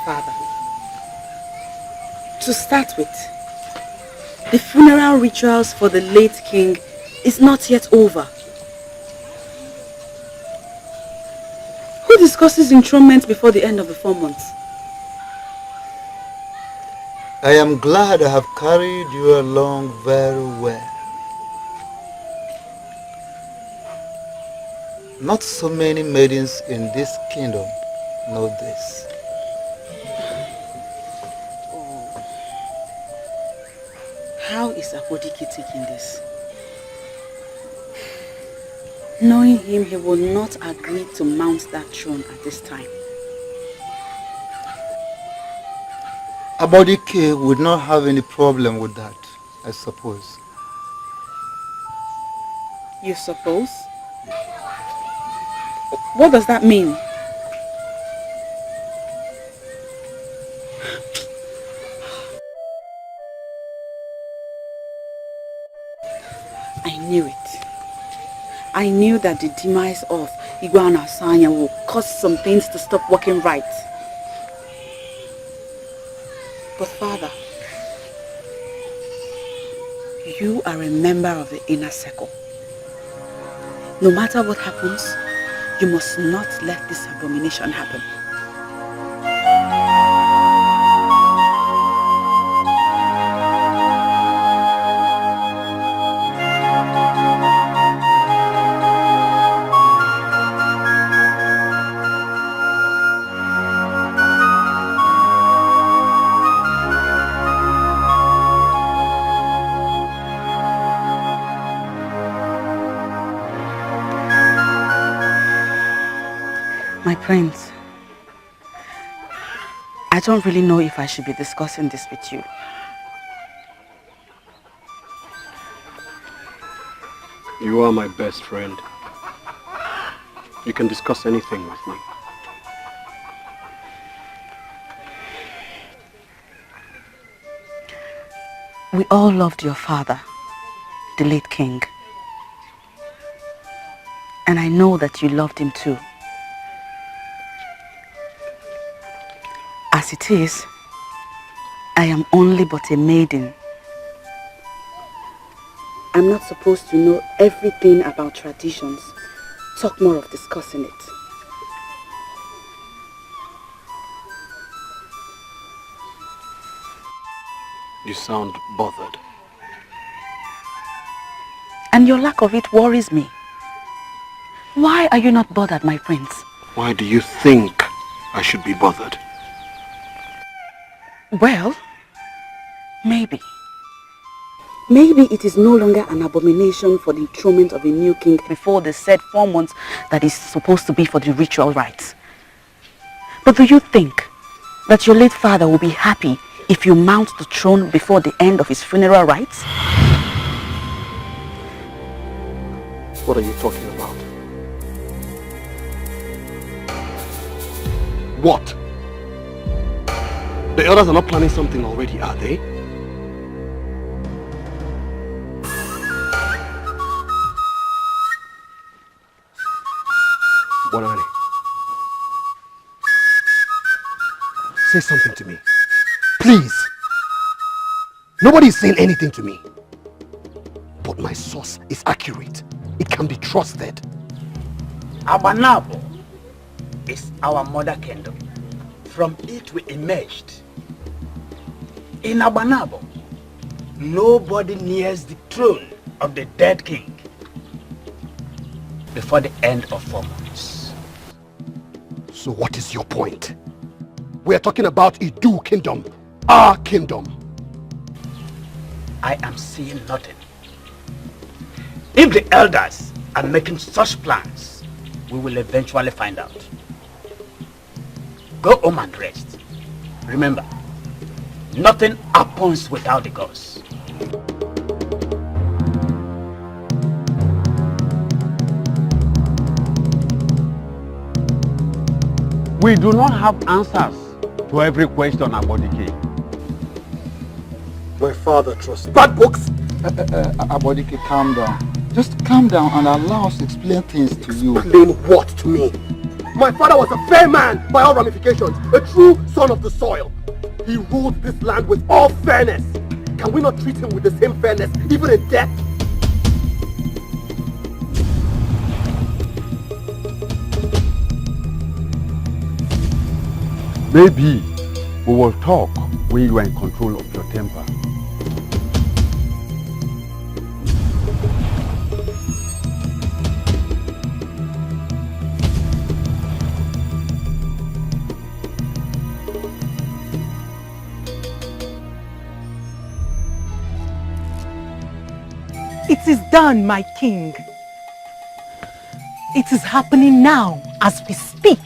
Father, to start with, the funeral rituals for the late king is not yet over. Who discusses enthronement before the end of the 4 months? I am glad I have carried you along very well. Not so many maidens in this kingdom know this. How is Abodike taking this? Knowing him, he will not agree to mount that throne at this time. Abodike would not have any problem with that, I suppose. You suppose? What does that mean? I knew it. I knew that the demise of Iguana Sanya will cause some things to stop working right. But Father, you are a member of the inner circle. No matter what happens, you must not let this abomination happen. My prince, I don't really know if I should be discussing this with you. You are my best friend. You can discuss anything with me. We all loved your father, the late king. And I know that you loved him too. As it is, I am only but a maiden. I'm not supposed to know everything about traditions. Talk more of discussing it. You sound bothered. And your lack of it worries me. Why are you not bothered, my prince? Why do you think I should be bothered? Well, maybe. Maybe it is no longer an abomination for the enthronement of a new king before the said 4 months that is supposed to be for the ritual rites. But do you think that your late father will be happy if you mount the throne before the end of his funeral rites? What are you talking about? What? The elders are not planning something already, are they? Bonani, say something to me. Please. Nobody is saying anything to me. But my source is accurate. It can be trusted. Abanabo is our mother kingdom. From it we emerged. In Abanabo, nobody nears the throne of the dead king before the end of 4 months. So what is your point? We are talking about Idu kingdom, our kingdom. I am seeing nothing. If the elders are making such plans, we will eventually find out. Go home and rest. Remember, nothing happens without the gods. We do not have answers to every question about the king. My father trusts Bad books! Abodike, calm down. Just calm down and allow us to explain things to you. Explain what to me? My father was a fair man by all ramifications, a true son of the soil. He ruled this land with all fairness. Can we not treat him with the same fairness, even in death? Maybe we will talk when you are in control of your temper. It is done, my king. It is happening now as we speak.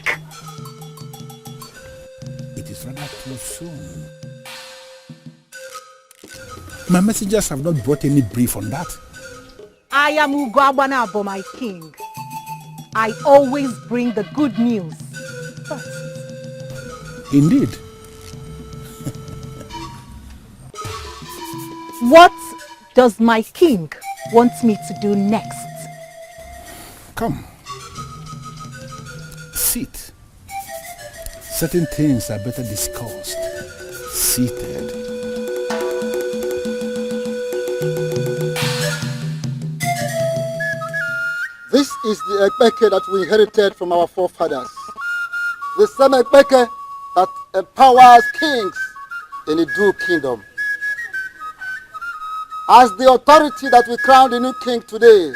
It is rather too soon. My messengers have not brought any brief on that. I am Ugwabanabo, my king. I always bring the good news first. Indeed. What does my king want me to do next? Come. Sit. Certain things are better discussed seated. This is the Ekpeke that we inherited from our forefathers. The same Ekpeke that empowers kings in the due kingdom. As the authority that we crown the new king today,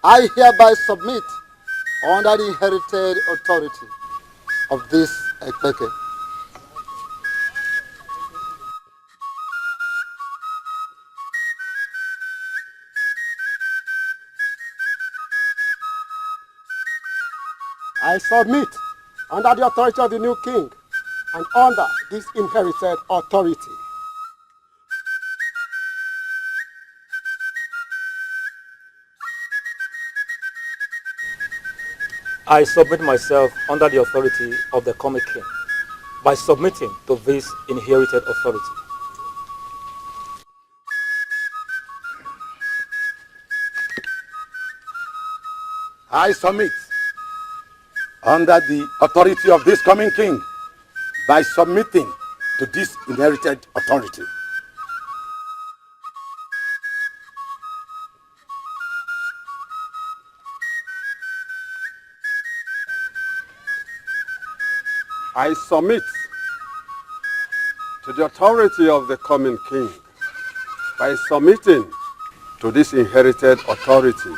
I hereby submit under the inherited authority of this Ekpeke. I submit under the authority of the new king and under this inherited authority. I submit myself under the authority of the coming king by submitting to this inherited authority. I submit under the authority of this coming king by submitting to this inherited authority. I submit to the authority of the coming king by submitting to this inherited authority.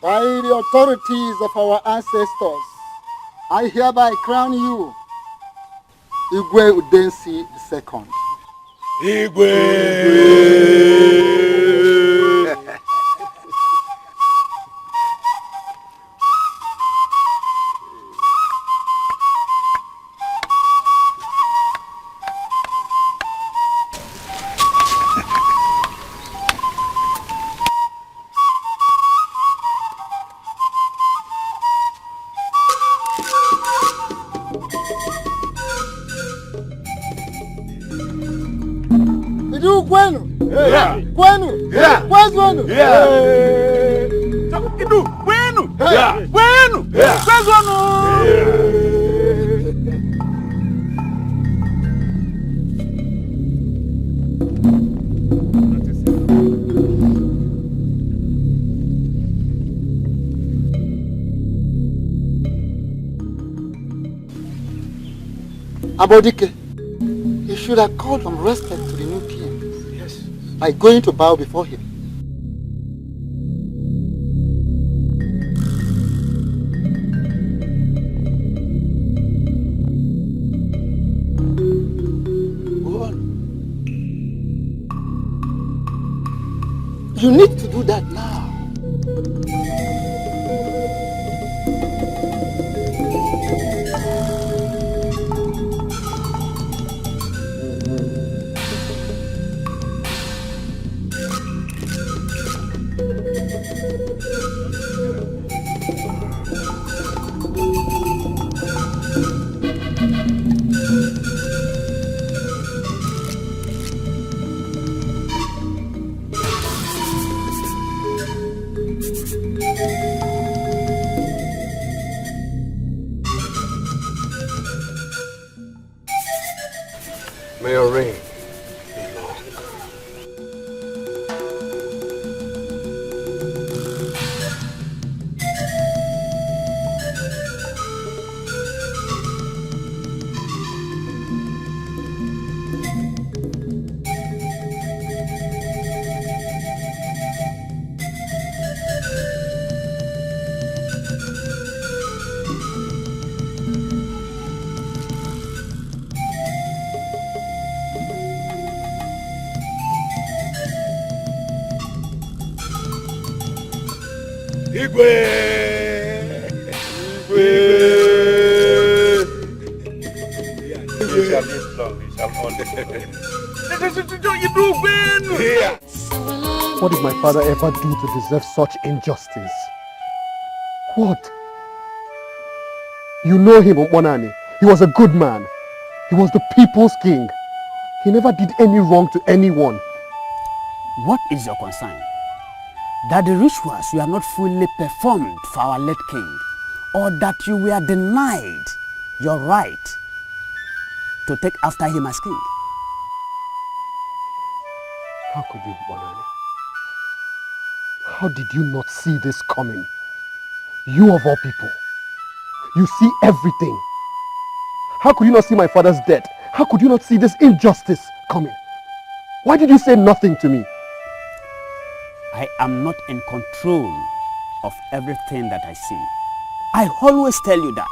By the authorities of our ancestors, I hereby crown you Igwe Udensi II. Igwe! Kwenu? Yeah. Kwenu? Yeah. Kwenu? Yeah. Idu, kwenu? Yeah. Kwenu? Yeah. Kwenu? about Dikeh, you should have called some respect to the new king. Yes. By going to bow before him. Go on. You need to do that now. May your reign be long. Igwe! You shall live long, you shall all live. What did my father ever do to deserve such injustice? What? You know him, Omonani. He was a good man. He was the people's king. He never did any wrong to anyone. What is your concern? That the rituals were not fully performed for our late king, or that you were denied your right to take after him as king? How could you, Omonani? How did you not see this coming? You of all people. You see everything. How could you not see my father's death? How could you not see this injustice coming? Why did you say nothing to me? I am not in control of everything that I see. I always tell you that.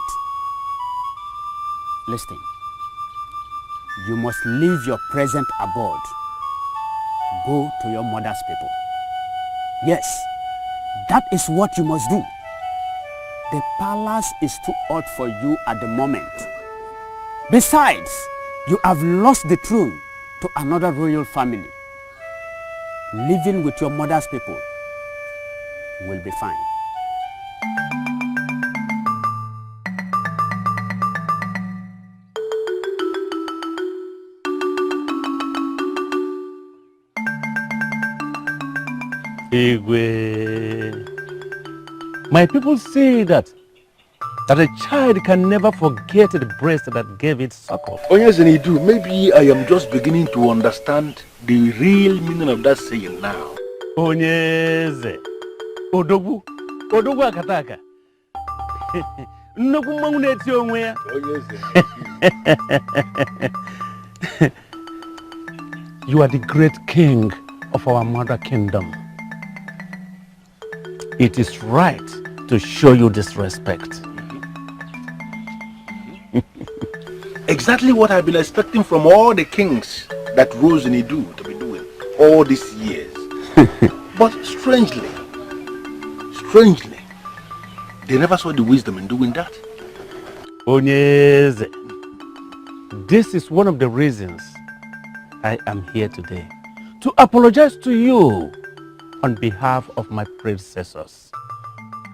Listen, you must leave your present abode. Go to your mother's people. Yes, that is what you must do. The palace is too hot for you at the moment. Besides, you have lost the throne to another royal family. Living with your mother's people will be fine. Igwe. My people say that a child can never forget the breast that gave it suckle. Ini Edo, maybe I am just beginning to understand the real meaning of that saying now. Onyeze. Odogwu. Odogwu akataka. Nnukwu mmanwụ na-eti onwe ya. You are the great king of our mother kingdom. It is right to show you this respect. Exactly what I've been expecting from all the kings that rose in Edo to be doing all these years. But strangely, they never saw the wisdom in doing that. Onyeze, this is one of the reasons I am here today. To apologize to you on behalf of my predecessors,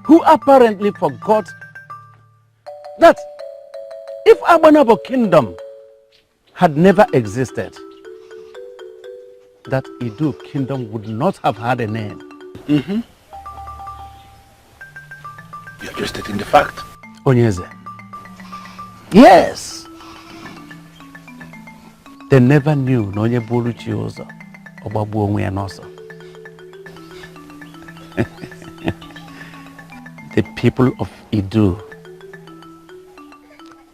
who apparently forgot that if Abanabo Kingdom had never existed, that Edo Kingdom would not have had a name. You're just stating the fact. Onyeze. Yes. They never knew na onye bolu chi ụzọ ọgbagbu onwe ya n'ọsọ. The people of Edo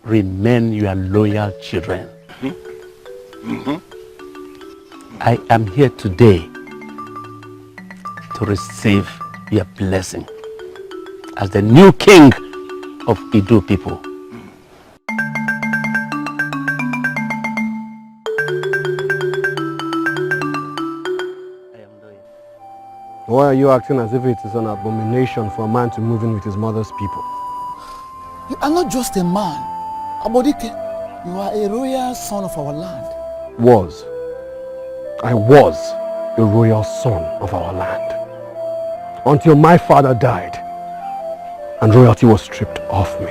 remain your loyal children. I am here today to receive your blessing as the new king of Edo people. Why are you acting as if it is an abomination for a man to move in with his mother's people? You are not just a man. Abodike, you are a royal son of our land. I was a royal son of our land. Until my father died and royalty was stripped off me.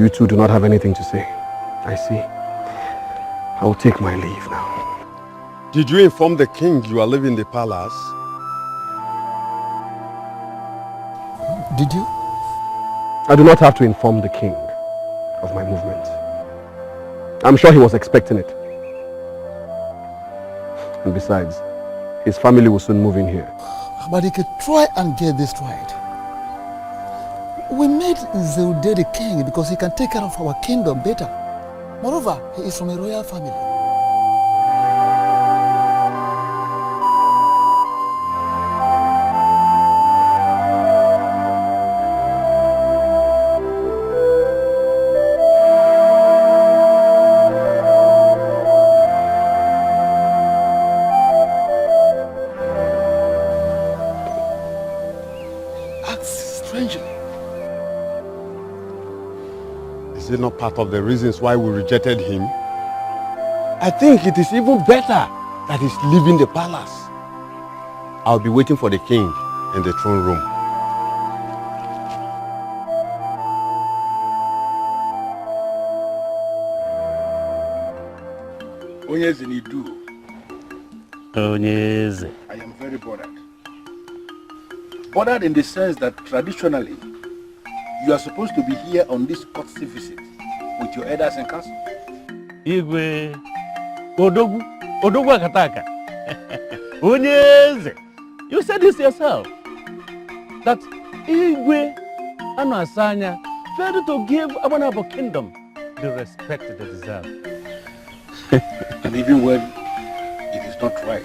You two do not have anything to say. I see. I will take my leave now. Did you inform the king you are leaving the palace? Did you? I do not have to inform the king of my movement. I'm sure he was expecting it. And besides, his family will soon move in here. Abodike, try and get this right. We made Zeude the king because he can take care of our kingdom better. Moreover, he is from a royal family. Acts strangely. Is it not part of the reasons why we rejected him? I think it is even better that he's leaving the palace. I'll be waiting for the king in the throne room. Onyeze Ini Edo. Onyeze. I am very bothered. Bothered in the sense that traditionally, you are supposed to be here on this courtesy visit with your elders and council. Igwe. Odogwu Akataka. Onyeze. You said this yourself. That Igwe Anasanya failed to give Abanabo Kingdom the respect they deserve. And even when it is not right,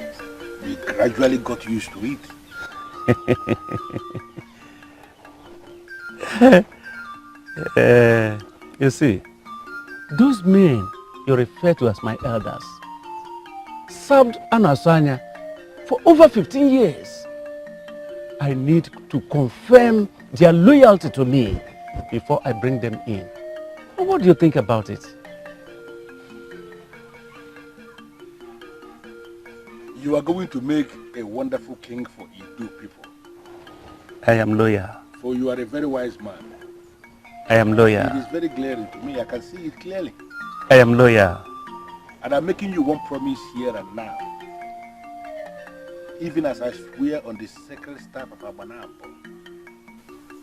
we gradually got used to it. You see, those men you refer to as my elders served Anasanya for over 15 years. I need to confirm their loyalty to me before I bring them in. What do you think about it? You are going to make a wonderful king for Edo people. I am loyal. For you are a very wise man. I am loyal. It is very glaring to me. I can see it clearly. I am loyal. And I'm making you one promise here and now. Even as I swear on the sacred staff of Abanabo,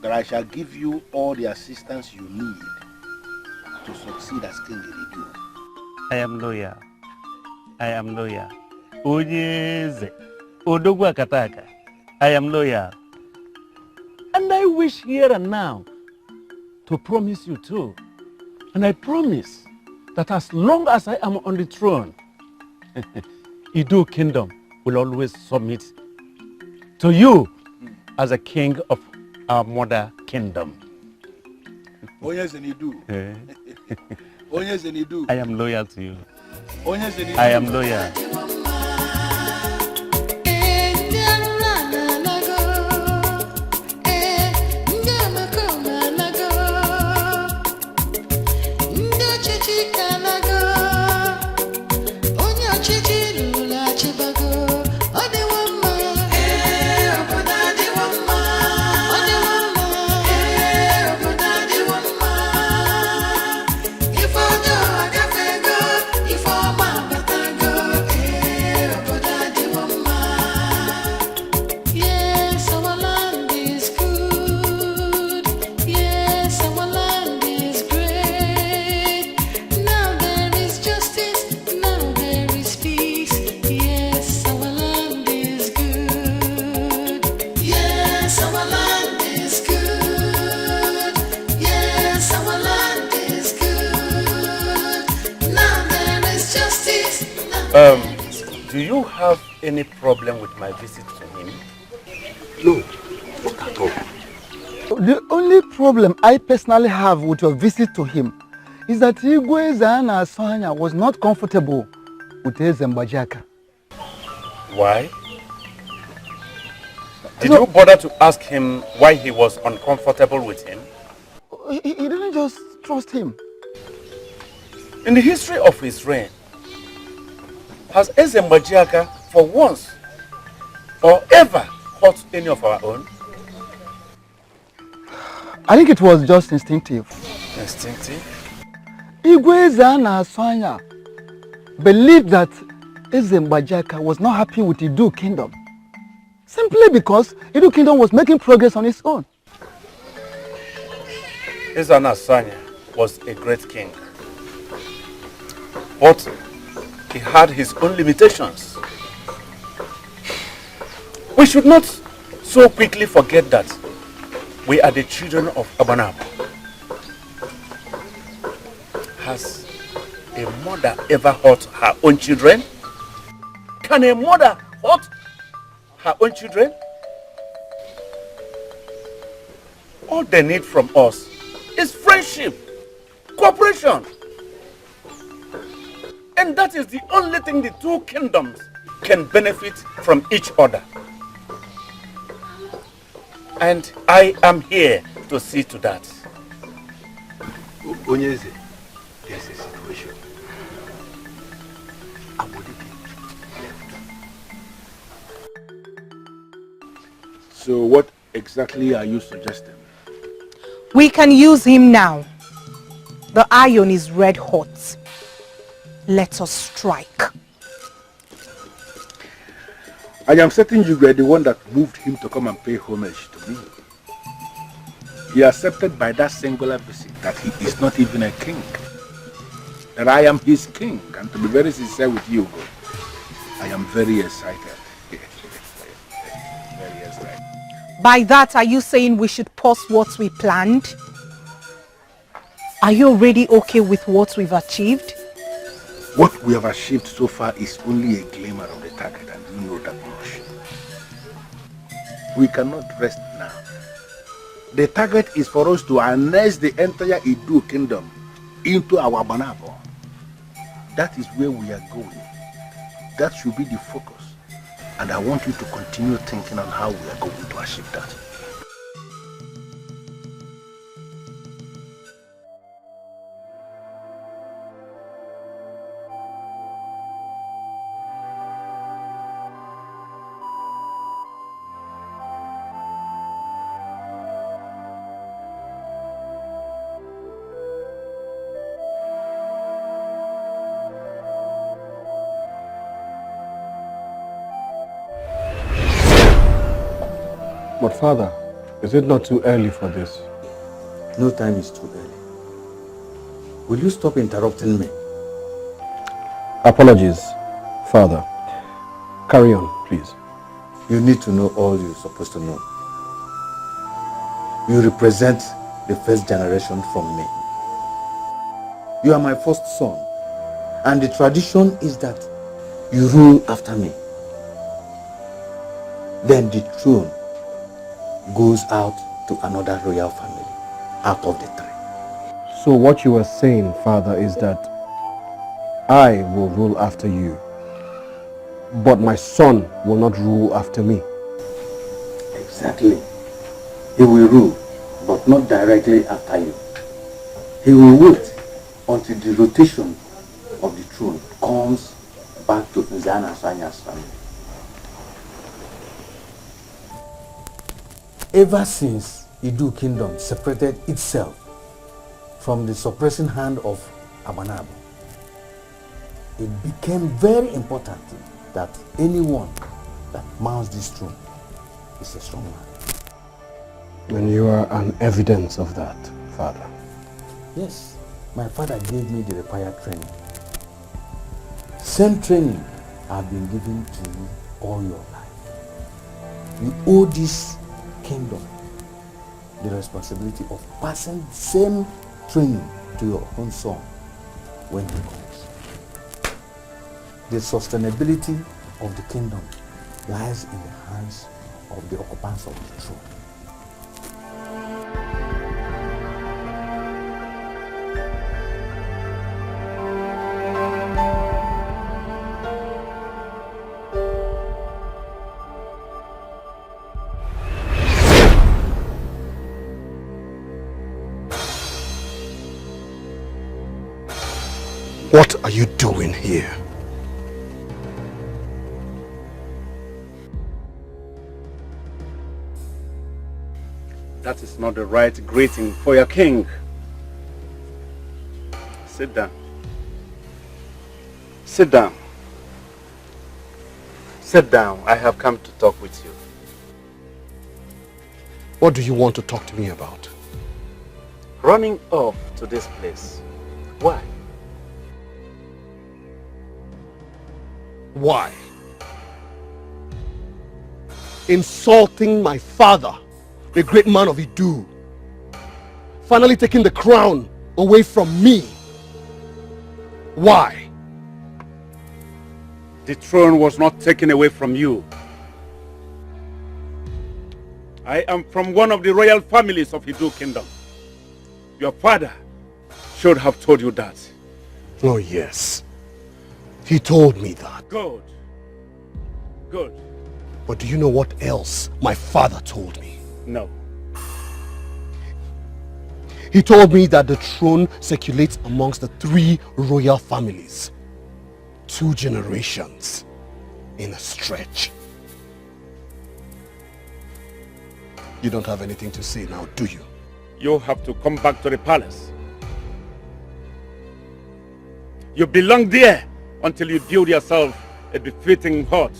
that I shall give you all the assistance you need to succeed as king in Edo. I am loyal. I am loyal. Onyeze. Odogwu Akataka. I am loyal. And I wish here and now to promise you too. And I promise that as long as I am on the throne, Edo Kingdom will always submit to you as a king of our mother kingdom. Onyeze Ini Edo. Onyeze Ini Edo. I am loyal to you. Onyeze Ini Edo. I am loyal. Do you have any problem with my visit to him? No, not at all. The only problem I personally have with your visit to him is that Igwe Zana Asanya was not comfortable with Mbajaka. Why? Did you bother to ask him why he was uncomfortable with him? He didn't just trust him. In the history of his reign, has Mbajaka for once or ever hurt any of our own? I think it was just instinctive. Instinctive? Igwe Zana Asanya believed that Mbajaka was not happy with Idu Kingdom simply because Idu Kingdom was making progress on its own. Zana Asanya was a great king, but he had his own limitations. We should not so quickly forget that we are the children of Abanab. Has a mother ever hurt her own children? Can a mother hurt her own children? All they need from us is friendship, cooperation. And that is the only thing the two kingdoms can benefit from each other. And I am here to see to that. Onyeze, there's a situation. So what exactly are you suggesting? We can use him now. The iron is red hot. Let us strike. I am certain you were the one that moved him to come and pay homage to me. He accepted by that singular visit that he is not even a king. That I am his king. And to be very sincere with you, I am very excited. Very excited. By that, are you saying we should pause what we planned? Are you already okay with what we've achieved? What we have achieved so far is only a glimmer of the target, and you know that much. We cannot rest now. The target is for us to harness the entire Idu kingdom into our Banabo. That is where we are going. That should be the focus. And I want you to continue thinking on how we are going to achieve that. But father, is it not too early for this? No time is too early. Will you stop interrupting me? Apologies, father. Carry on, please. You need to know all you're supposed to know. You represent the first generation from me. You are my first son, and the tradition is that you rule after me. Then the throne goes out to another royal family out of the three. So what you are saying, father, is that I will rule after you, but my son will not rule after me. Exactly. He will rule, but not directly after you. He will wait until the rotation of the throne comes back to Nzana Sanya's family. Ever since Idu Kingdom separated itself from the suppressing hand of Abanabo, it became very important that anyone that mounts this throne is a strong man. And you are an evidence of that, father. Yes, my father gave me the required training. Same training I've been given to you all your life. You owe this kingdom the responsibility of passing the same training to your own son when he comes. the sustainability of the kingdom lies in the hands of the occupants of the throne. What are you doing here? That is not the right greeting for your king. Sit down. Sit down. Sit down. I have come to talk with you. What do you want to talk to me about? Running off to this place. Why? Why? Insulting my father, the great man of Idu. Finally taking the crown away from me. Why? The throne was not taken away from you. I am from one of the royal families of Idu Kingdom. Your father should have told you that. Oh yes. He told me that. Good. Good. But do you know what else my father told me? No. He told me that the throne circulates amongst the 3 royal families. 2 generations in a stretch. You don't have anything to say now, do you? You have to come back to the palace. You belong there until you build yourself a befitting hut.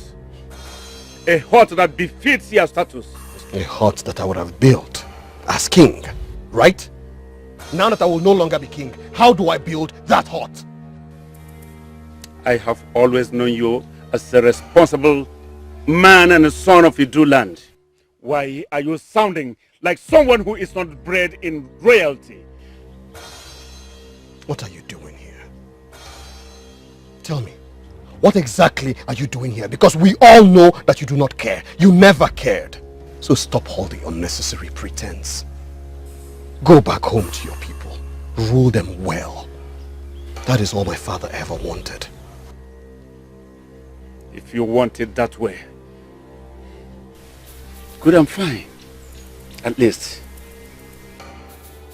A hut that befits your status. A hut that I would have built as king, right? Now that I will no longer be king, how do I build that hut? I have always known you as a responsible man and a son of Idu land. Why are you sounding like someone who is not bred in royalty? What are you doing here? Tell me, what exactly are you doing here? Because we all know that you do not care. You never cared. So stop holding unnecessary pretense. Go back home to your people. Rule them well. That is all my father ever wanted. If you want it that way, good and fine. At least,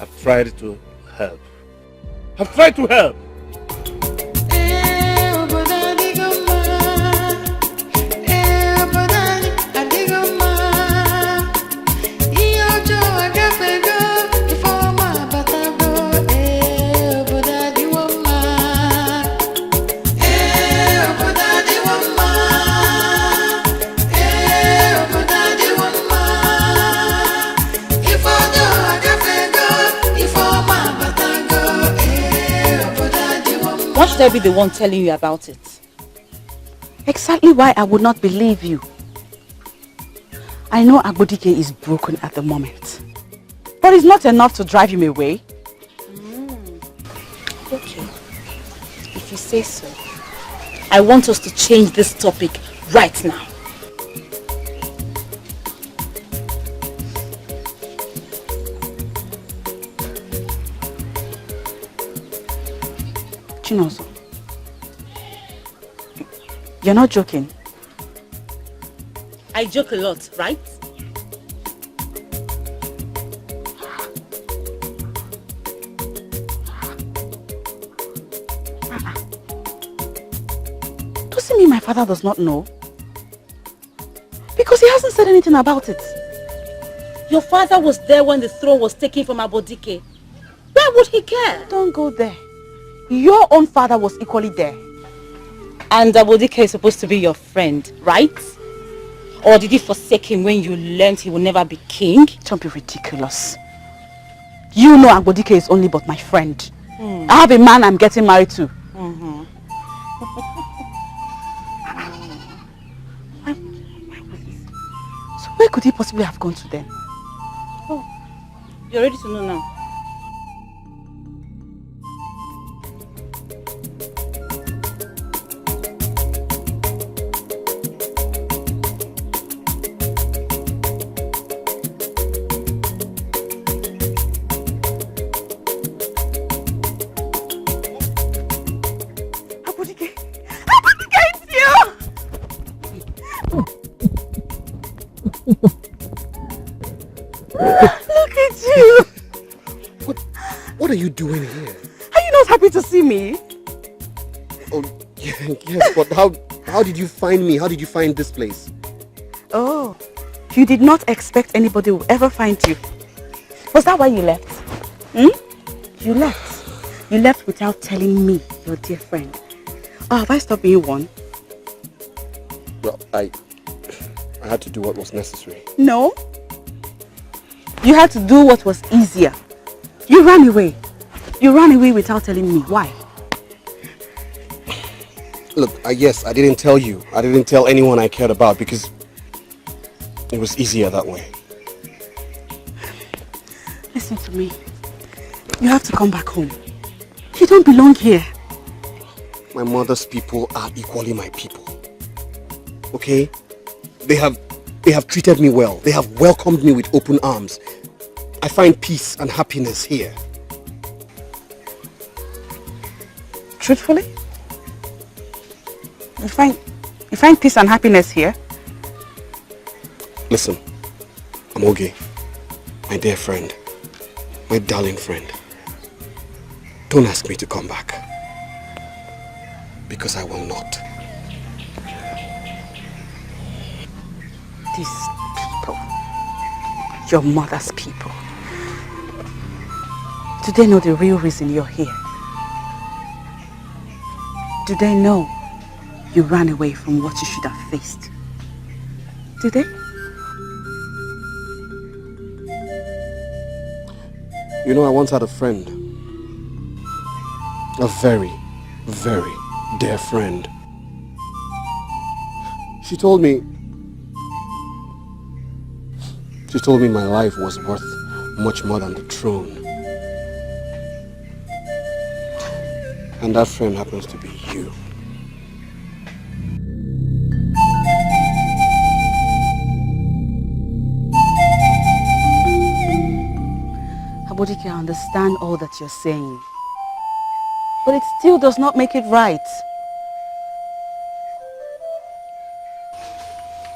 I've tried to help. I've tried to help. Why should I be the one telling you about it? Exactly why I would not believe you. I know Dikeh is broken at the moment, but it's not enough to drive him away. Okay, if you say so. I want us to change this topic right now. Chinozo, you're not joking. I joke a lot, right? Doesn't mean my father does not know. Because he hasn't said anything about it. Your father was there when the throne was taken from Dikeh. Why would he care? Don't go there. Your own father was equally there. And Dikeh is supposed to be your friend, right? Or did you forsake him when you learned he will never be king? Don't be ridiculous. You know Dikeh is only but my friend. I have a man I'm getting married to. So where could he possibly have gone to then? Oh, you're ready to know now. Look at you! What are you doing here? Are you not happy to see me? Oh, yes, but how did you find me? How did you find this place? Oh, you did not expect anybody will ever find you. Was that why you left? You left. You left without telling me, your dear friend. Oh, have I stopped being one? Well, I had to do what was necessary. No. You had to do what was easier. You ran away. You ran away without telling me. Why? Look, yes, I didn't tell you. I didn't tell anyone I cared about because it was easier that way. Listen to me. You have to come back home. You don't belong here. My mother's people are equally my people. Okay? They have treated me well. They have welcomed me with open arms. I find peace and happiness here. Truthfully? You find peace and happiness here? Listen, I'm okay. My dear friend. My darling friend. Don't ask me to come back. Because I will not. These people. Your mother's people. Do they know the real reason you're here? Do they know you ran away from what you should have faced? Do they? You know, I once had a friend. A very, very dear friend. She told me my life was worth much more than the throne. And that friend happens to be you. Dikeh, I understand all that you're saying. But it still does not make it right.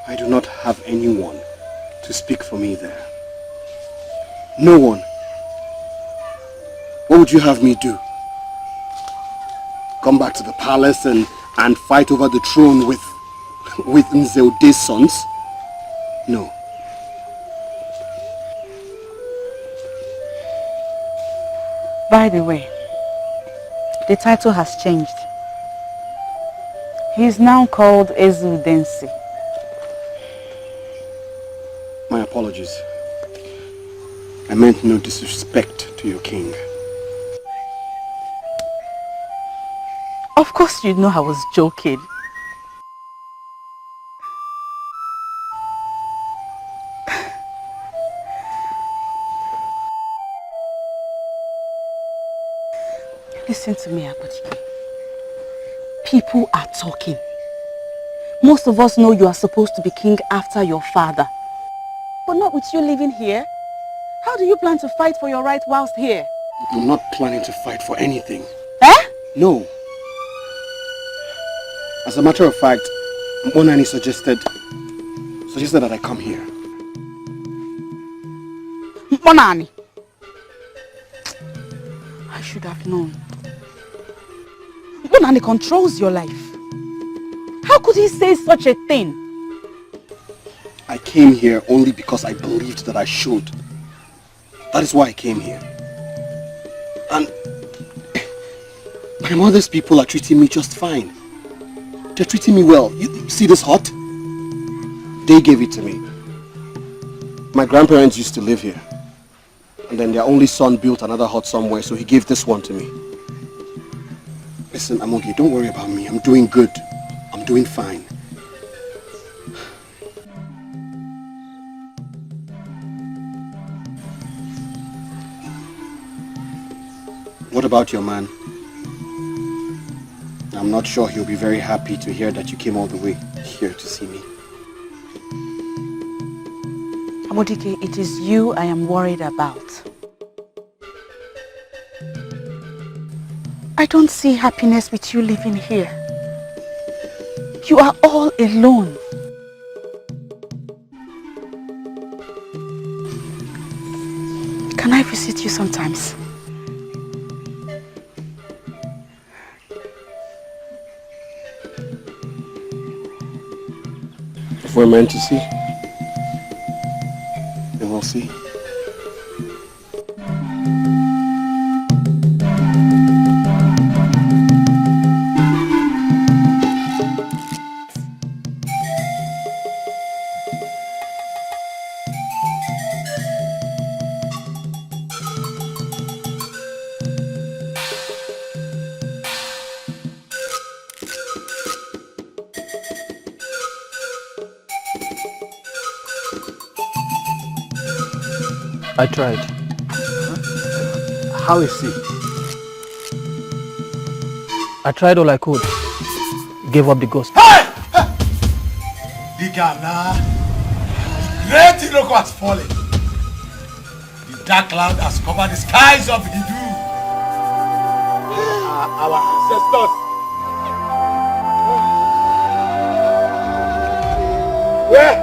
I do not have anyone to speak for me there. No one. What would you have me do? Come back to the palace and fight over the throne with Nzeude's sons? No. By the way, the title has changed. He is now called Ezudensi. My apologies. I meant no disrespect to your king. Of course you know I was joking. Listen to me, Abodike. People are talking. Most of us know you are supposed to be king after your father. But not with you living here. How do you plan to fight for your right whilst here? I'm not planning to fight for anything. Eh? No. As a matter of fact, Monani suggested that I come here. Monani! I should have known. Monani controls your life. How could he say such a thing? I came here only because I believed that I should. That is why I came here. And my mother's people are treating me just fine. They're treating me well. You see this hut? They gave it to me. My grandparents used to live here. And then their only son built another hut somewhere, so he gave this one to me. Listen, I'm okay. Don't worry about me. I'm doing good. I'm doing fine. What about your man? I'm not sure he'll be very happy to hear that you came all the way here to see me. Abodike, it is you I am worried about. I don't see happiness with you living here. You are all alone. visit you sometimes. If we're meant to see, then we'll see. I tried. How is he? I tried all I could. Gave up the ghost. Dikeh, great Iroko has fallen. The dark cloud has covered the skies of Hidu. Our ancestors. Where?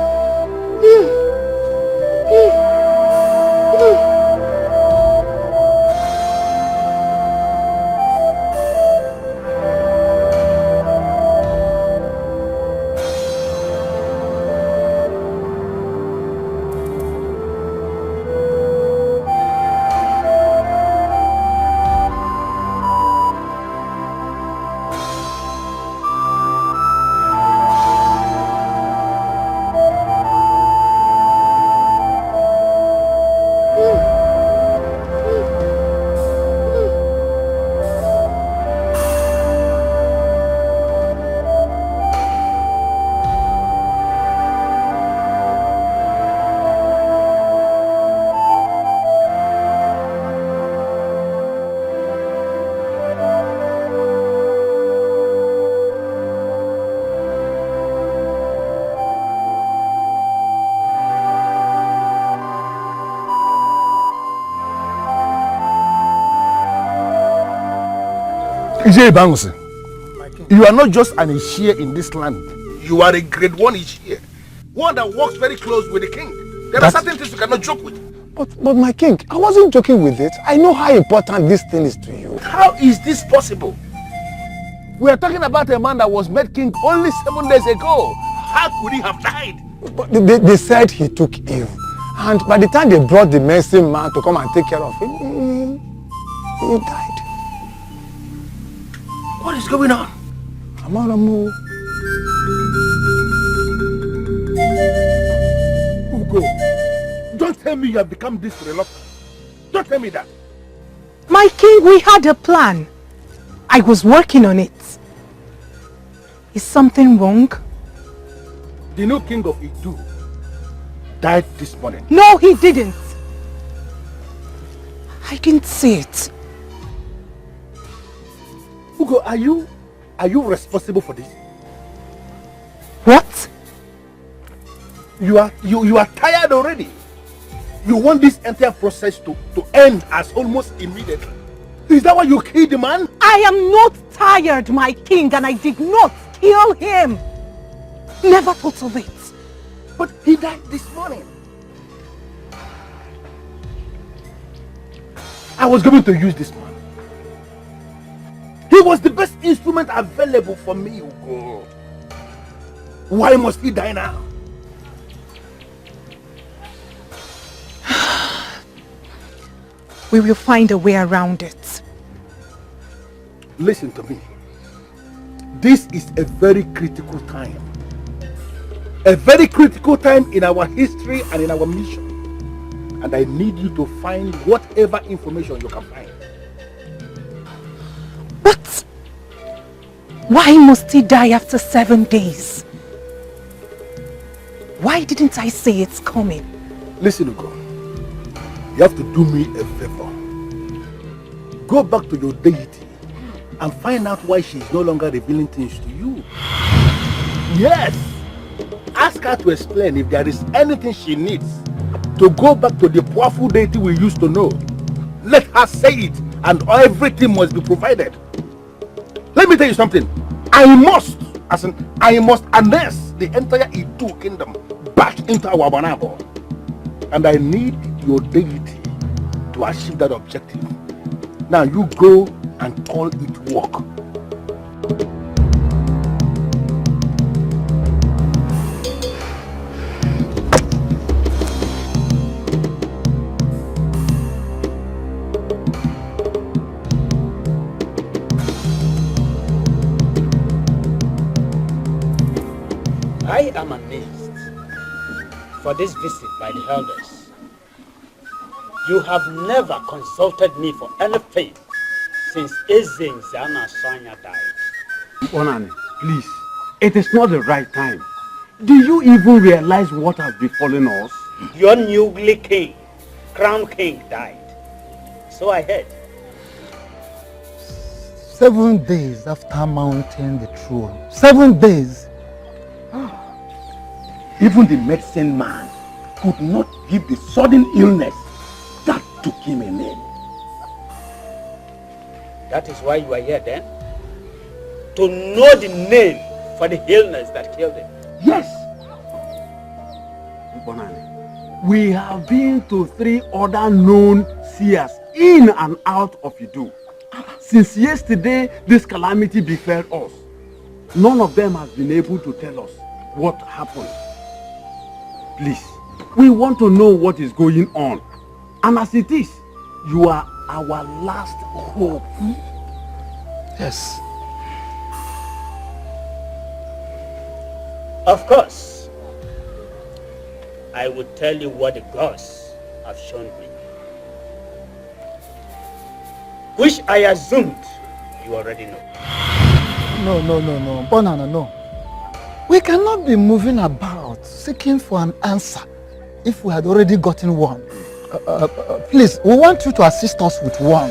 You are not just an Ishie in this land. You are a grade 1 Ishie. One that works very close with the king. There are certain things you cannot joke with. But my king, I wasn't joking with it. I know how important this thing is to you. How is this possible? We are talking about a man that was made king only 7 days ago. How could he have died? But they said he took ill. And by the time they brought the medicine man to come and take care of him, he died. What is going on? Amaramu. Ugo, don't tell me you have become this reluctant. Don't tell me that. My king, we had a plan. I was working on it. Is something wrong? The new king of Idu died this morning. No, he didn't. I didn't see it. Ugo, are you responsible for this? What? You are tired already. You want this entire process to end as almost immediately. Is that why you killed the man? I am not tired, my king, and I did not kill him. Never thought of it. But he died this morning. I was going to use this man. He was the best instrument available for me, Ugo. Why must he die now? We will find a way around it. Listen to me. This is a very critical time. A very critical time in our history and in our mission. And I need you to find whatever information you can find. But why must he die after 7 days? Why didn't I say it's coming? Listen, Ugo. You have to do me a favor. Go back to your deity and find out why she is no longer revealing things to you. Yes! Ask her to explain if there is anything she needs to go back to the powerful deity we used to know. Let her say it, and everything must be provided. Let me tell you something. I must harness the entire Idu kingdom back into our Banabo. And I need your deity to to achieve that objective. Now you go and call it work. I am amazed for this visit by the elders. You have never consulted me for anything since Ezin Zana Sanya died. Bonani, please, it is not the right time. Do you even realize what has befallen us? Your newly king, crown king, died. So I heard. 7 days after mounting the throne. 7 days. Even the medicine man could not give the sudden illness that took him a name. That is why you are here then? To know the name for the illness that killed him. Yes. Bonani, we have been to 3 other known seers in and out of Edo. Since yesterday, this calamity befell us. None of them has been able to tell us what happened. Please, we want to know what is going on. And as it is, you are our last hope. Yes. Of course, I will tell you what the gods have shown me, which I assumed you already know. No. Banana, no. We cannot be moving about seeking for an answer if we had already gotten one. Please, we want you to assist us with one.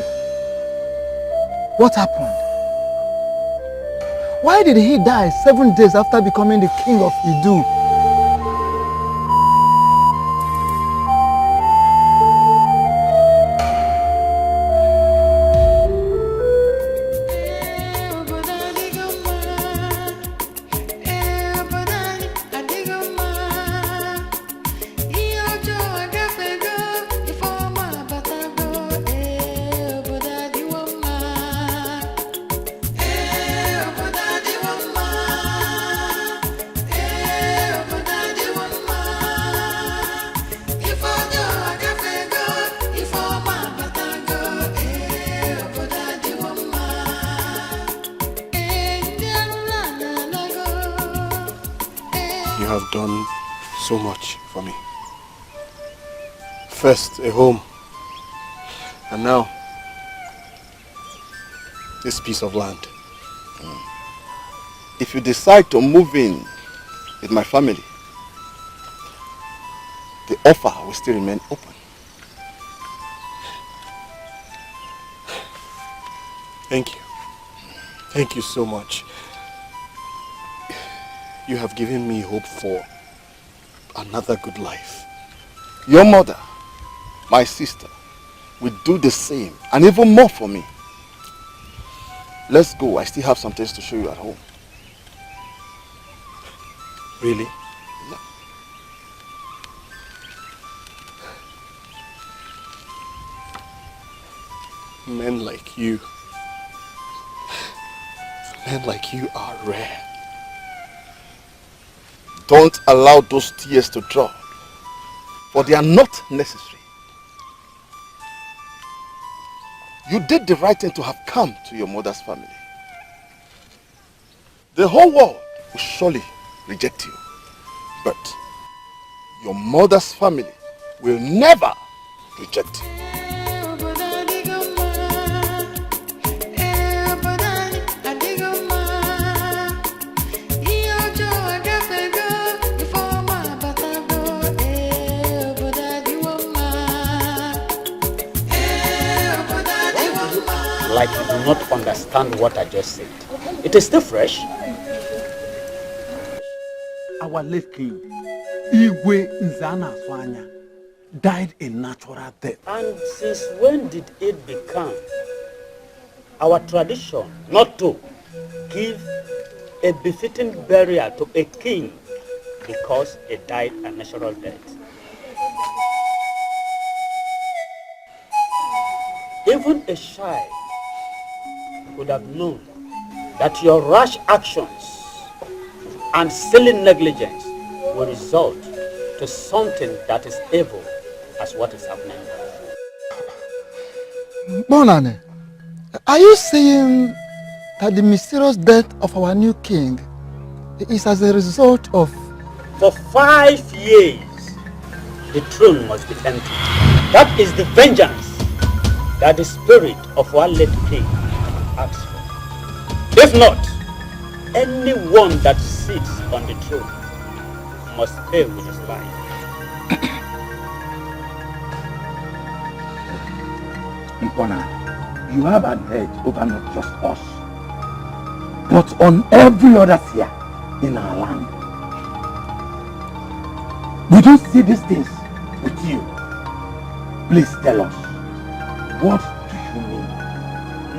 What happened? Why did he die 7 days after becoming the king of Edo? Done so much for me. First, a home, and now this piece of land. If you decide to move in with my family, the offer will still remain open. Thank you. Thank you so much. You have given me hope for another good life. Your mother, my sister, will do the same and even more for me. Let's go. I still have some things to show you at home. Really? Yeah. Men like you are rare. Don't allow those tears to drop, for they are not necessary. You did the right thing to have come to your mother's family. The whole world will surely reject you, but your mother's family will never reject you. Like you do not understand what I just said. It is still fresh. Our late king, Igwe Nzana Swanya, died a natural death. And since when did it become our tradition not to give a befitting burial to a king because he died a natural death? Even a child would have known that your rash actions and silly negligence will result to something that is evil as what is happening now. Bonane, are you saying that the mysterious death of our new king is as a result of... For 5 years, the throne must be empty. That is the vengeance that the spirit of our late king asks for. If not, anyone that sits on the throne must pay with his life. Mpona, you have an edge over not just us, but on every other sphere in our land. We don't see these things with you. Please tell us, what do you mean?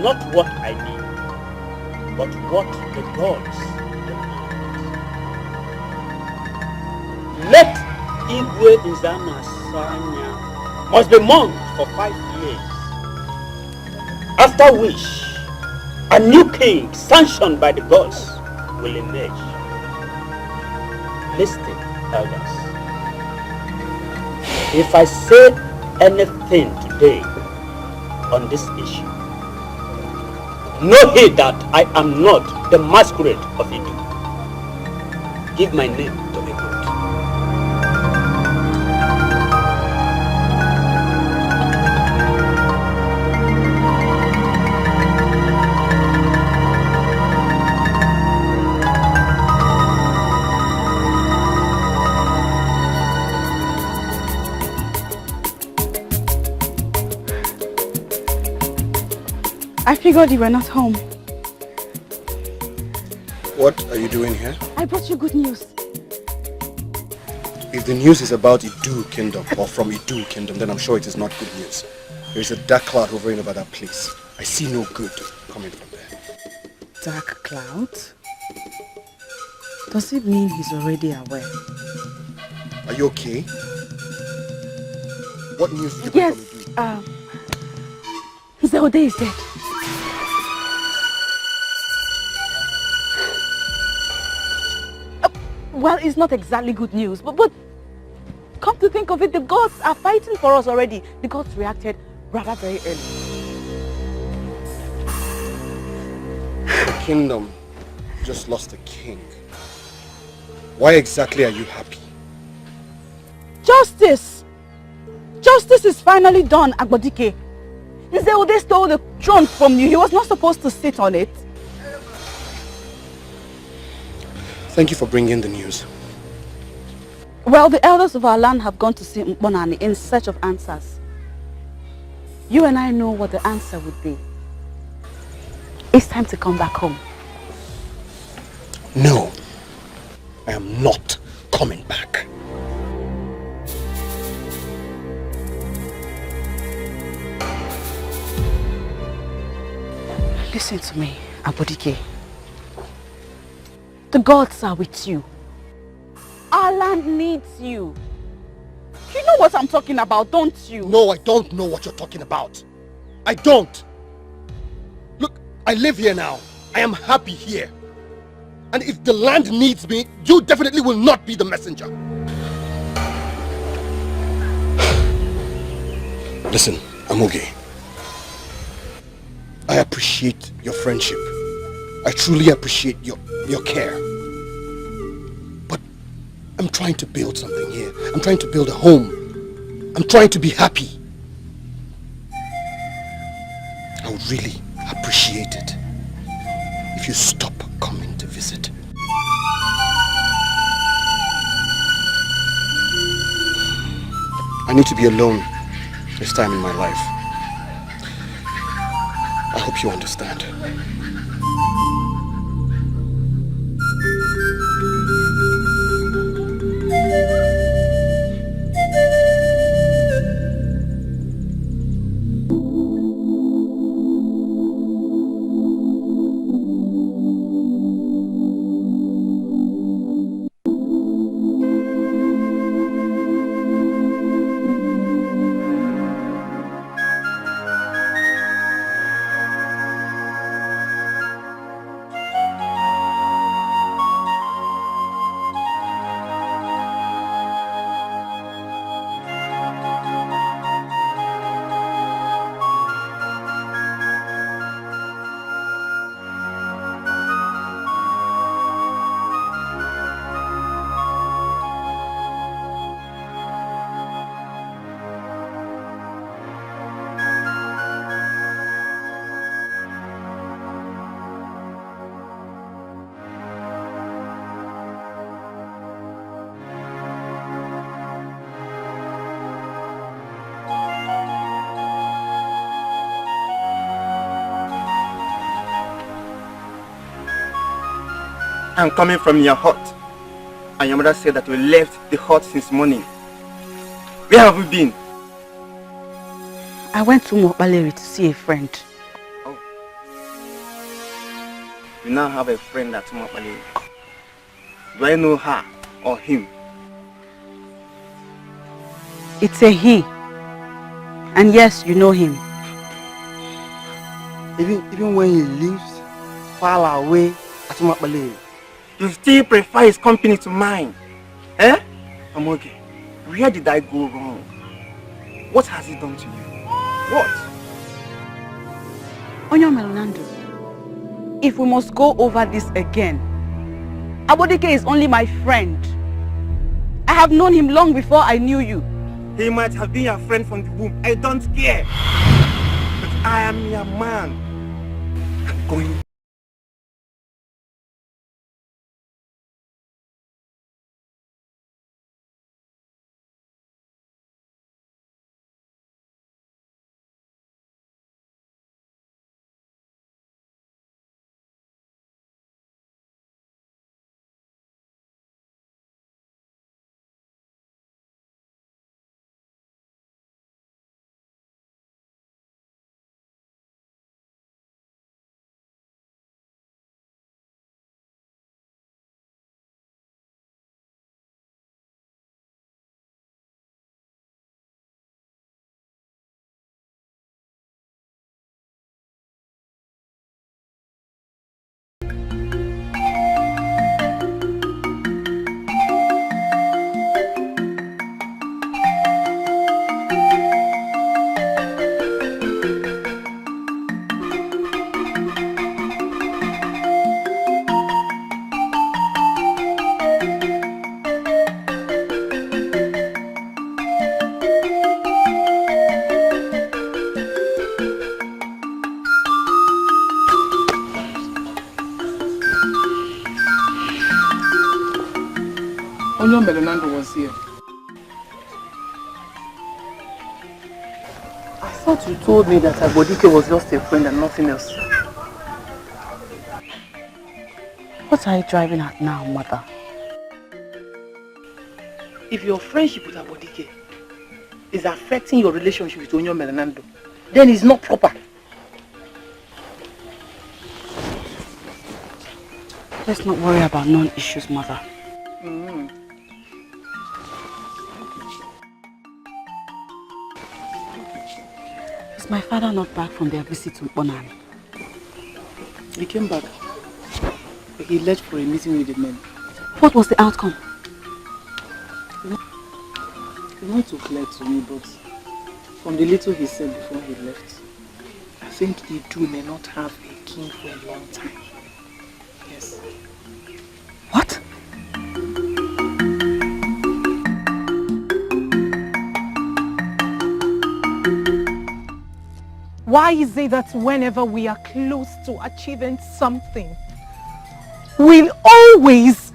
Not what I mean, but what the gods demand. Let Igwe Nzama Sanya must be mourned for 5 years, after which a new king sanctioned by the gods will emerge. Listen, elders. If I say anything today on this issue, know heed that I am not the masquerade of Edo. Give my name to the good. I figured you were not home. What are you doing here? I brought you good news. If the news is about Idu Kingdom or from Idu Kingdom, then I'm sure it is not good news. There is a dark cloud hovering over that place. I see no good coming from there. Dark cloud? Does it mean he's already aware? Are you okay? What news did you Yes, bring from Idu? Zewde is dead. Well, it's not exactly good news, but come to think of it, the gods are fighting for us already. The gods reacted rather very early. The kingdom just lost a king. Why exactly are you happy? Justice! Justice is finally done, Dikeh. Zewde stole the throne from you. He was not supposed to sit on it. Thank you for bringing the news. Well, the elders of our land have gone to see Mbonani in search of answers. You and I know what the answer would be. It's time to come back home. No, I am not coming back. Listen to me, Dikeh. The gods are with you. Our land needs you. You know what I'm talking about, don't you? No, I don't know what you're talking about. I don't. Look, I live here now. I am happy here. And if the land needs me, you definitely will not be the messenger. Listen, Amuge. I appreciate your friendship. I truly appreciate your care. But I'm trying to build something here. I'm trying to build a home. I'm trying to be happy. I would really appreciate it if you stop coming to visit. I need to be alone this time in my life. I hope you understand. I'm coming from your hut. And your mother said that you left the hut since morning. Where have you been? I went to Mobaleri to see a friend. Oh. You now have a friend at Mobaleri. Do I know her or him? It's a he. And yes, you know him. Even when he lives far away at Mobaleri, you still prefer his company to mine. Eh? I'm okay. Where did I go wrong? What has he done to you? What? Onyo Melonando, if we must go over this again, Abodike is only my friend. I have known him long before I knew you. He might have been your friend from the womb. I don't care. But I am your man. I'm going. Onyo Melenando was here. I thought you told me that Abodike was just a friend and nothing else. What are you driving at now, mother? If your friendship with Abodike is affecting your relationship with Onyo Melenando, then it's not proper. Let's not worry about non-issues, mother. Is my father not back from their visit to Bonan? He came back. He left for a meeting with the men. What was the outcome? It's not too clear to me, but from the little he said before he left, I think Idu may not have a king for a long time. Yes. What? Why is it that whenever we are close to achieving something, we'll always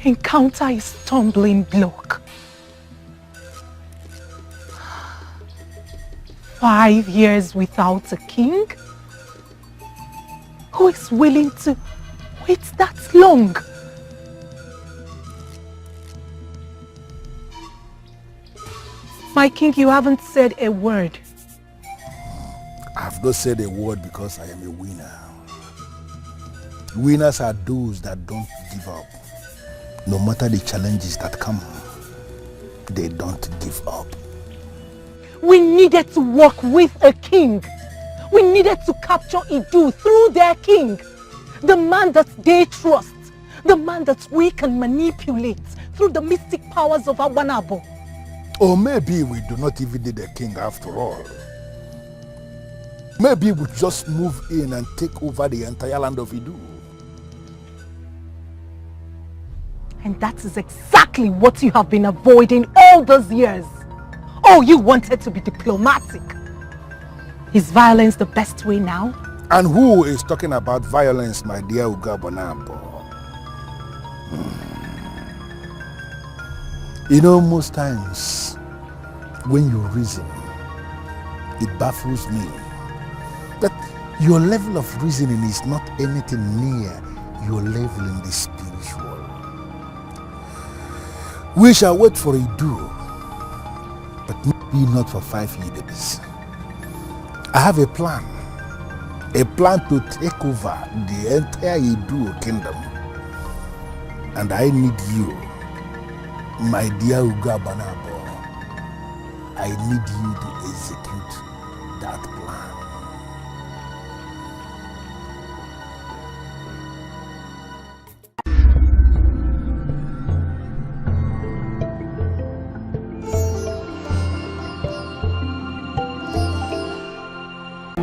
encounter a stumbling block? 5 years without a king? Who is willing to wait that long? My king, you haven't said a word. I have not said a word because I am a winner. Winners are those that don't give up. No matter the challenges that come, they don't give up. We needed to work with a king. We needed to capture Idu through their king. The man that they trust. The man that we can manipulate through the mystic powers of Awanabo. Or maybe we do not even need a king after all. Maybe we just move in and take over the entire land of Idu. And that is exactly what you have been avoiding all those years. Oh, you wanted to be diplomatic. Is violence the best way now? And who is talking about violence, my dear Uga Bonambo? You know, most times, when you reason, it baffles me that Your level of reasoning is not anything near your level in the spiritual. We shall wait for Idu, but maybe not for 5 years. I have a plan to take over the entire Idu kingdom. And I need you, my dear Uga Banabo. I need you to execute that plan.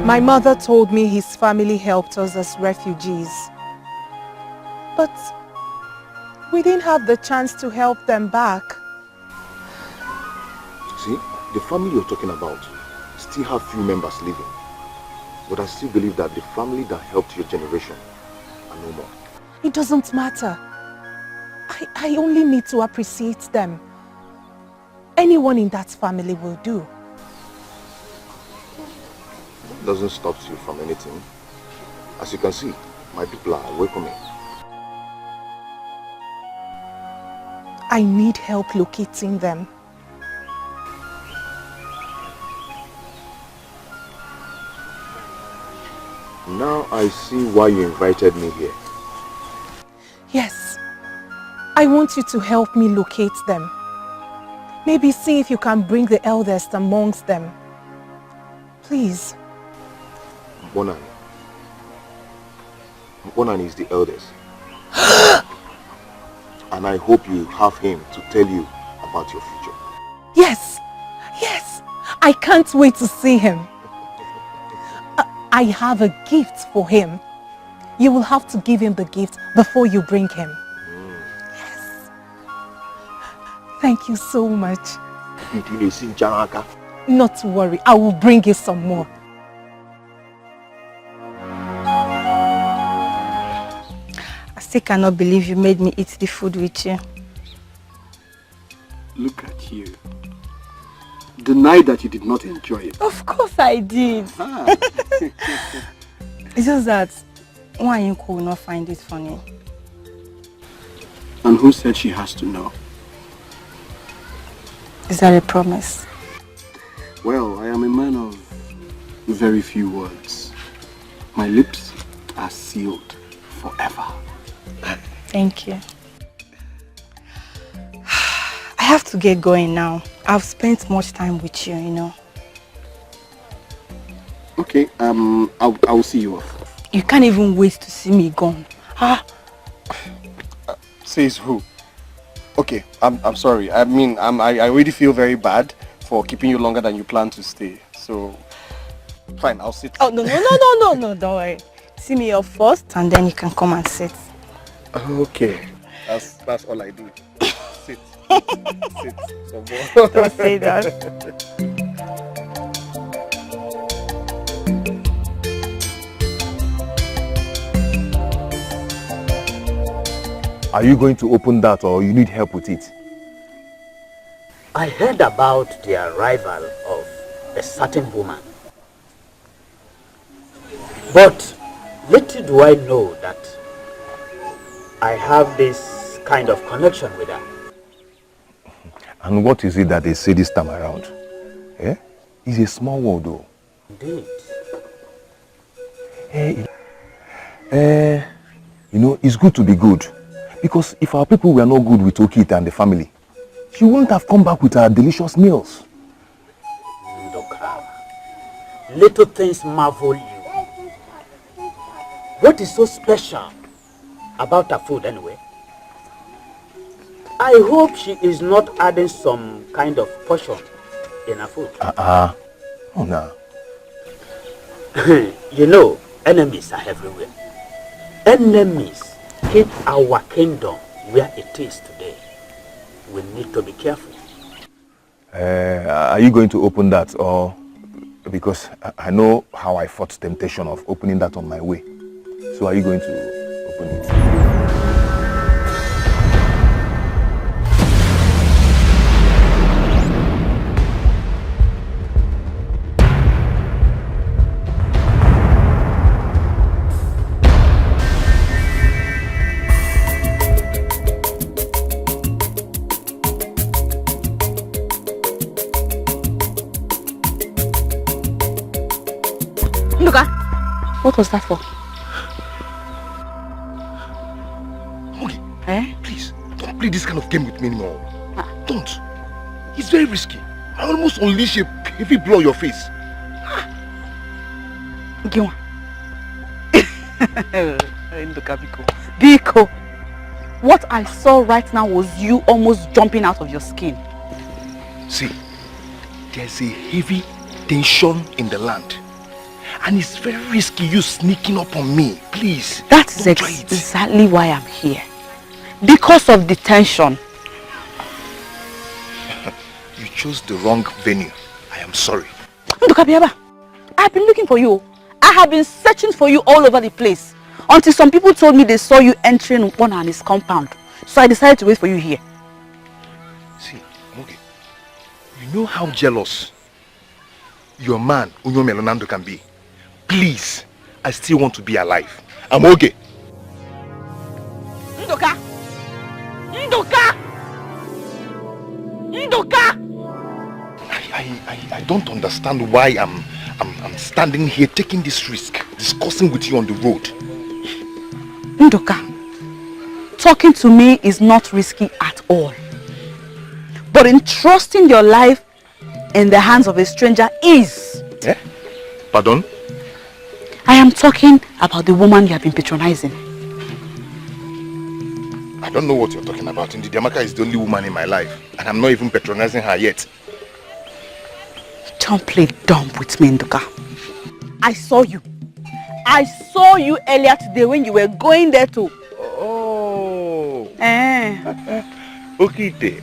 My mother told me his family helped us as refugees. But we didn't have the chance to help them back. See, the family you're talking about still have few members living. But I still believe that the family that helped your generation are no more. It doesn't matter. I only need to appreciate them. Anyone in that family will do. Doesn't stop you from anything. As you can see, my people are welcoming. I need help locating them. Now I see why you invited me here. Yes. I want you to help me locate them. Maybe see if you can bring the eldest amongst them. Please. Bonani is the eldest. And I hope you have him to tell you about your future. Yes. Yes. I can't wait to see him. I have a gift for him. You will have to give him the gift before you bring him. Yes. Thank you so much. Not to worry, I will bring you some more. I still cannot believe you made me eat the food with you. Look at you. Deny that you did not enjoy it. Of course I did. It's just that Wanyinko will not find it funny. And who said she has to know? Is that a promise? Well, I am a man of very few words. My lips are sealed forever. Thank you. I have to get going now. I've spent much time with you, you know. Okay, I'll see you off. You can't even wait to see me gone. Says who? Okay, I'm sorry. I mean, I already feel very bad for keeping you longer than you planned to stay. So, fine, I'll sit. Oh, no, don't worry. See me off first and then you can come and sit. Okay, that's all I do. Sit. Sit. Don't say that. Are you going to open that or you need help with it? I heard about the arrival of a certain woman. But little do I know that I have this kind of connection with her. And what is it that they say this time around? Eh? It's a small world though. Indeed. You know, it's good to be good. Because if our people were not good with Okita and the family, she wouldn't have come back with her delicious meals. Ndoka, little things marvel you. What is so special about her food anyway? I hope she is not adding some kind of portion in her food. Oh no. You know, enemies are everywhere. Enemies keep our kingdom where it is today. We need to be careful. Are you going to open that or because I know how I fought temptation of opening that on my way. So are you going to open it? What was that for? Okay. Eh? Please, don't play this kind of game with me anymore. Don't. It's very risky. I almost unleash a heavy blow on your face. Giwa. Biko. What I saw right now was you almost jumping out of your skin. See, there's a heavy tension in the land. And it's very risky you sneaking up on me. Please. That's exactly why I'm here. Because of the tension. You chose the wrong venue. I am sorry. Ndukabiaba, I've been looking for you. I have been searching for you all over the place. Until some people told me they saw you entering one and his compound. So I decided to wait for you here. See, okay. You know how jealous your man, Unyo Melonando, can be. Please, I still want to be alive. I'm okay. Nduka! Nduka! Nduka! I don't understand why I'm standing here taking this risk, discussing with you on the road. Nduka, talking to me is not risky at all. But entrusting your life in the hands of a stranger is. Eh? Pardon? I am talking about the woman you have been patronizing. I don't know what you're talking about. Indeed, Amaka is the only woman in my life. And I'm not even patronizing her yet. Don't play dumb with me, Nduka. I saw you. I saw you earlier today when you were going there too. Oh. Okay.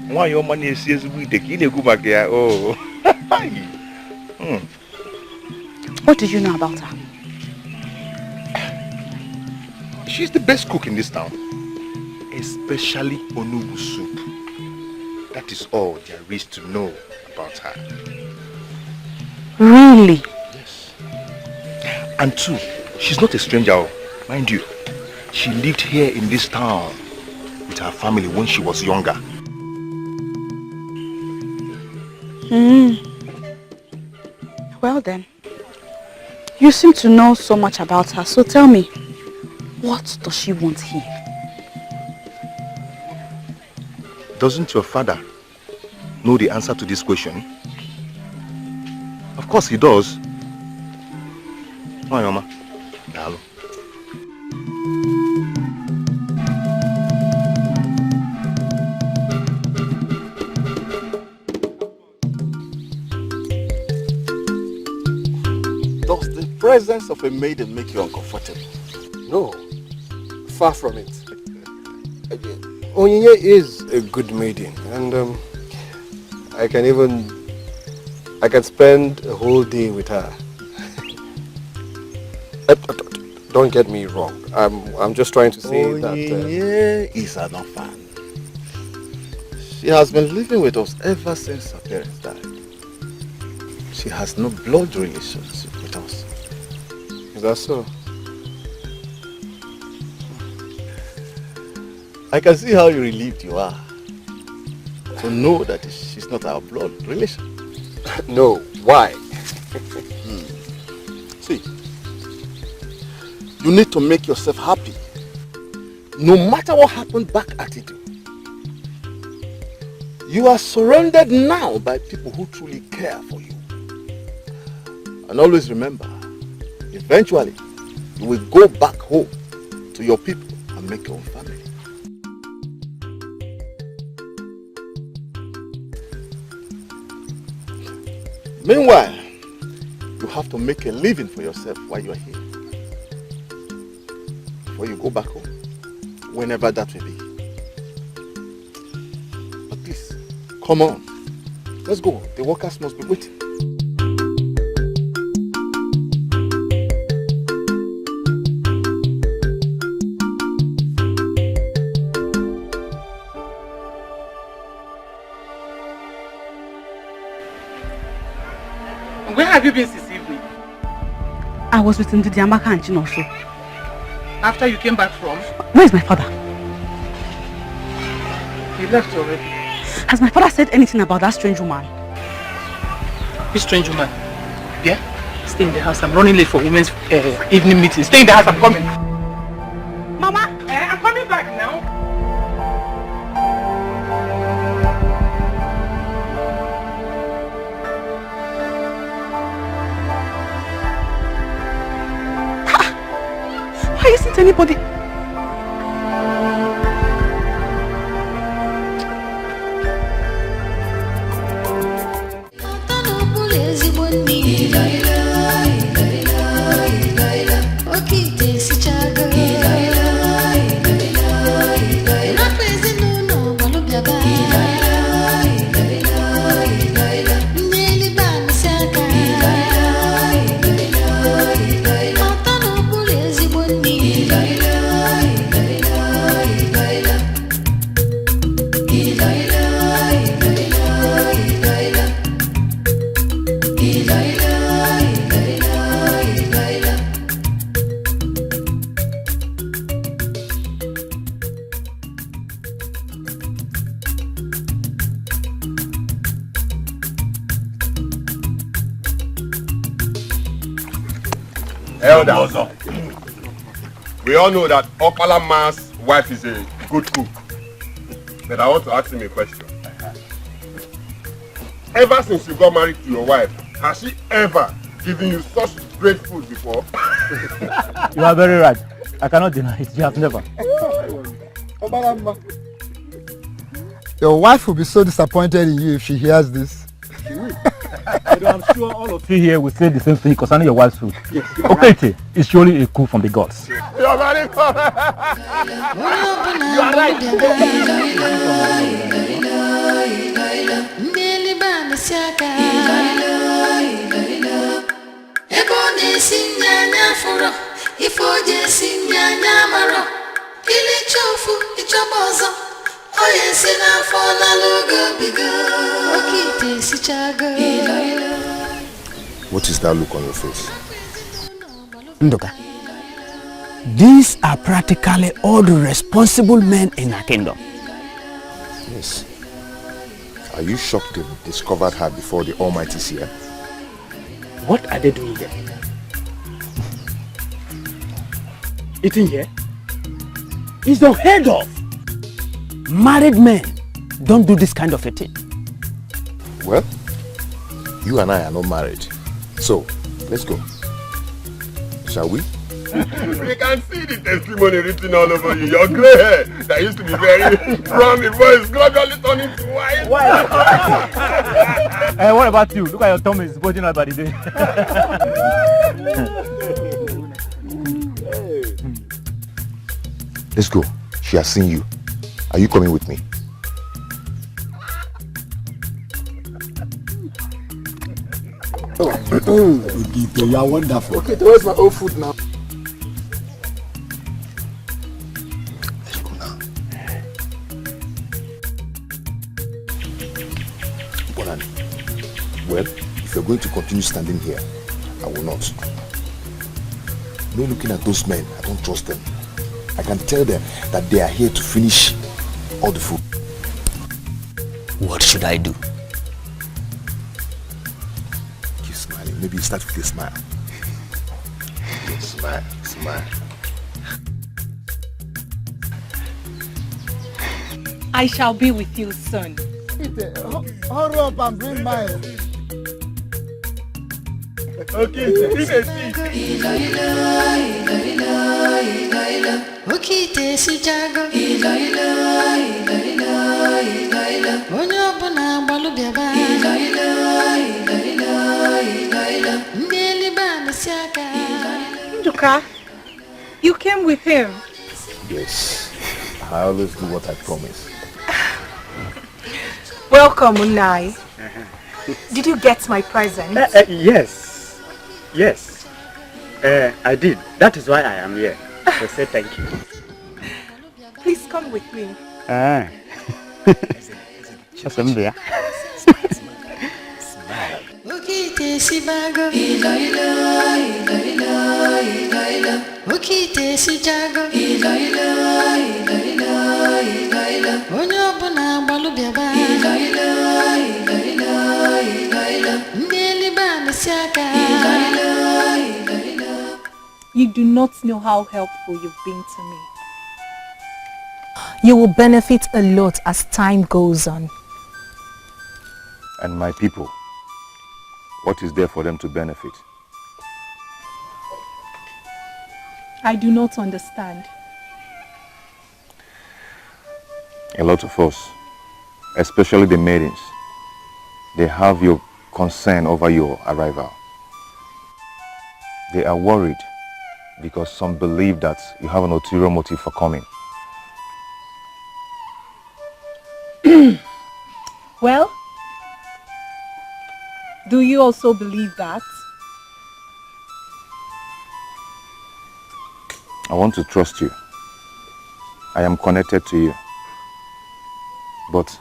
Why your money is go back there? Oh. What do you know about her? She's the best cook in this town. Especially onubu soup. That is all there is to know about her. Really? Yes. And two, she's not a stranger, mind you. She lived here in this town with her family when she was younger. Well then, you seem to know so much about her, so tell me, what does she want here? Doesn't your father know the answer to this question? Of course he does. Why, Mama? Hello. Does the presence of a maiden make you uncomfortable? No, far from it. Onyinye is a good maiden, and I can spend a whole day with her. Don't get me wrong. I'm just trying to say that Onyinye is an orphan. She has been living with us ever since her parents died. She has no blood relationship with us. Is that so? I can see how relieved you are to know that she's not our blood relation. No, why? See, you need to make yourself happy, no matter what happened back at it. You are surrounded now by people who truly care for you. And always remember, eventually, you will go back home to your people and make your own family. Meanwhile, you have to make a living for yourself while you are here. Before you go back home, whenever that will be. But please, come on. Let's go. The workers must be waiting. Where have you been since evening? I was with Ndidi Amaka and Chinosho. After you came back from? Where's my father? He left already. Has my father said anything about that strange woman? Which strange woman? Yeah? stay in the house. I'm running late for women's evening meeting. Stay in the house, I'm coming. Mama, I'm coming back now. Why isn't anybody? Elder, we all know that Opala Man's wife is a good cook. But I want to ask him a question. Ever since you got married to your wife, has she ever given you such great food before? You are very right. I cannot deny it. You have never. Your wife will be so disappointed in you if she hears this. I'm sure all of you here will say the same thing concerning your wife's food. Yes, okay, it's surely a coup from the gods. You are very correct. You are right. What is that look on your face? Ndoka, these are practically all the responsible men in our kingdom. Yes. Are you shocked they discovered her before the Almighty's here? What are they doing here? Eating here? It's unheard of. Married men don't do this kind of a thing. Well, you and I are not married. So, let's go. Shall we? We can see the testimony written all over you. Your grey hair that used to be very brown before is gradually turning to white. Hey, what about you? Look at your tummy, it's bulging out by the day. Let's go. She has seen you. Are you coming with me? You are wonderful. Okay, where's my old food now? Let's go now. Bonani, well, if you're going to continue standing here, I will not. No looking at those men, I don't trust them. I can tell them that they are here to finish all the food. What should I do? Keep smiling. Maybe you start with a smile. Smile, smile. I shall be with you soon. Hurry up and bring mine. Okay, Nduka, you came with him. Yes, I always do what I promise. Welcome, Unai. Did you get my present? Yes. Yes. I did. That is why I am here. So say thank you. Please come with me. Nduka, do not know how helpful you've been to me. You will benefit a lot as time goes on. And my people, what is there for them to benefit? I do not understand. A lot of us, especially the maidens, they have your concern over your arrival. They are worried because some believe that you have an ulterior motive for coming. Well, do you also believe that? I want to trust you. I am connected to you. But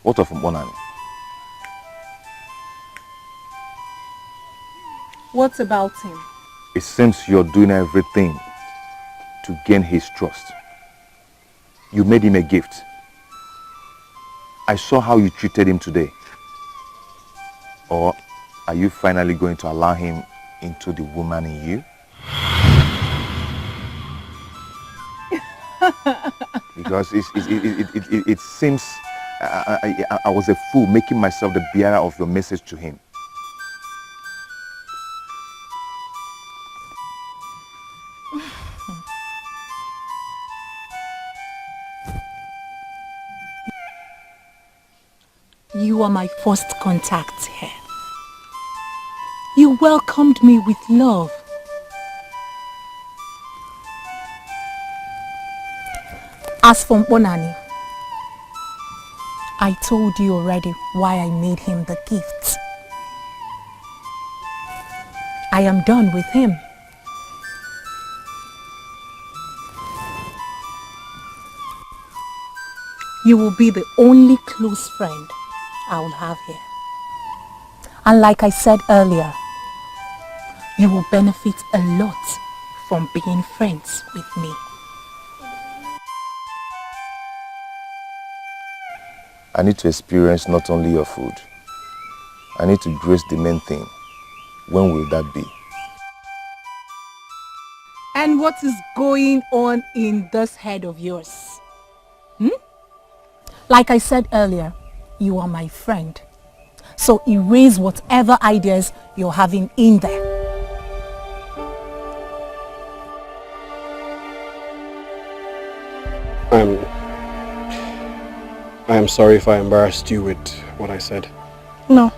what of Mbonani? What about him? It seems you're doing everything to gain his trust. You made him a gift. I saw how you treated him today. Or are you finally going to allow him into the woman in you? Because it seems I was a fool making myself the bearer of your message to him. You are my first contact here. You welcomed me with love. As for Mbonani, I told you already why I made him the gift. I am done with him. You will be the only close friend I will have here. And like I said earlier, you will benefit a lot from being friends with me. I need to experience not only your food. I need to grace the main thing. When will that be? And what is going on in this head of yours? Like I said earlier, you are my friend. So erase whatever ideas you're having in there. I am sorry if I embarrassed you with what I said. No.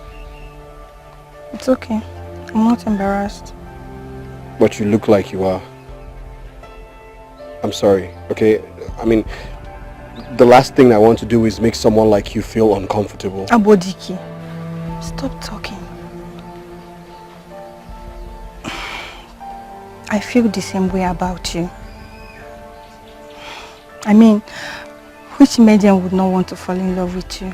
It's okay. I'm not embarrassed. But you look like you are. I'm sorry, okay? I mean, the last thing I want to do is make someone like you feel uncomfortable. Abodiki, stop talking. I feel the same way about you. I mean, which maiden would not want to fall in love with you?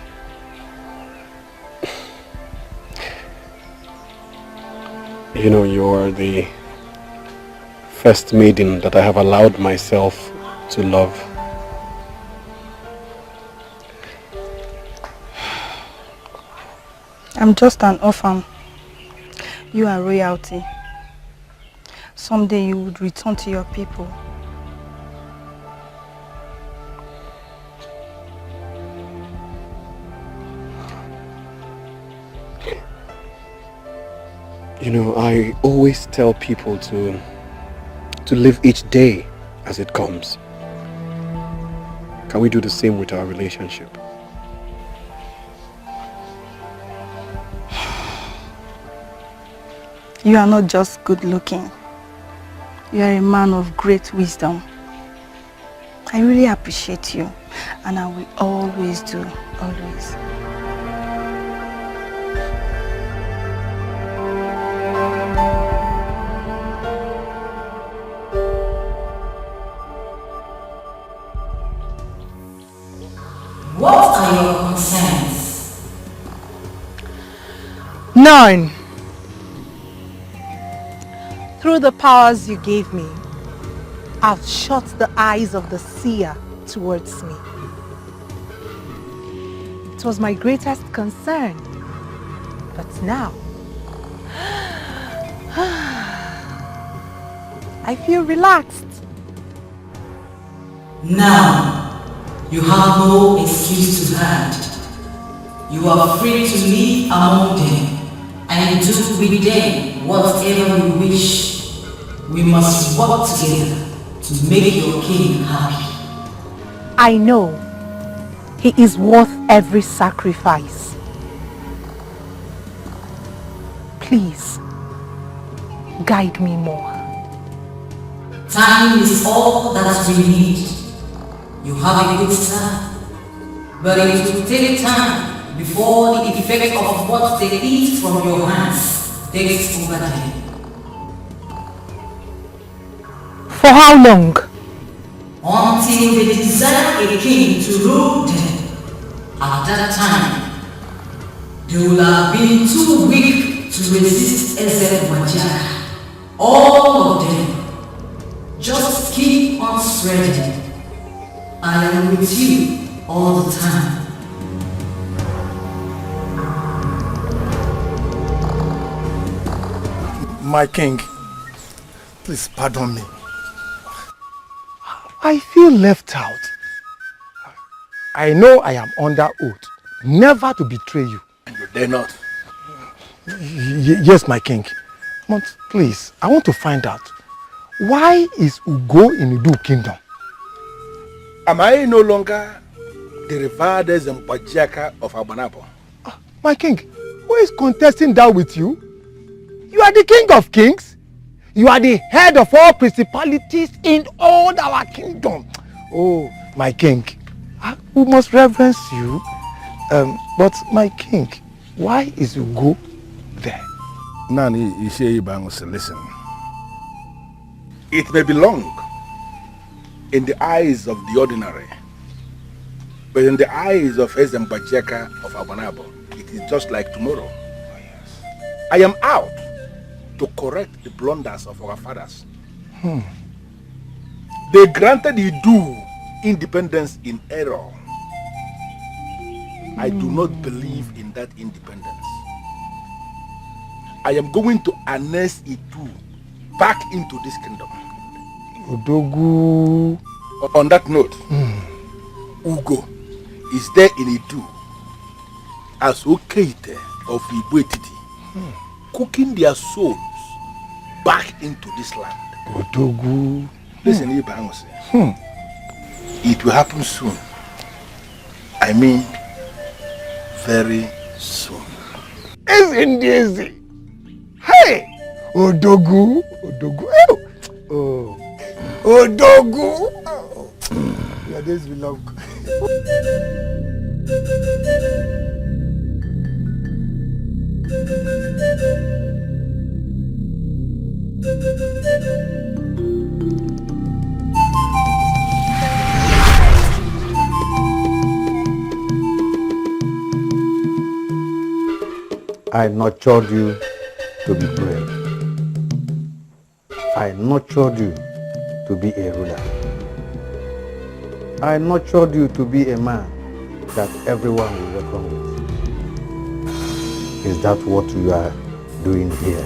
You know, you are the first maiden that I have allowed myself to love. I'm just an orphan. You are royalty. Someday you would return to your people. You know, I always tell people to live each day as it comes. Can we do the same with our relationship? You are not just good looking. You are a man of great wisdom. I really appreciate you, and I will always do, always. What are your concerns? None. Through the powers you gave me, I've shut the eyes of the seer towards me. It was my greatest concern. But now, I feel relaxed. Now, you have no excuse to hide. You are free to live among them and do with them whatever you wish. We must work together to make your king happy. I know he is worth every sacrifice. Please, guide me more. Time is all that we need. You have a good start, but it will take time before the effect of what they eat from your hands takes over them. For how long? Until they desire a king to rule them. At that time, they will have been too weak to resist Eze Wajaka. All of them. Just keep on spreading. I am with you all the time. My king, please pardon me. I feel left out. I know I am under oath never to betray you. You dare not. Yes, my king. But please, I want to find out, why is Ugo in Idu kingdom? Am I no longer the revered Zembajaka of Abanabo? My king, who is contesting that with you? You are the king of kings. You are the head of all principalities in all our kingdom. Oh, my king, we must reverence you. But my king, why is Ugo there? Nani Ishe Ibangose, listen. It may be long in the eyes of the ordinary, but in the eyes of Ezembajeka of Abanabo, it is just like tomorrow. I am out to correct the blunders of our fathers. They granted Idu independence in error. I do not believe in that independence. I am going to annex Idu back into this kingdom. Odogu. On that note, Ugo is there in Idu as Okeite of Ibuetiti, cooking their souls back into this land. Odogu. Listen, Ibangose. It will happen soon. I mean, very soon. Isn't easy? Hey! Odogu. Odogu. Oh. Odogu. Oh. Your days will long. I nurtured you to be brave. I nurtured you to be a ruler. I nurtured you to be a man that everyone will reckon with. Is that what you are doing here,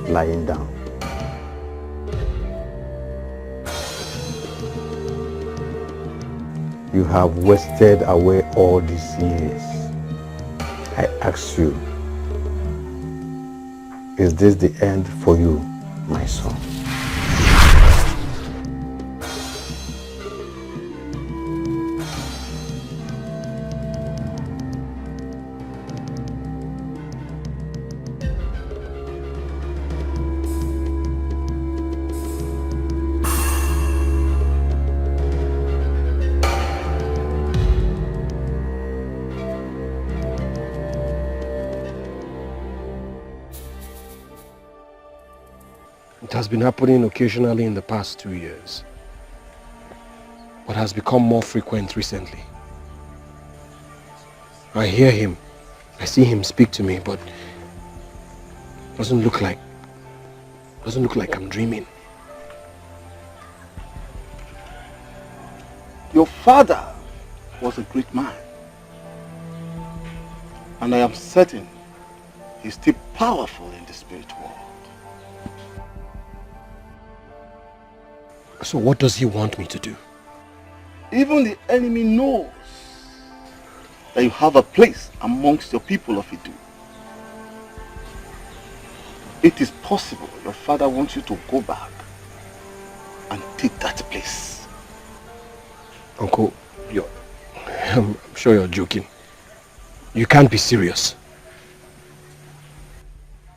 lying down? You have wasted away all these years. I ask you, is this the end for you, my son? It has been happening occasionally in the past 2 years, but has become more frequent recently. I hear him, I see him speak to me, but doesn't look like I'm dreaming. Your father was a great man, and I am certain he's still powerful in the spirit world. So what does he want me to do? Even the enemy knows that you have a place amongst your people of Idu. It is possible your father wants you to go back and take that place. Uncle, I'm sure you're joking. You can't be serious.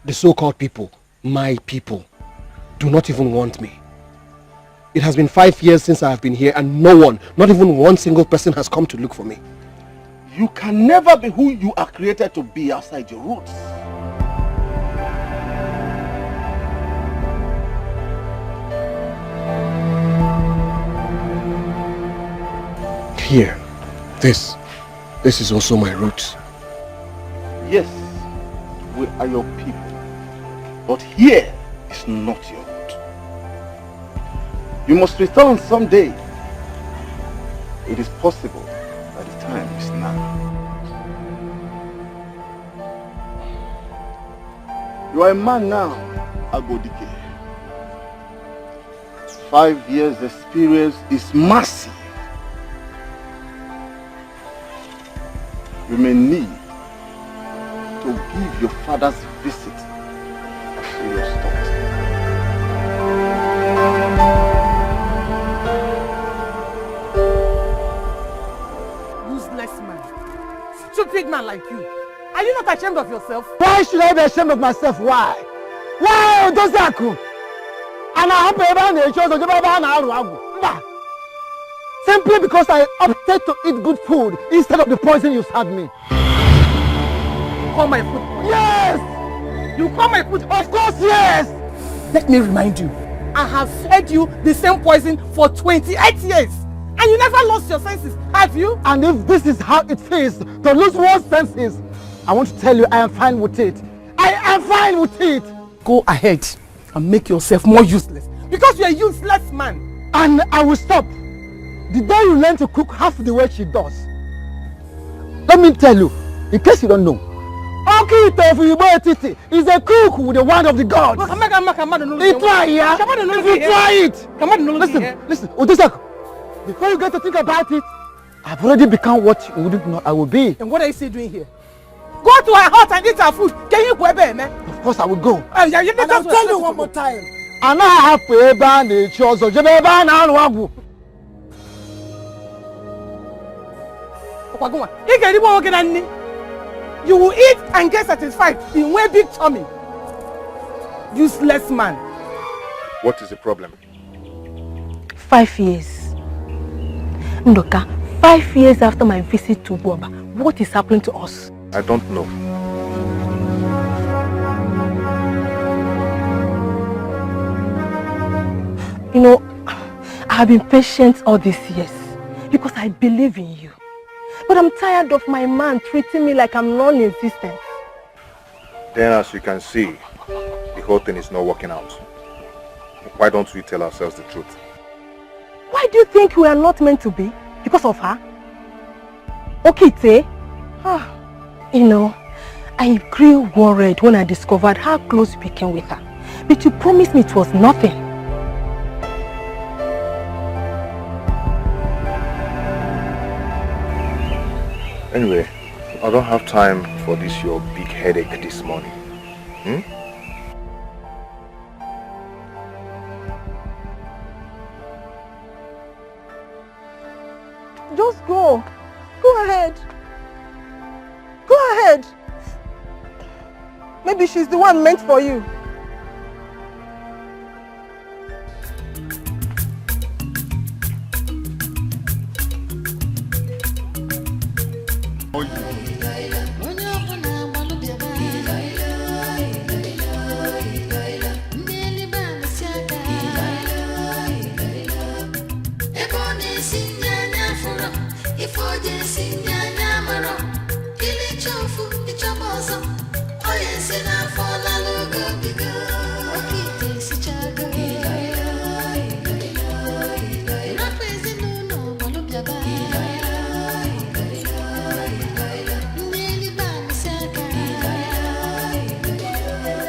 The so-called people, my people, do not even want me. It has been 5 years since I have been here and no one, not even one single person has come to look for me. You can never be who you are created to be outside your roots. Here, this is also my roots. Yes, we are your people, but here is not your root. You must return someday. It is possible that the time is now. You are a man now, Dikeh. 5 years experience is massive. You may need to give your father's visit a serious thought. Useless man. Stupid man like you. Are you not ashamed of yourself? Why should I be ashamed of myself? Why? Why does that happen? And I have simply because I opted to eat good food instead of the poison you served me. Call my food. Yes! You call my food? Of course, yes! Let me remind you, I have fed you the same poison for 28 years. And you never lost your senses, have you? And if this is how it feels to lose one's senses, I want to tell you I am fine with it. I am fine with it. Go ahead and make yourself more useless. Because you're a useless man. And I will stop. The day you learn to cook half the way she does. Let me tell you, in case you don't know, Oki is a cook with the word of the gods. If you try it. Listen, Odusak, before you get to think about it, I've already become what you wouldn't know I will be. And what are you still doing here? Go to her house and eat her food. Can you go back, man? Of course I will go. And I'll tell you one more time. And I have to ban the chores of Jebeba. You will eat and get satisfied in one big tummy. Useless man. What is the problem? 5 years. Ndoka, 5 years after my visit to Boba, what is happening to us? I don't know. You know, I have been patient all these years because I believe in you. But I'm tired of my man treating me like I'm non-existent. Then as you can see, the whole thing is not working out. Why don't we tell ourselves the truth? Why do you think we are not meant to be? Because of her? Okay, you know, I grew worried when I discovered how close you became with her. But you promised me it was nothing. Anyway, I don't have time for this your big headache this morning. Just go. Go ahead. Go ahead. Maybe she's the one meant for you.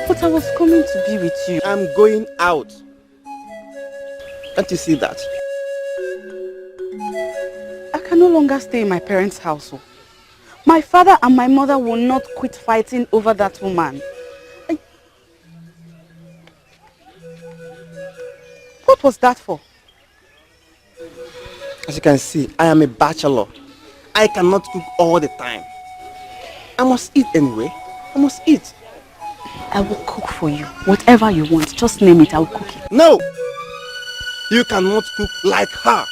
But I was coming to be with you. I'm going out. Can't you see that? I can no longer stay in my parents' house. My father and my mother will not quit fighting over that woman. What was that for? As you can see, I am a bachelor. I cannot cook all the time. I must eat anyway. I must eat. I will cook for you. Whatever you want, just name it, I will cook it. No! You cannot cook like her.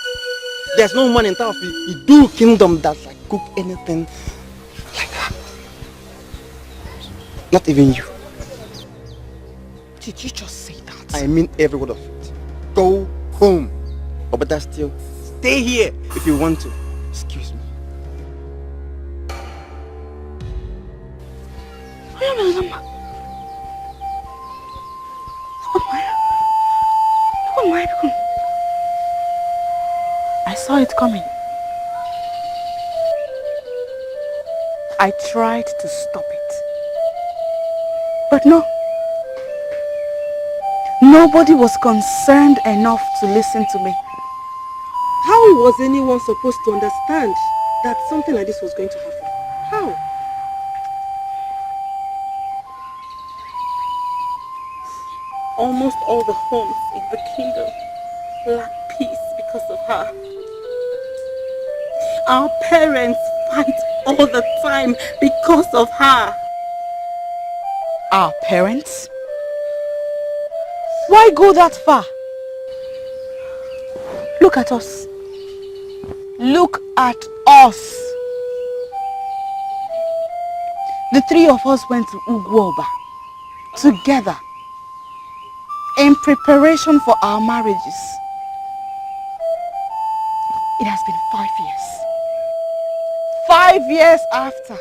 There's no man in town of the Idu kingdom that can cook anything like her. Not even you. Did you just say that? I mean every word of it. Go home. Or better still, stay here if you want to. Excuse me. I saw it coming. I tried to stop it. But no. Nobody was concerned enough to listen to me. How was anyone supposed to understand that something like this was going to happen? How? Almost all the homes in the kingdom lack peace because of her. Our parents fight all the time because of her. Our parents? Why go that far? Look at us. Look at us. The three of us went to Ugwoba together in preparation for our marriages. It has been 5 years. 5 years after.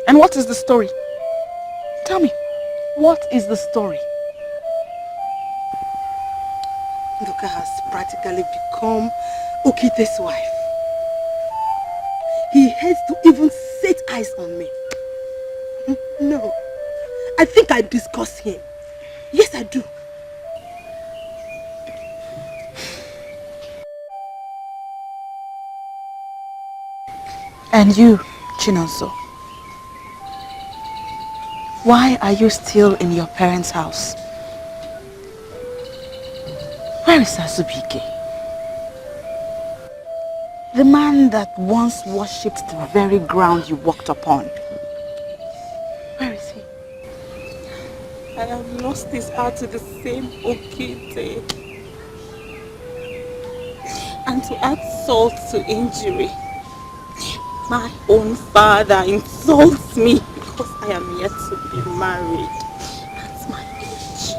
And what is the story? Tell me, what is the story? Nduka has practically become Okite's wife. He hates to even set eyes on me. No, I think I disgust him. Yes, I do. And you, Chinonso, why are you still in your parents' house? Where is Azubike? The man that once worshipped the very ground you walked upon. Where is he? I have lost his heart to the same Okite. And to add salt to injury, my own father insults me because I am yet to be married. That's my age.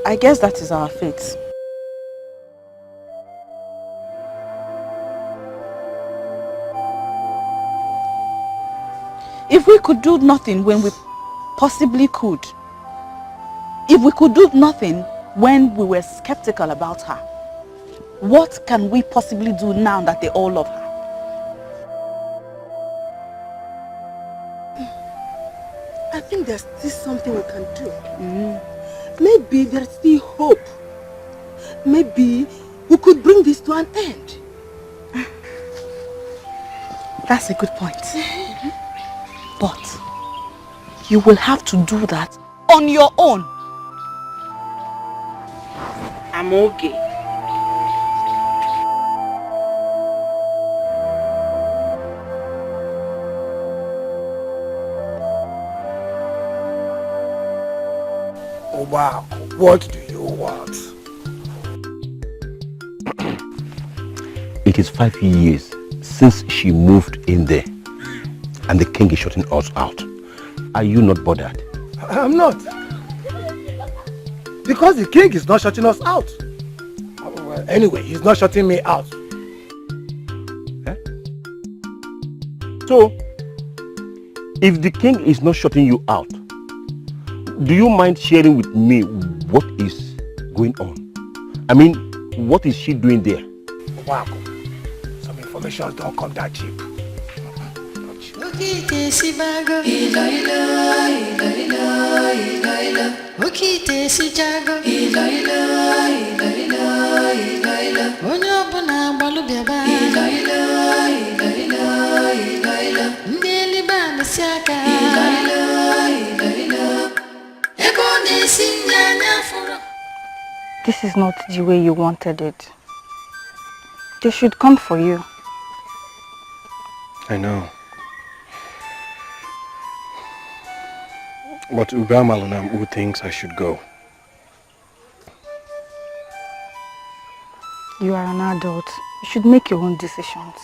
I guess that is our fate. If we could do nothing when we possibly could, if we could do nothing when we were skeptical about her, what can we possibly do now that they all love her? I think there's still something we can do. Maybe there's still hope. Maybe we could bring this to an end. That's a good point. But you will have to do that on your own. I'm okay. Wow, what do you want? It is 5 years since she moved in there, and the king is shutting us out. Are you not bothered? I'm not. Because the king is not shutting us out. Well, anyway, he's not shutting me out. So, if the king is not shutting you out, do you mind sharing with me what is going on? I mean, what is she doing there? Wow. Some information don't come that cheap. This is not the way you wanted it. They should come for you. I know. But Ugamalunam who thinks I should go. You are an adult. You should make your own decisions.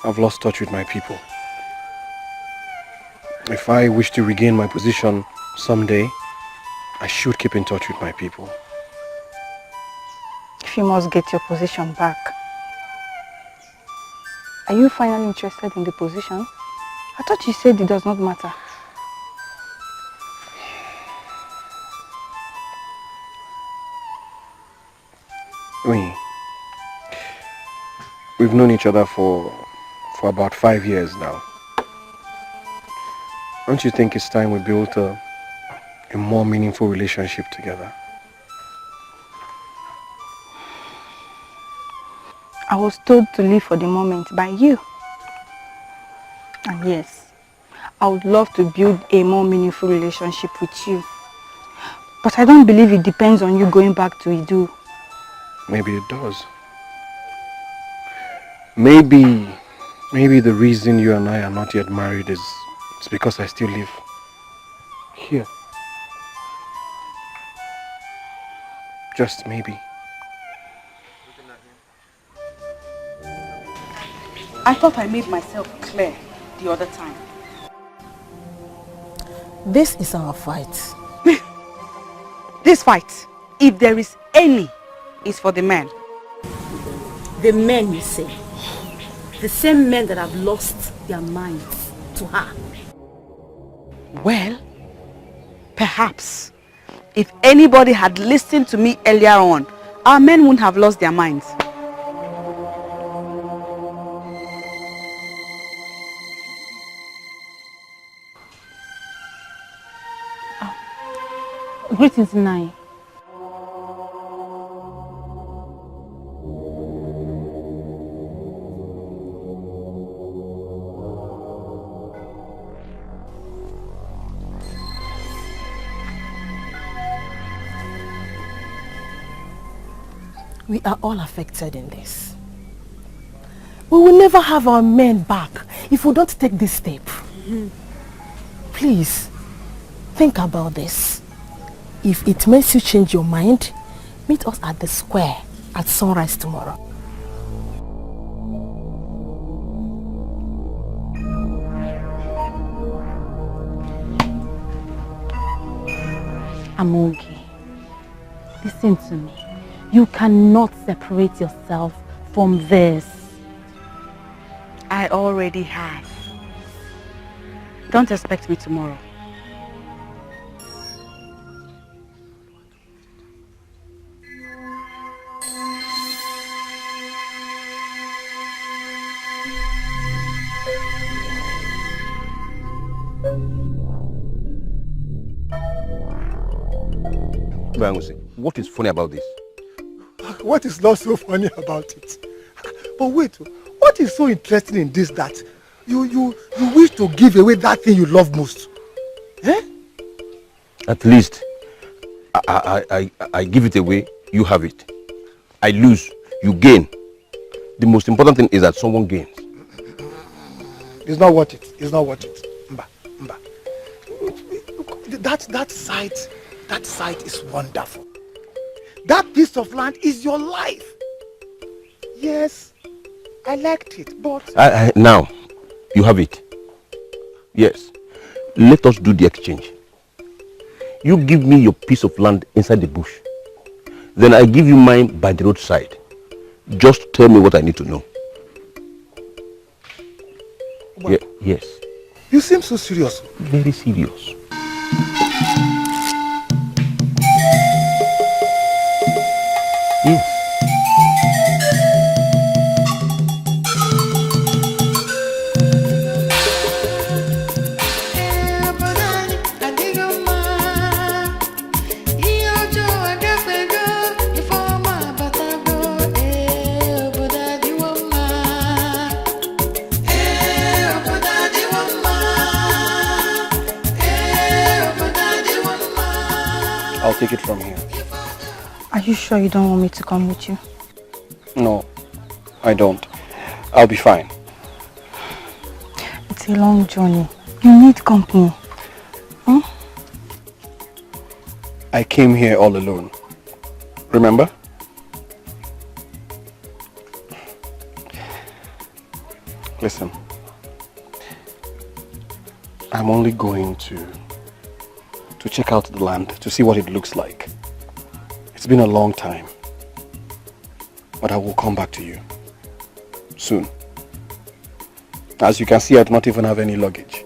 I've lost touch with my people. If I wish to regain my position someday, I should keep in touch with my people. If you must get your position back, are you finally interested in the position? I thought you said it does not matter. We've known each other for about 5 years now. Don't you think it's time we built a more meaningful relationship together? I was told to live for the moment by you. And yes, I would love to build a more meaningful relationship with you. But I don't believe it depends on you going back to Idu. Maybe it does. Maybe the reason you and I are not yet married is because I still live here. Just maybe. I thought I made myself clear the other time. This is our fight. This fight, if there is any, is for the men. The men, you say? The same men that have lost their minds to her. Well, perhaps if anybody had listened to me earlier on, our men wouldn't have lost their minds. Greetings, Nai. We are all affected in this. We will never have our men back if we don't take this step. Please, think about this. If it makes you change your mind, meet us at the square at sunrise tomorrow. Amogi, listen to me. You cannot separate yourself from this. I already have. Don't expect me tomorrow. What is funny about this? What is not so funny about it? But wait, what is so interesting in this that you wish to give away that thing you love most? Eh? At least I give it away, you have it. I lose, you gain. The most important thing is that someone gains. It's not worth it. It's not worth it. Mba. That sight is wonderful. That piece of land is your life. Yes, I liked it, but... Now, you have it. Yes. Let us do the exchange. You give me your piece of land inside the bush. Then I give you mine by the roadside. Just tell me what I need to know. Yes. You seem so serious. Very serious. Yes. I'll take it from here. Are you sure you don't want me to come with you? No, I don't. I'll be fine. It's a long journey. You need company. Hmm? I came here all alone. Remember? Listen. I'm only going to check out the land, to see what it looks like. It's been a long time. But I will come back to you soon. As you can see, I do not even have any luggage.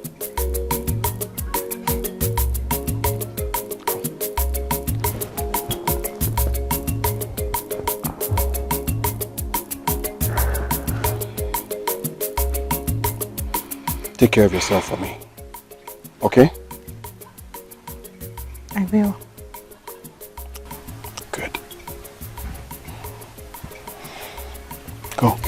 Take care of yourself for me. Okay? I will. Good. Go.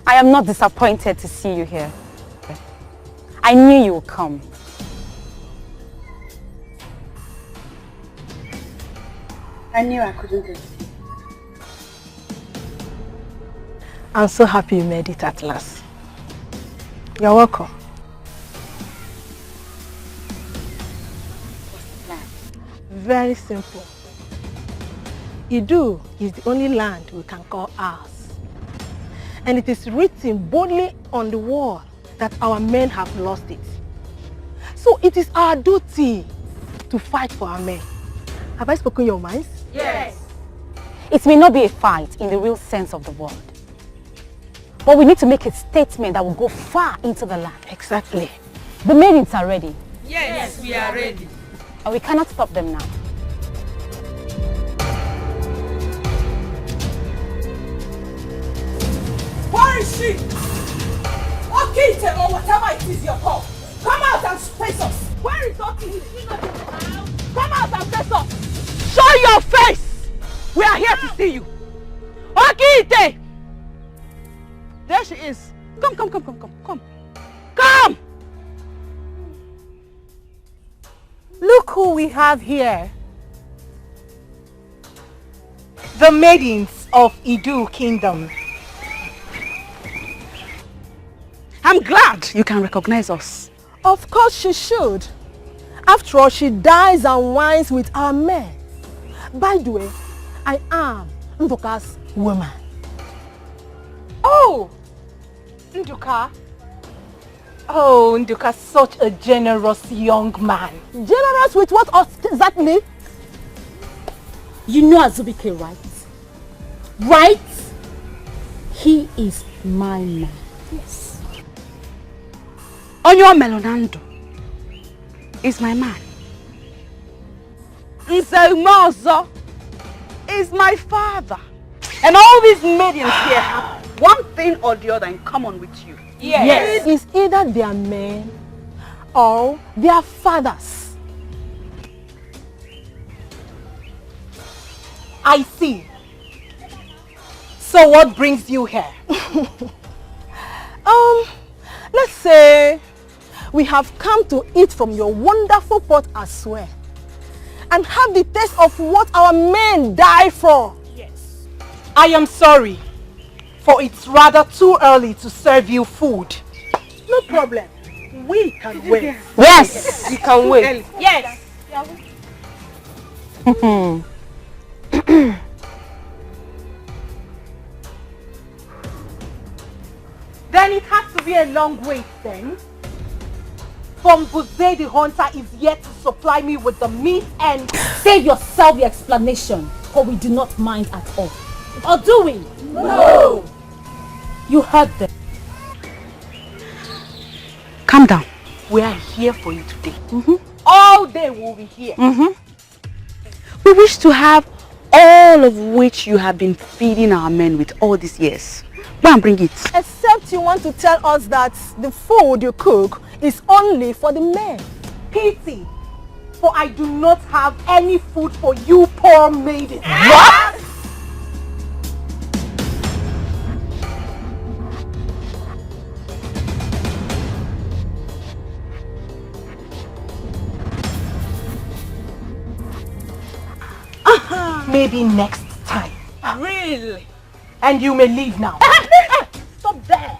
I am not disappointed to see you here. I knew you would come. I knew I couldn't resist. I'm so happy you made it at last. You're welcome. What's the plan? Very simple. Idu is the only land we can call ours. And it is written boldly on the wall that our men have lost it. So it is our duty to fight for our men. Have I spoken your minds? Yes. It may not be a fight in the real sense of the word. But we need to make a statement that will go far into the land. Exactly. The maidens are ready. Yes, we are ready. And we cannot stop them now. Where is she? Okite or whatever it is you're called. Come out and face us. Where is Okite? Come out and face us. Show your face. We are here to see you. Okite! There she is. Come. Come! Look who we have here. The maidens of Idu Kingdom. I'm glad you can recognize us. Of course she should. After all, she dines and wines with our men. By the way, I am Nduka's woman. Oh! Nduka. Oh, Nduka's such a generous young man. Generous with what exactly? You know Azubike, right? Right? He is my man. Yes. Onyo Melonando is my man. Nse Mozo is my father. And all these maidens here have one thing or the other in common with you. Yes. It's either their men or their fathers. I see. So what brings you here? Let's say we have come to eat from your wonderful pot as well, and have the taste of what our men die for. Yes. I am sorry, for it's rather too early to serve you food. No problem. We can wait. Yes, we can wait. Yes. Then it has to be a long wait then. From Buze the hunter is yet to supply me with the meat and... Save yourself the explanation, for we do not mind at all. Or do we? No! You heard them. Calm down. We are here for you today. All day we'll be here. We wish to have all of which you have been feeding our men with all these years. Go and bring it. Except you want to tell us that the food you cook is only for the men. Pity, for I do not have any food for you poor maidens. What? Maybe next time. Really? And you may leave now. Stop there.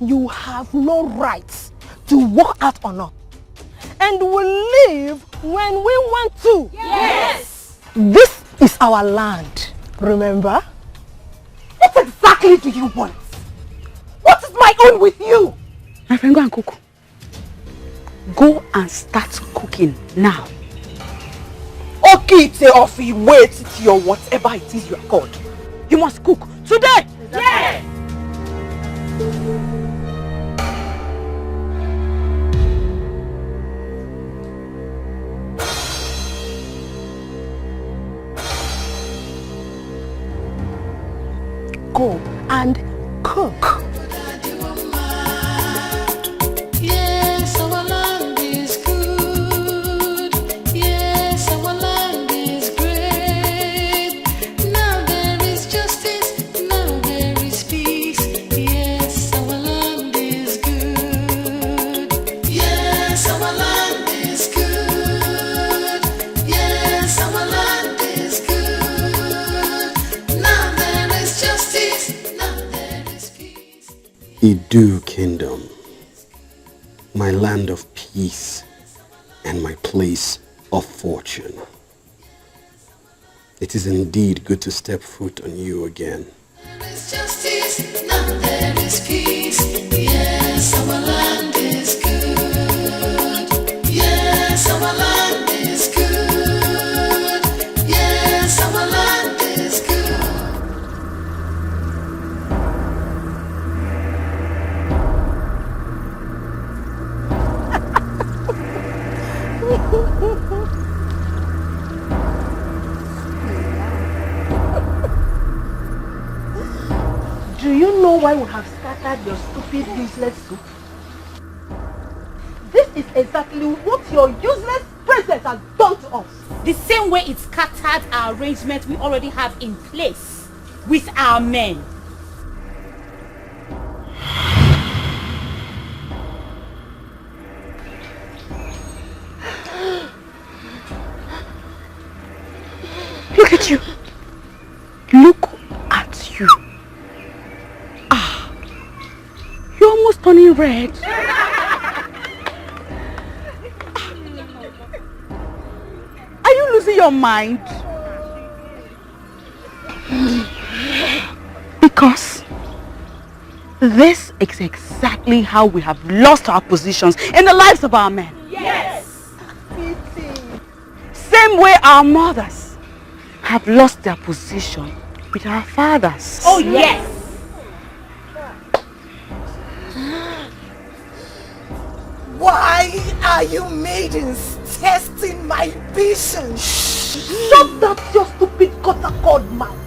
You have no right to walk out on us. And we'll leave when we want to. Yes. This is our land, remember? What exactly do you want? What is my own with you? My friend, go and cook. Go and start cooking now. Okay, Teofi, wait till your whatever it is you are called. You must cook today. Yes. Go and cook. Yes, our land is good. Yes, our land is great. Now there is justice, now there is peace. Yes, our land is good. Yes, our land is good. Yes, our land is good. Now there is justice, now there is peace. Edo Kingdom, my land of peace and my place of fortune. It is indeed good to step foot on you again. There is justice, now there is peace. Yes, our land is good. Yes, our land is good. Yes, our land is good. Do you know why we have scattered your stupid, useless soup? This is exactly what your useless presence has done to us. The same way it scattered our arrangement we already have in place with our men. Look at you. Look at you. Ah, you're almost turning red. Are you losing your mind? Because this is exactly how we have lost our positions in the lives of our men. Yes. Same way our mothers have lost their position with our fathers. Oh yes. Why are you maidens testing my patience? Shut that your stupid cut-a-cord mouth.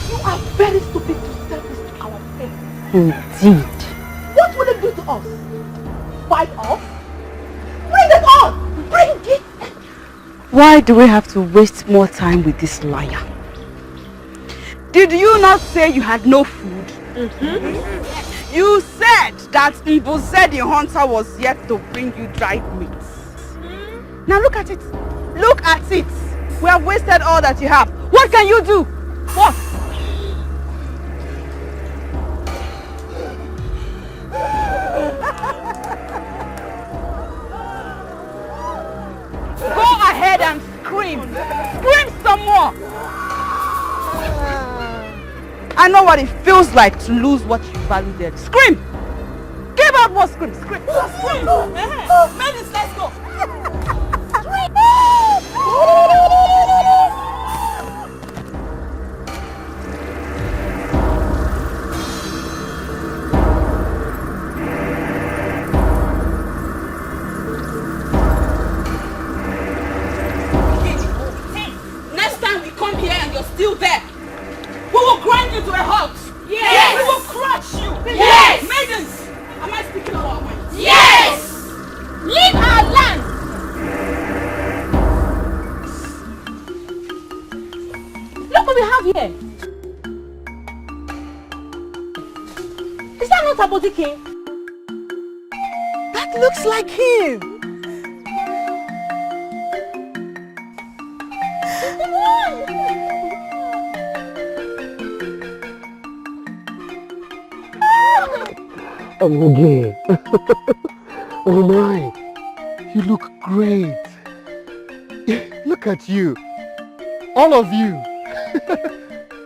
You are very stupid to say this to our face. Indeed. What will it do to us? Fight us? Bring it on! Bring it! Why do we have to waste more time with this liar? Did you not say you had no food? Mm-hmm. You said that Mbuzedi Hunter was yet to bring you dried meat. Mm-hmm. Now look at it. Look at it. We have wasted all that you have. What can you do? What? Go ahead and scream. Scream some more. I know what it feels like to lose what you value dear. Scream! Give out more scream! Scream! Scream! Menace, let's go! Next time we come here and you're still there, we will grind you to a halt. Yes. We will crush you. Yes. Maidens, am I speaking of our minds? Yes! Leave our land! Look what we have here. Is that not Dikeh? That looks like him. I'm okay. Oh my, you look great. Look at you, all of you.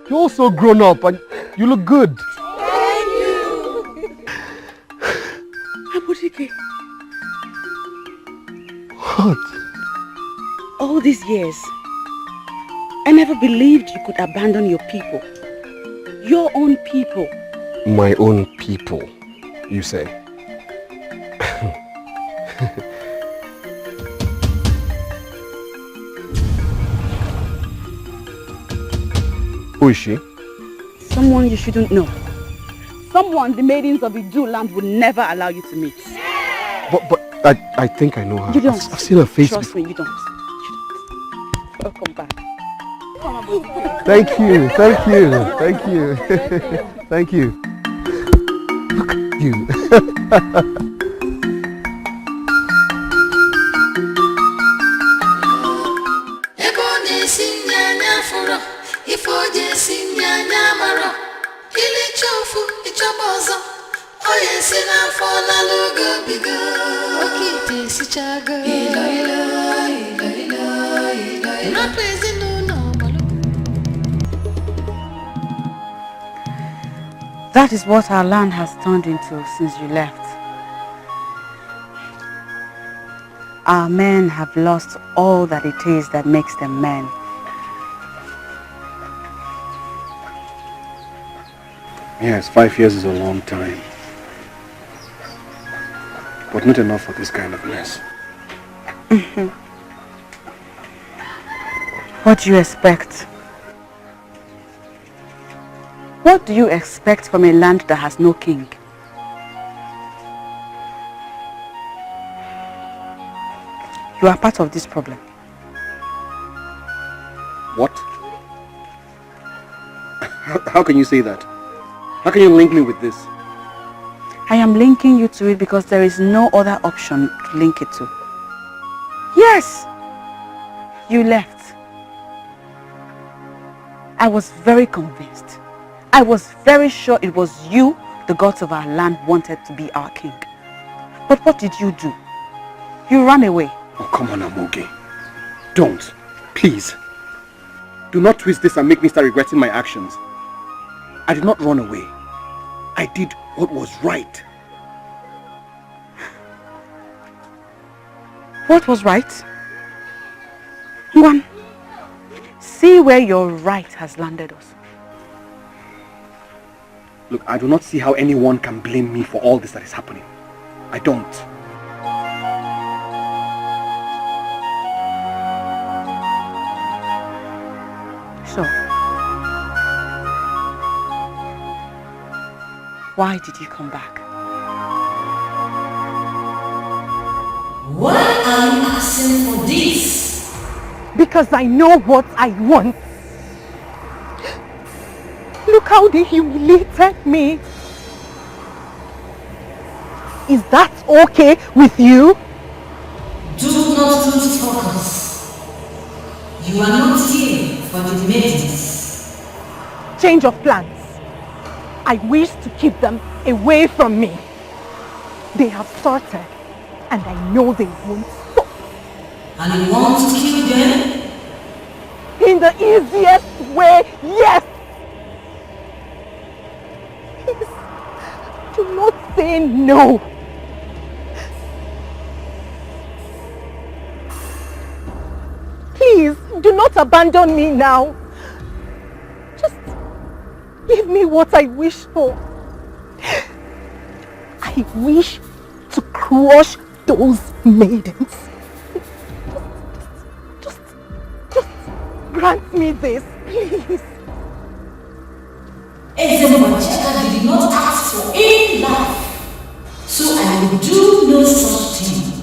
You're all so grown up and you look good. Thank you. Dikeh, what? all these years, I never believed you could abandon your people. Your own people. My own people, you say? Who is she? Someone you shouldn't know. Someone the maidens of Idu land would never allow you to meet. But I think I know her. You don't. I've seen her face. Trust me, you don't. Welcome back. Thank you, thank you, thank you, thank you. Look at you. That is what our land has turned into since you left. Our men have lost all that it is that makes them men. Yes, 5 years is a long time. But not enough for this kind of mess. What do you expect? What do you expect from a land that has no king? You are part of this problem. What? How can you say that? How can you link me with this? I am linking you to it because there is no other option to link it to. Yes! You left. I was very convinced. I was very sure it was you, the gods of our land, wanted to be our king. But what did you do? You ran away. Oh, come on, Amoge. Don't. Please. Do not twist this and make me start regretting my actions. I did not run away. I did what was right. What was right? One, see where your right has landed us. Look, I do not see how anyone can blame me for all this that is happening. I don't. So, why did you come back? Why are you asking for this? Because I know what I want. Look how they humiliated me. Is that okay with you? Do not lose focus. You are not here for the maidens. Change of plans. I wish to keep them away from me. They have started, and I know they won't stop. And you want to kill them? In the easiest way, yes! Please, do not say no. Please, do not abandon me now. Just give me what I wish for. I wish to crush those maidens. Just grant me this, please. Ezemachaka did not ask for any life, so I will do no such thing.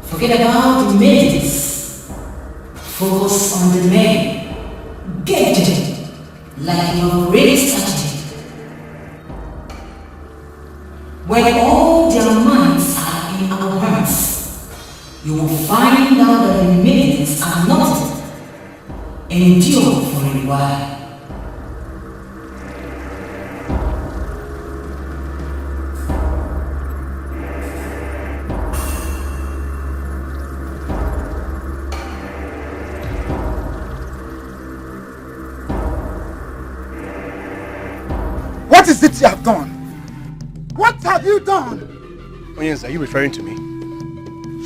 Forget about the maidens. Focus on the men. Get them, like you have already started. When all their minds are in our hands, you will find out that the maidens are nothing and endure for a while. What is it you have done? What have you done? Onions, are you referring to me?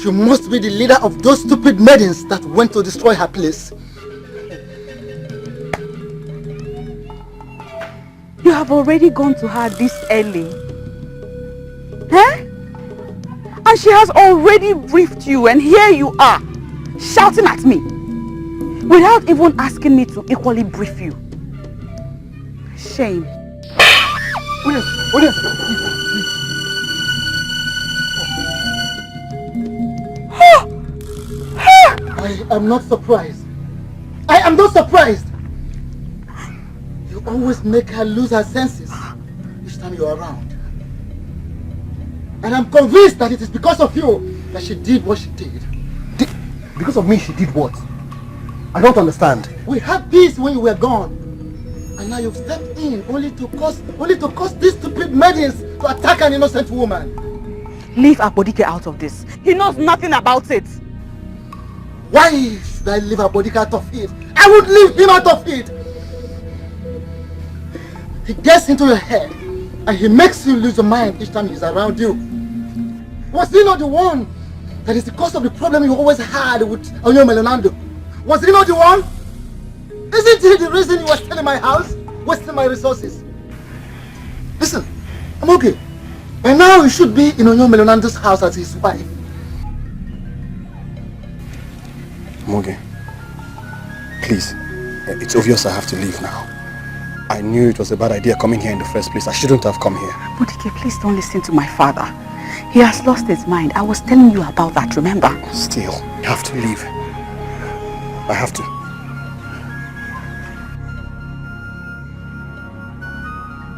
You must be the leader of those stupid maidens that went to destroy her place. You have already gone to her this early. Huh? And she has already briefed you, and here you are, shouting at me, without even asking me to equally brief you. Shame. William, I am not surprised. I am not surprised. You always make her lose her senses each time you're around. And I'm convinced that it is because of you that she did what she did. Because of me, she did what? I don't understand. We had peace when you were gone. And now you've stepped in only to cause these stupid maidens to attack an innocent woman. Leave Dikeh out of this. He knows nothing about it. Why should I leave Dikeh out of it? I would leave him out of it. He gets into your head and he makes you lose your mind each time he's around you. Was he not the one that is the cause of the problem you always had with Onyo Melenando? Was he not the one? Isn't he the reason you were still in my house, wasting my resources? Listen, I'm okay. By now you should be in Onyo Melenando's house as his wife. Moge, please, it's obvious I have to leave now. I knew it was a bad idea coming here in the first place. I shouldn't have come here. Dikeh, please don't listen to my father. He has lost his mind. I was telling you about that, remember? Still, you have to leave. I have to.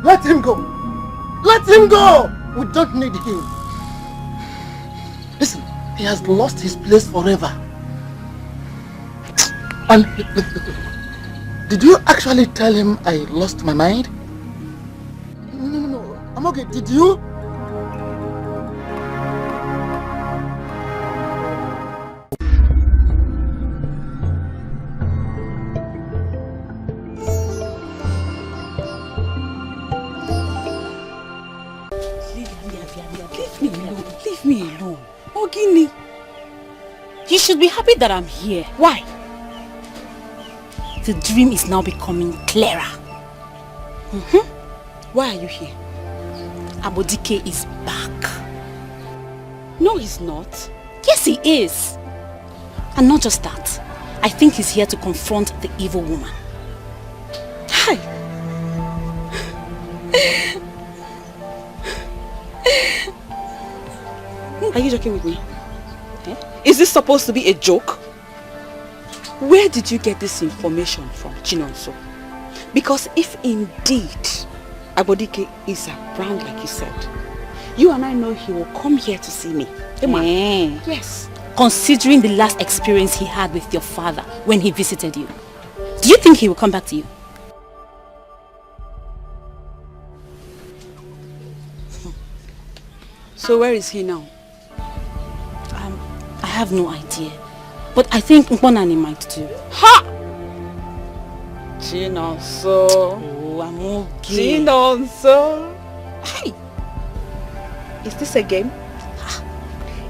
Let him go. Let him go. We don't need him. Listen, he has lost his place forever. And did you actually tell him I lost my mind? No. I'm okay. Did you? Leave me alone. Ogini, you should be happy that I'm here. Why? The dream is now becoming clearer. Why are you here? Dikeh is back. No, he's not. Yes, he is. And not just that. I think he's here to confront the evil woman. Hi. Are you joking with me? Eh? Is this supposed to be a joke? Where did you get this information from, Chinonso? Because if indeed Dikeh is around like you said, you and I know he will come here to see me. Yes. Considering the last experience he had with your father when he visited you, do you think he will come back to you? So where is he now? I have no idea. But I think Mponani might too. Ha! Chinonso. Oh, I'm okay. Chinonso. Hey! Is this a game?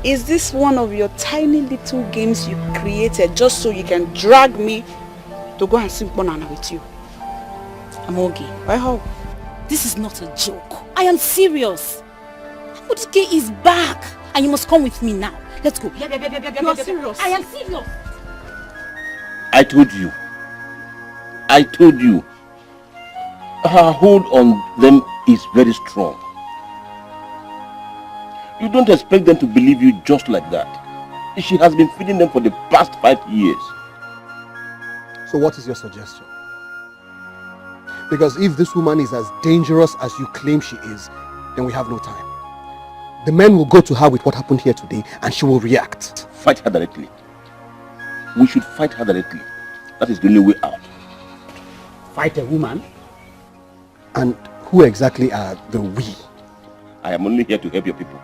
Is this one of your tiny little games you created just so you can drag me to go and sing Mponani with you? I'm okay. I hope. This is not a joke. I am serious. Dikeh is back. And you must come with me now. Let's go. You are serious? I am serious. I told you. Her hold on them is very strong. You don't expect them to believe you just like that. She has been feeding them for the past 5 years. So what is your suggestion? Because if this woman is as dangerous as you claim she is, then we have no time. The men will go to her with what happened here today and she will react. Fight her directly. We should fight her directly. That is the only way out. Fight a woman? And who exactly are the we? I am only here to help your people.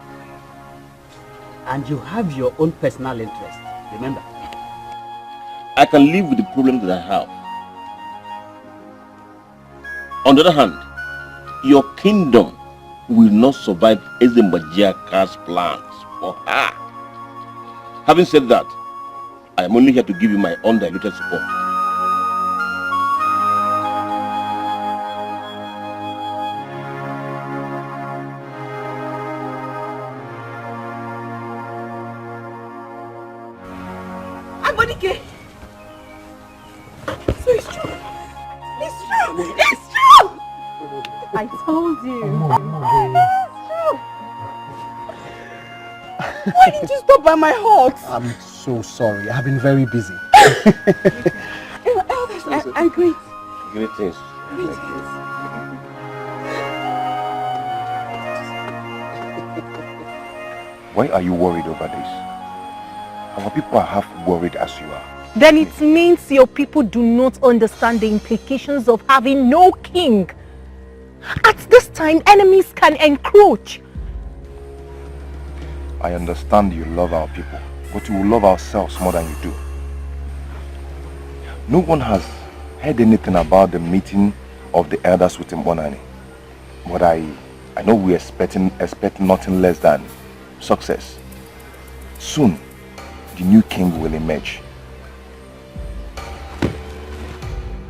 And you have your own personal interest, remember? I can live with the problems that I have. On the other hand, your kingdom will not survive Ezembajiaka's plans for her. Having said that, I am only here to give you my undiluted support. Dikeh. So it's true. It's true. It's true. I told you. It's true. Why did you stop by my heart? I'm so sorry. I've been very busy. I agree. Greetings. Why are you worried over this? Our people are half worried as you are. Then it means your people do not understand the implications of having no king. At this time, enemies can encroach. I understand you love our people, but we will love ourselves more than you do. No one has heard anything about the meeting of the elders with Mbonani. But I know we expect nothing less than success. Soon, the new king will emerge.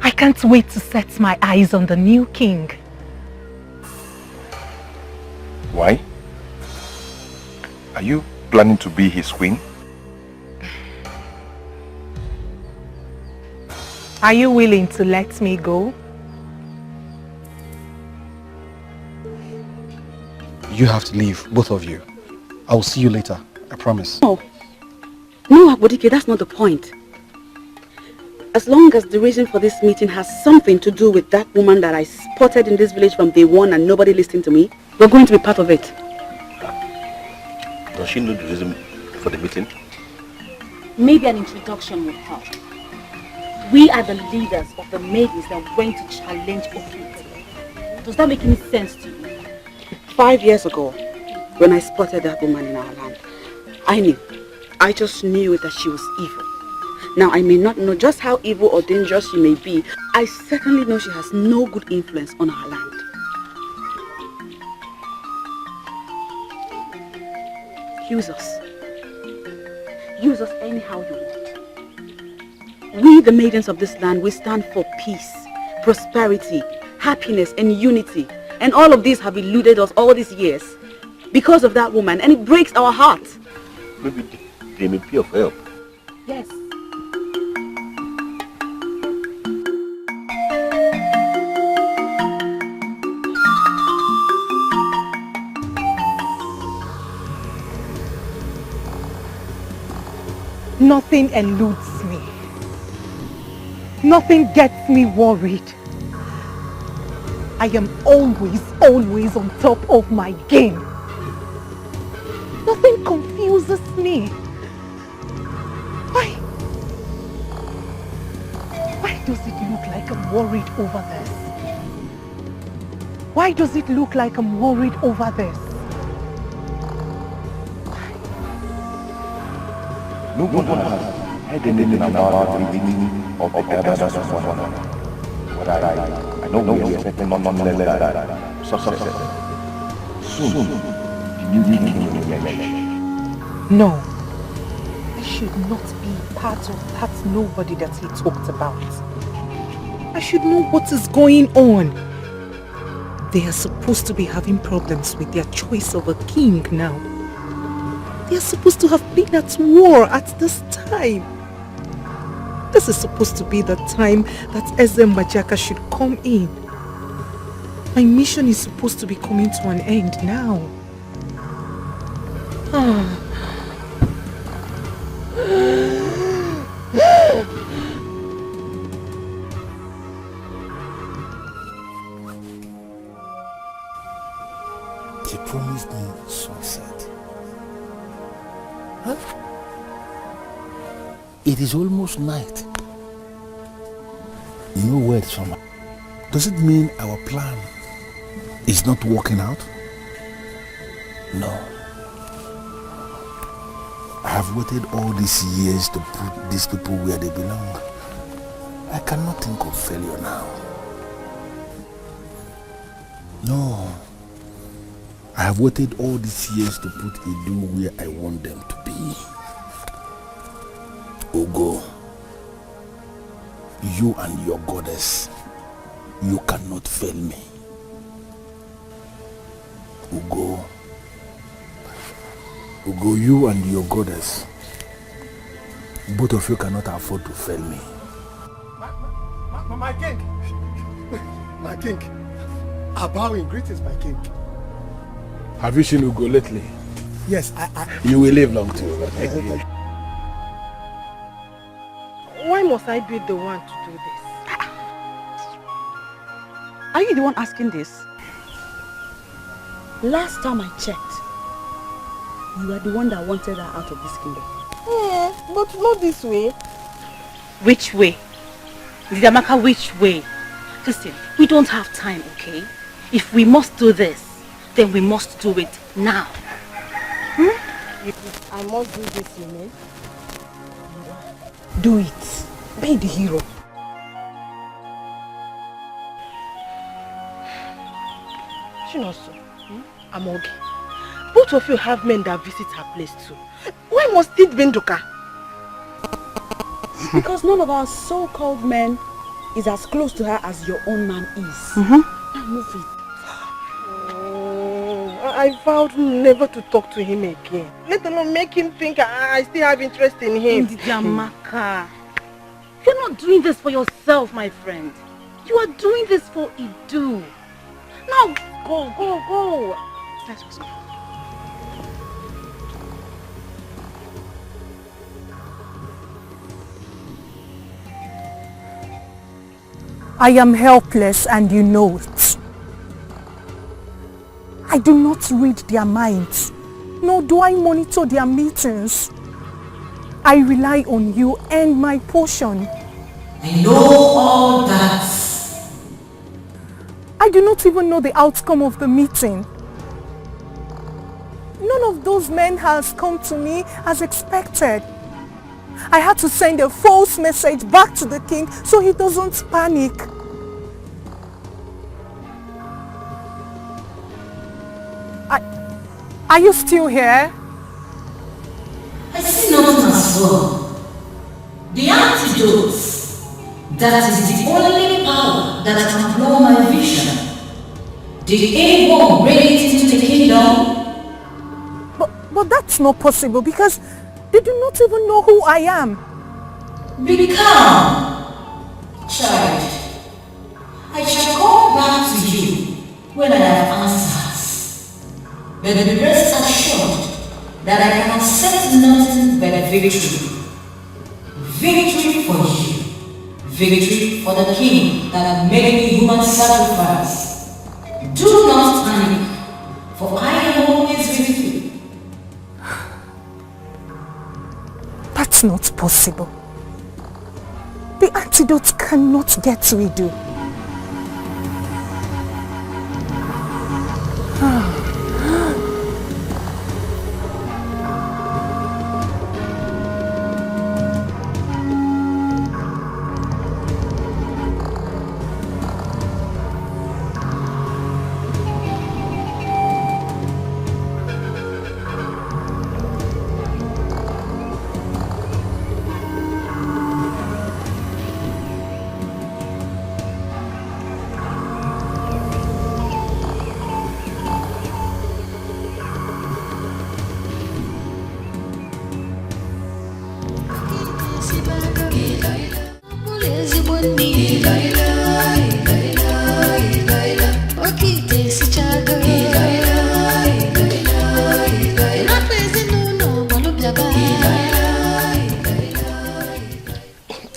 I can't wait to set my eyes on the new king. Why? Are you planning to be his queen? Are you willing to let me go? You have to leave, both of you. I will see you later, I promise. No, Dikeh, that's not the point. As long as the reason for this meeting has something to do with that woman that I spotted in this village from day one and nobody listened to me, we're going to be part of it. Does she know the reason for the meeting? Maybe an introduction will help. We are the leaders of the maidens that went to challenge Okite. Does that make any sense to you? 5 years ago, when I spotted that woman in our land, I just knew that she was evil. Now, I may not know just how evil or dangerous she may be. I certainly know she has no good influence on our land. Use us. Use us anyhow you want. We, the maidens of this land, we stand for peace, prosperity, happiness, and unity. And all of these have eluded us all these years because of that woman, and it breaks our hearts. Maybe they may be of help. Yes. Nothing eludes me. Nothing gets me worried. I am always on top of my game. Nothing confuses me. Why does it look like I'm worried over this? Why does it look like I'm worried over this? No one has heard anything about the meeting of the elders of one. But I know we are expecting none less than success. Soon, the new king will emerge. No. I should not be part of that nobody that he talked about. I should know what is going on. They are supposed to be having problems with their choice of a king now. They are supposed to have been at war at this time. This is supposed to be the time that Eze Mbadiaka should come in. My mission is supposed to be coming to an end now. He promised me sunset. Huh? It is almost night. No words from her. Does it mean our plan is not working out? No. I have waited all these years to put these people where they belong. I cannot think of failure now. No. I have waited all these years to put Edo where I want them to be. Ogo, you and your goddess, you cannot fail me. Ugo, you and your goddess, both of you cannot afford to fail me. My king! My king! I bow in greetings, my king. Have you seen Ugo lately? Yes, You will live long too. Why must I be the one to do this? Are you the one asking this? Last time I checked, you were the one that wanted her out of this kingdom. Yeah, but not this way. Which way? Didamaka, which way? Listen, we don't have time, okay? If we must do this, then we must do it now. If I must do this, you mean? Do it. Be the hero. Chinoso, Amogi, both of you have men that visit her place too. Why must it be Nduka? Because none of our so-called men is as close to her as your own man is. Now move it. I vowed never to talk to him again. Let alone make him think I still have interest in him. Didamaka, you're not doing this for yourself, my friend. You are doing this for Idu. Now go. Let's just go. I am helpless and you know it. I do not read their minds, nor do I monitor their meetings. I rely on you and my portion. I know all that. I do not even know the outcome of the meeting. None of those men has come to me as expected. I had to send a false message back to the king so he doesn't panic. Are you still here? I see nothing as well. The antidote, that is the only power that can blow my vision. Did anyone bring it into the kingdom? But that's not possible because they do not even know who I am. Be calm, child. I shall come back to you when I have answers. But be rest assured that I can accept nothing but victory. Victory for you. Victory for the king that made me human sacrifice. Do not panic, for I am always with you. That's not possible. The antidote cannot get to Edo.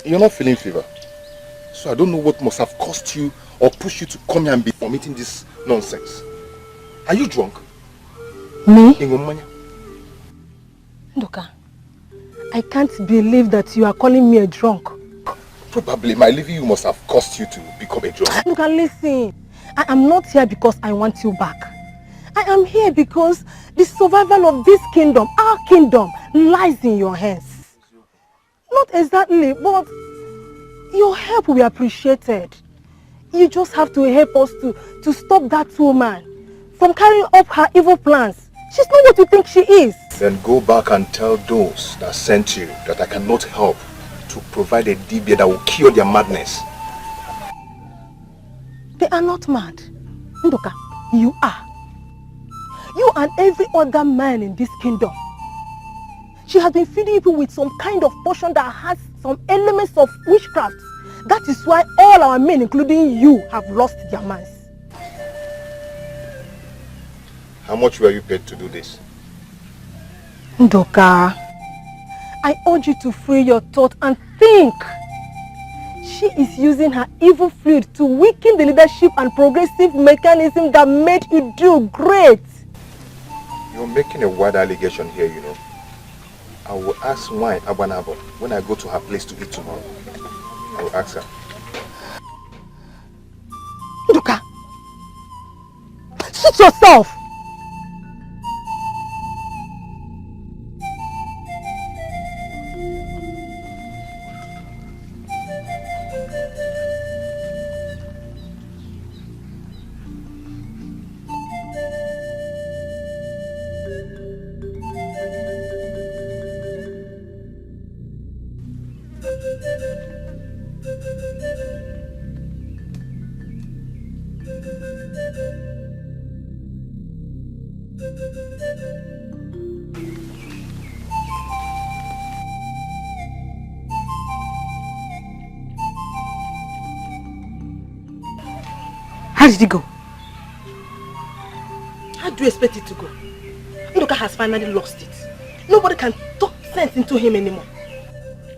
You're not feeling fever. So I don't know what must have caused you or pushed you to come here and be vomiting this nonsense. Are you drunk? Me? Ingomanya? Ndoka, I can't believe that you are calling me a drunk. Probably my leaving you must have caused you to become a drunk. Ndoka, listen. I am not here because I want you back. I am here because the survival of this kingdom, our kingdom, lies in your hands. Not exactly, but your help will be appreciated. You just have to help us to stop that woman from carrying up her evil plans. She's not what you think she is. Then go back and tell those that sent you that I cannot help to provide a dibia that will cure their madness. They are not mad. Ndoka, you are. You and every other man in this kingdom. She has been feeding people with some kind of potion that has some elements of witchcraft. That is why all our men, including you, have lost their minds. How much were you paid to do this? Ndoka, I urge you to free your thought and think. She is using her evil fluid to weaken the leadership and progressive mechanism that made you do great. You're making a wild allegation here, you know. I will ask my Abanabo when I go to her place to eat tomorrow. I will ask her. Ndoka, shoot yourself! How did it go? How do you expect it to go? Ndoka has finally lost it. Nobody can talk sense into him anymore.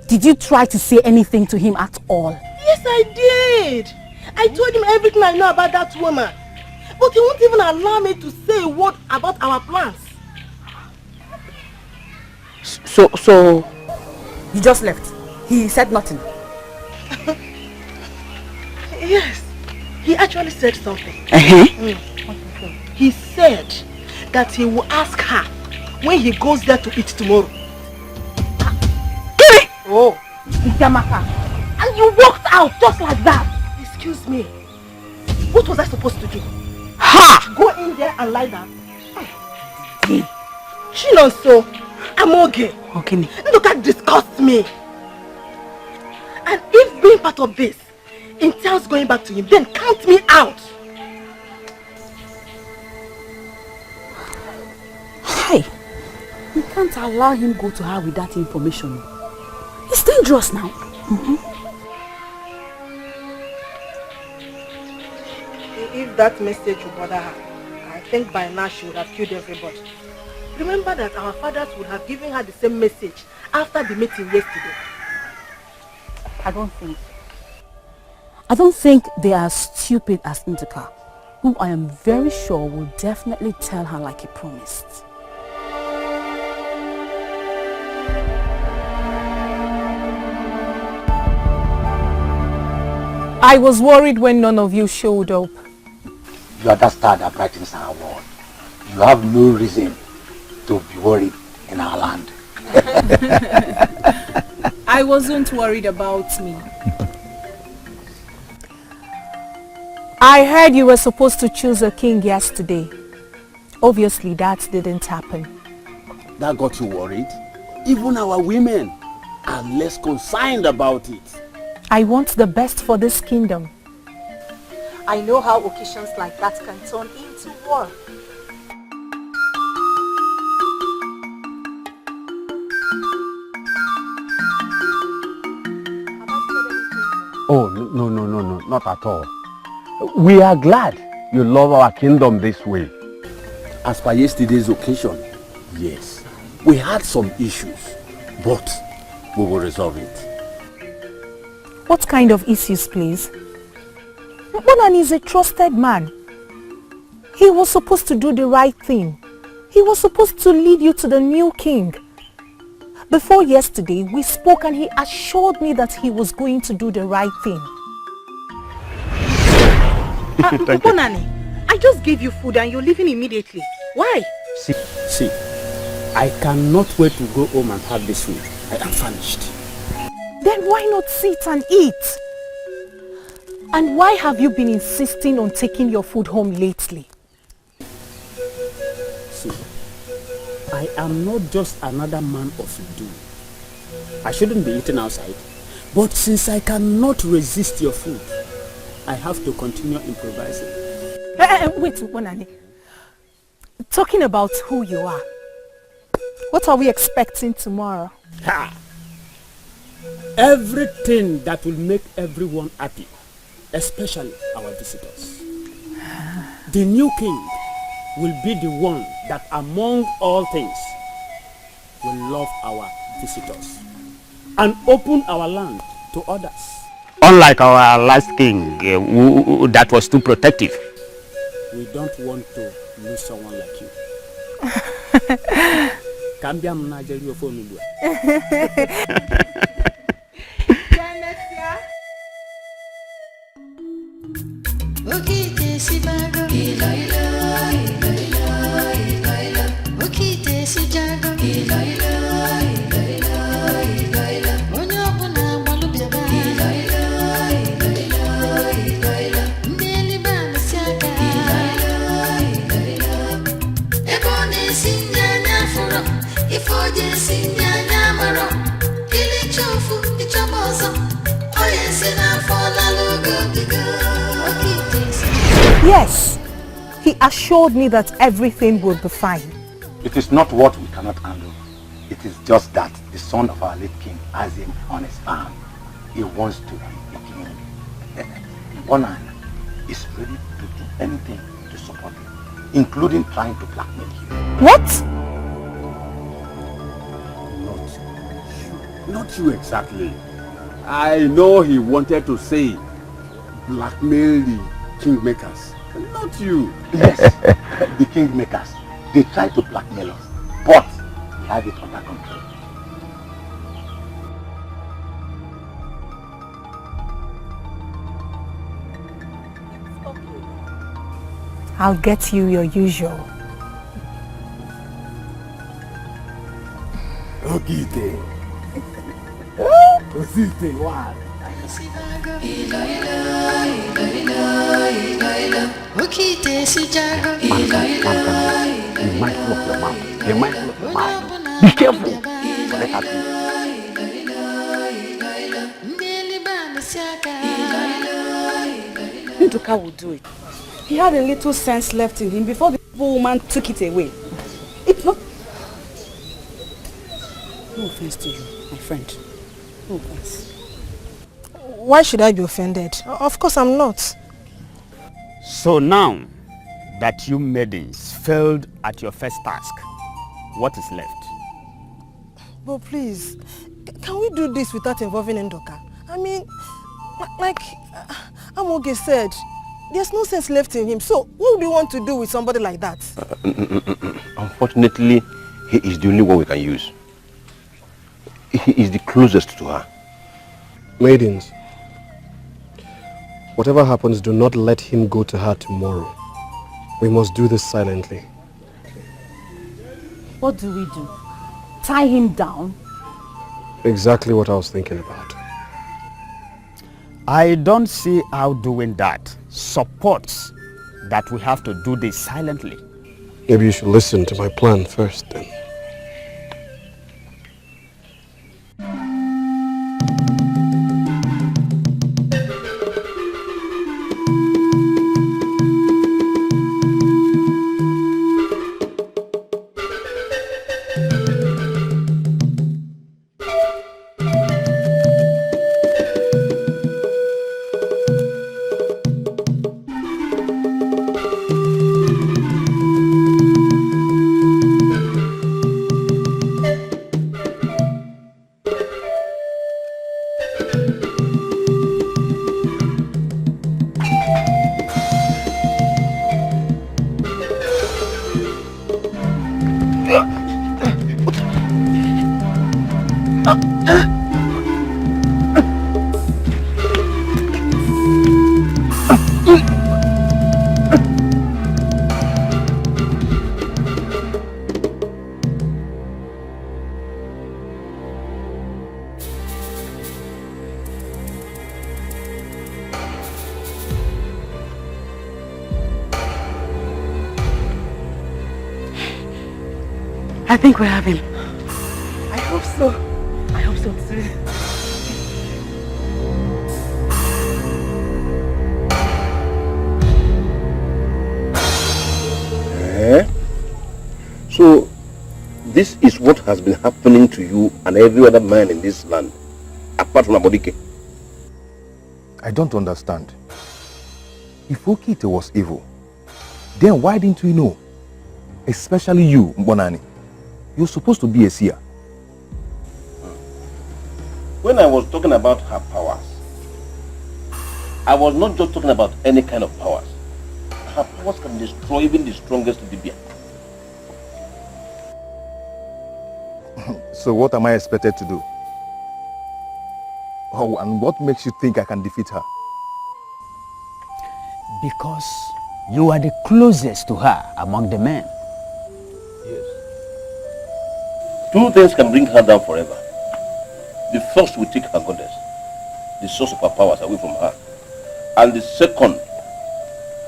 Did you try to say anything to him at all? Yes, I did. I told him everything I know about that woman. But he won't even allow me to say a word about our plans. So you just left? He said nothing? Yes. He actually said something. He said that he will ask her when he goes there to eat tomorrow. Oh, Itamaka. And you walked out just like that. Excuse me. What was I supposed to do? Ha! Go in there and lie down. Chinonso, I'm okay. Okay. Look at disgust me. And if being part of this entails going back to him, then count me out. We can't allow him go to her with that information. It's dangerous now. If that message would bother her, I think by now she would have killed everybody. Remember that our fathers would have given her the same message after the meeting yesterday. I don't think they are as stupid as Ndika, who I am very sure will definitely tell her like he promised. I was worried when none of you showed up. You are that star that brightens our world. You have no reason to be worried in our land. I wasn't worried about me. I heard you were supposed to choose a king yesterday. Obviously that didn't happen. That got you worried? Even our women are less concerned about it. I want the best for this kingdom. I know how occasions like that can turn into war. Oh, no, not at all. We are glad you love our kingdom this way. As per yesterday's occasion, yes, we had some issues, but we will resolve it. What kind of issues, please? Bonani is a trusted man. He was supposed to do the right thing. He was supposed to lead you to the new king. Before yesterday, we spoke and he assured me that he was going to do the right thing. Bonani, I just gave you food and you're leaving immediately. Why? See, I cannot wait to go home and have this food. I am famished. Then why not sit and eat? And why have you been insisting on taking your food home lately? See, I am not just another man of do. I shouldn't be eating outside. But since I cannot resist your food, I have to continue improvising. Wait, Bonani. Talking about who you are, what are we expecting tomorrow? Ha! Everything that will make everyone happy, especially our visitors. The new king will be the one that among all things will love our visitors and open our land to others. Unlike our last king that was too protective. We don't want to lose someone like you. Cambiam Nigeria for me. Yes, he assured me that everything will be fine. It is not what we cannot handle. It is just that the son of our late king has him on his farm. He wants to be a king. Bonan is ready to do anything to support him, including trying to blackmail him. What? Not you exactly. I know he wanted to say blackmail the kingmakers. Not you. Yes, the kingmakers. They try to blackmail us, but we have it under control. I'll get you your usual. Okay, what? Be mindful of your mouth. Be mindful of your mouth. Be careful. Let her do. Nduka will do it. He had a little sense left in him before the poor woman took it away. It's not... offense to you, my friend. No offense. Why should I be offended? Of course I'm not. So now that you maidens failed at your first task, what is left? But please, can we do this without involving Ndoka? I mean, like Amoge said, there's no sense left in him. So what would you want to do with somebody like that? Unfortunately, he is the only one we can use. He is the closest to her. Maidens, whatever happens, do not let him go to her tomorrow. We must do this silently. What do we do? Tie him down? Exactly what I was thinking about. I don't see how doing that supports that we have to do this silently. Maybe you should listen to my plan first then. I think we have him. I hope so. I hope so too. So, this is what has been happening to you and every other man in this land, apart from Dikeh. I don't understand. If Okite was evil, then why didn't we know? Especially you, Mbonani. You're supposed to be a seer. When I was talking about her powers, I was not just talking about any kind of powers. Her powers can destroy even the strongest Dibia. So what am I expected to do? Oh, and what makes you think I can defeat her? Because you are the closest to her among the men. Yes. Two things can bring her down forever. The first will take her goddess, the source of her powers, away from her. And the second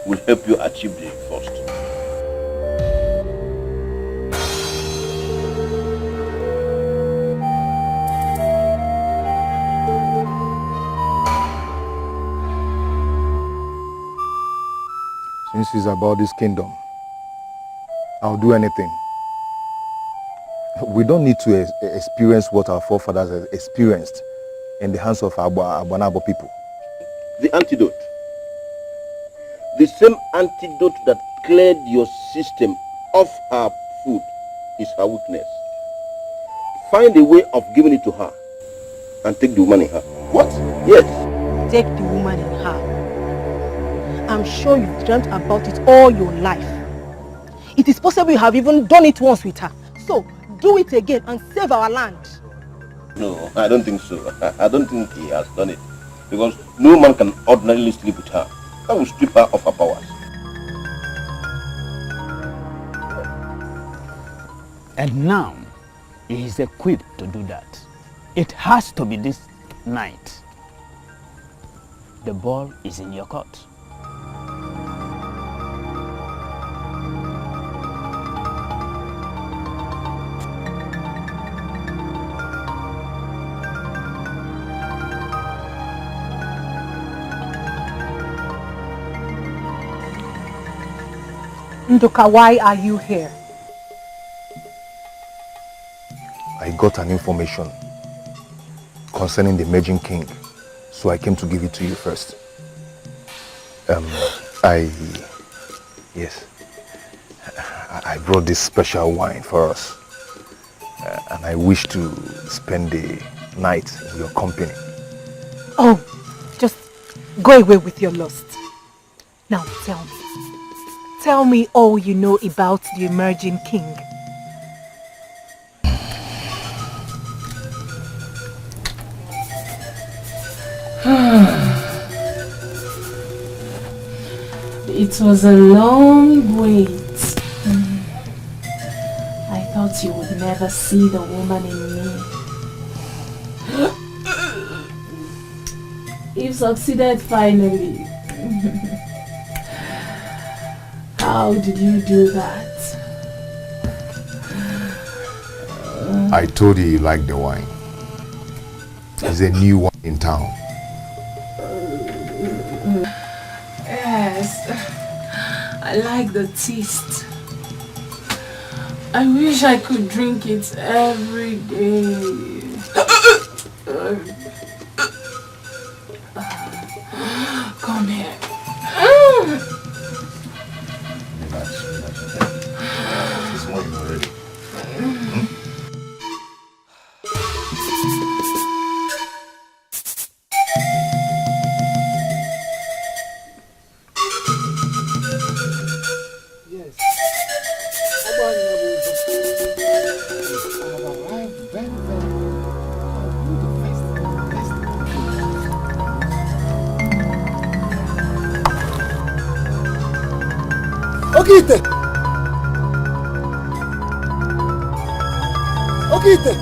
will help you achieve the first. Since it's about this kingdom, I'll do anything. We don't need to experience what our forefathers experienced in the hands of Abanabo people. The antidote. The same antidote that cleared your system of her food is her weakness. Find a way of giving it to her and take the woman in her. What? Yes. Take the woman in her. I'm sure you've dreamt about it all your life. It is possible you have even done it once with her. So, do it again and save our land. No, I don't think so. I don't think he has done it. Because no man can ordinarily sleep with her. That will strip her of her powers. And now, he is equipped to do that. It has to be this night. The ball is in your court. Ndoka, why are you here? I got an information concerning the Merging King, so I came to give it to you first. I brought this special wine for us, and I wish to spend the night in your company. Oh, just go away with your lust. Now tell me all you know about the emerging king. It was a long wait. I thought you would never see the woman in me. You've succeeded finally. How did you do that? I told you liked the wine. It's a new one in town. Yes, I like the taste. I wish I could drink it every day. Come here. This morning already. Okite! Okite!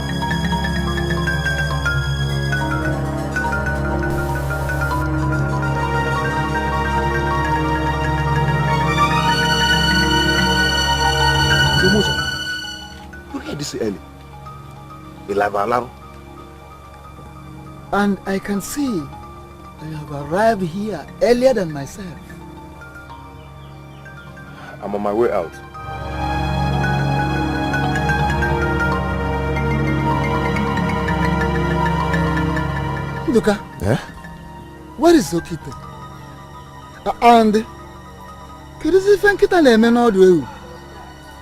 You hear this early? Alarm. And I can see you have arrived here earlier than myself. I'm on my way out. Luka, Eh? where is Okite? And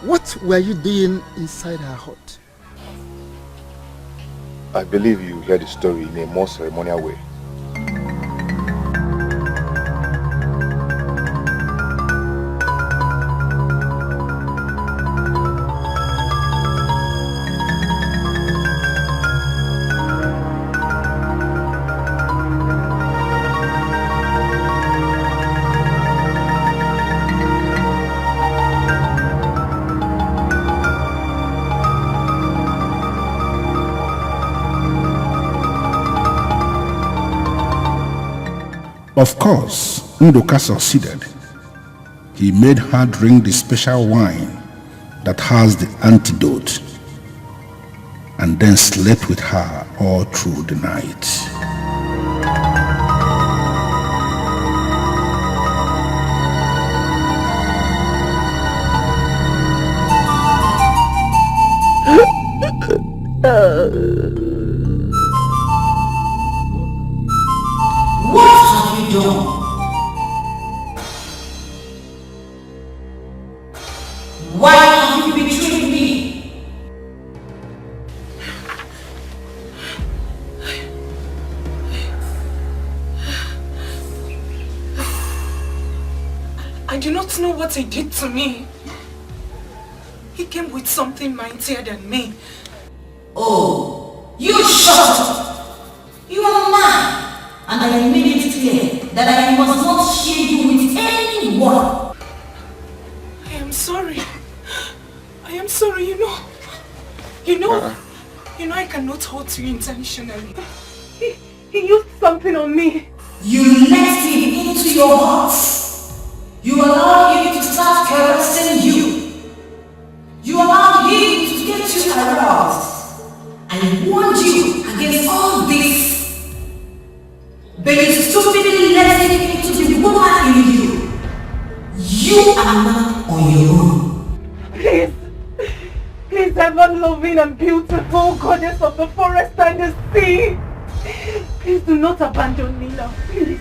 what were you doing inside her hut? I believe you heard the story in a more ceremonial way. Of course, Ndoka succeeded. He made her drink the special wine that has the antidote and then slept with her all through the night. What have you done? Why have you betrayed me? I do not know what he did to me. He came with something mightier than me. Oh, you shut up! You are a man, and I made it clear that I must not share you with anyone. I am sorry. I am sorry, you know, I cannot hurt you intentionally. He used something on me. You let him into your heart. You allowed him to start caressing you. You allowed him to get you aroused. I warned you against all this. But you stupidly let him into the woman in you. You are not on your own. Please, I ever-loving and beautiful goddess of the forest and the sea. Please do not abandon me now, please.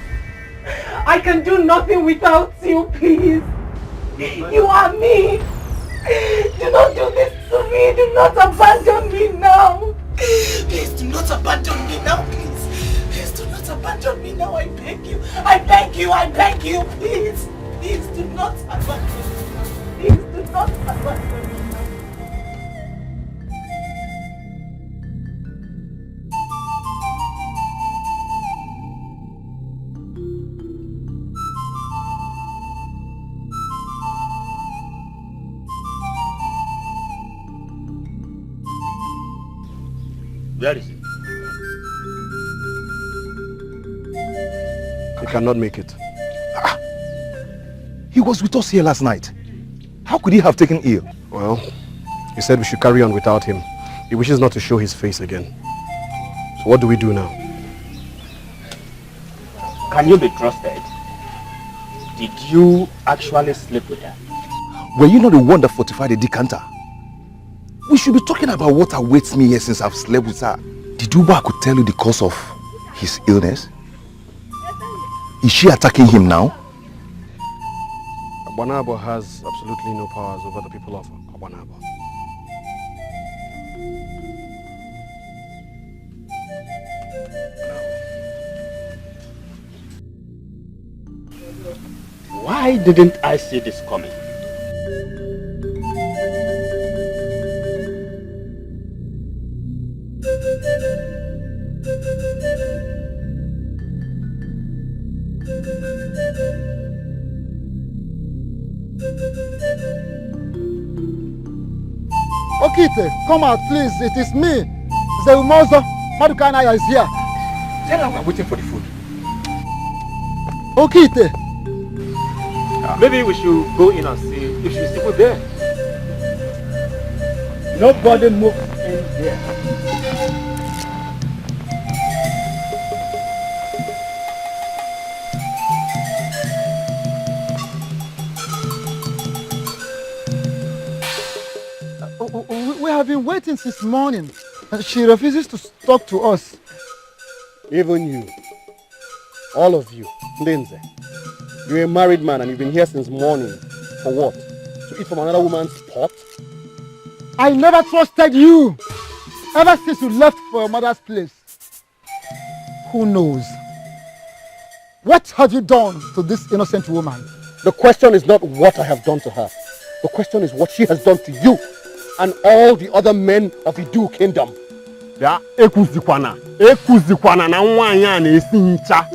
I can do nothing without you, please. You are me. Do not do this to me. Do not abandon me now. Please do not abandon me now, please. Please do not abandon me now, I beg you. I beg you, I beg you, please. Please do not abandon me now. Please do not abandon me now. Where is he? He cannot make it. He was with us here last night. How could he have taken ill? Well, he said we should carry on without him. He wishes not to show his face again. So what do we do now? Can you be trusted? Did you actually sleep with her? Were you not the one that fortified the decanter? We should be talking about what awaits me here since I've slept with her. Did Uba could tell you the cause of his illness? Is she attacking him now? Abanabo has absolutely no powers over the people of Abanabo. Why didn't I see this coming? Okite, come out please. It is me. Zeumozo Madukanaya is here. Tell her we're waiting for the food. Okite. Maybe we should go in and see if she's still there. Nobody move in there. We have been waiting since morning. She refuses to talk to us. Even you, all of you, Lindsay, you're a married man and you've been here since morning. For what? To eat from another woman's pot? I never trusted you. Ever since you left for your mother's place. Who knows? What have you done to this innocent woman? The question is not what I have done to her. The question is what she has done to you and all the other men of the Idu kingdom. Ya ekuzikwana na nwanya na esi ncha.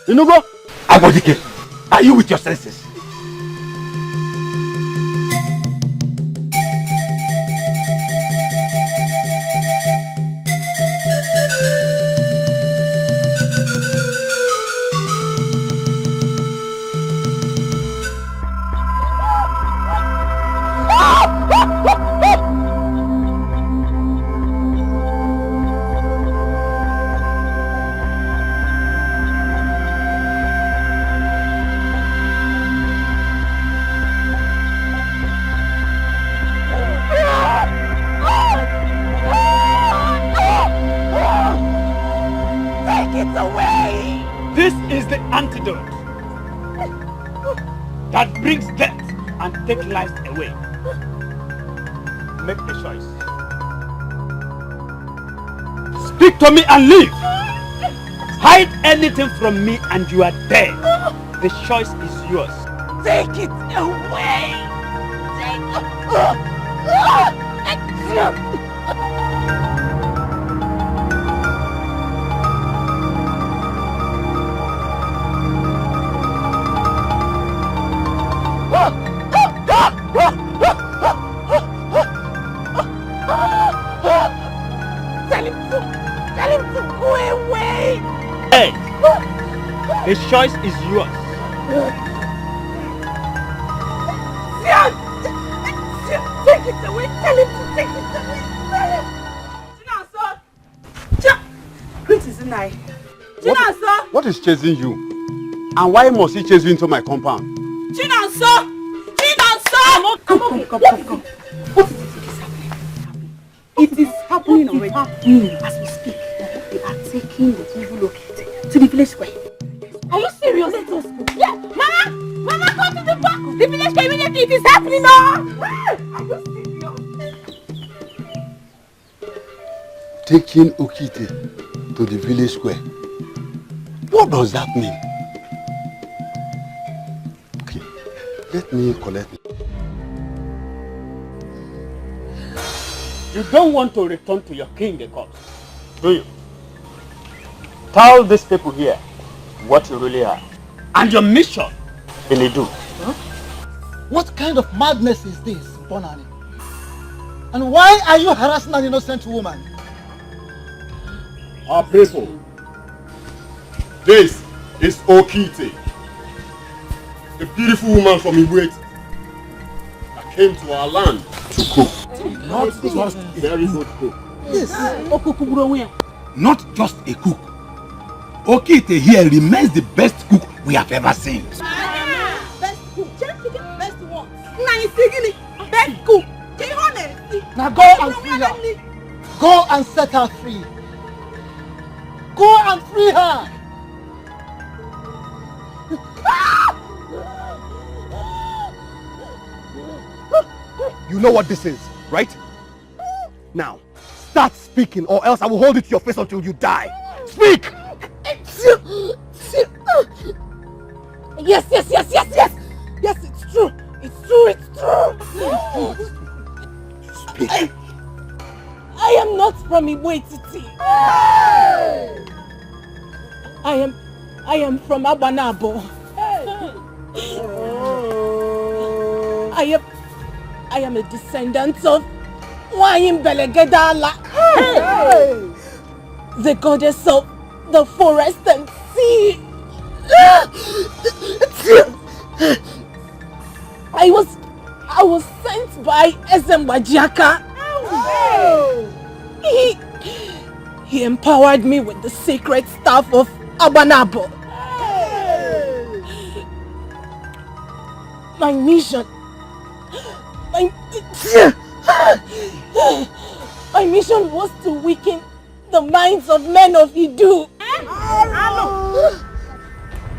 Inugo? Dikeh, are you with your senses? That brings death and takes lives away. Make a choice. Speak to me and leave. Hide anything from me and you are dead. The choice is yours. Take it away. Tell him to go away. Hey, the choice is yours. Take it away. Tell him to take it away. Tell him. Princess Ini. What is chasing you? And why must he chase you into my compound? Chinonso! Come. What is happening? It is happening already. As we speak, they are taking the evil locate to the village square. Are you serious? Let us go. Yeah, Mama! Mama, go to the back! The village square immediately! It is happening now! Are you serious? Taking Okite to the village square. What does that mean? Okay, let me collect it. You don't want to return to your king, the court, do you? Tell these people here what you really are and your mission in Edo. Huh? What kind of madness is this, Bonani? And why are you harassing an innocent woman? Our people, this is Okite, a beautiful woman from Ibueti that came to our land to cook. Not just a very good cook. Yes. Not just a cook. Okite here remains the best cook we have ever seen. Best cook. Best one. Best cook. Now go and free her. Go and set her free. Go and free her. You know what this is, right? Now, start speaking or else I will hold it to your face until you die. Speak! Yes. Yes, it's true. It's true. Speak. I am not from Ibueti. I am from Abanabo. I am a descendant of Wayim Belegedala, the goddess of the forest and sea. I was sent by Ezembajaka. He empowered me with the sacred staff of Abanabo. My mission was to weaken the minds of men of Idu.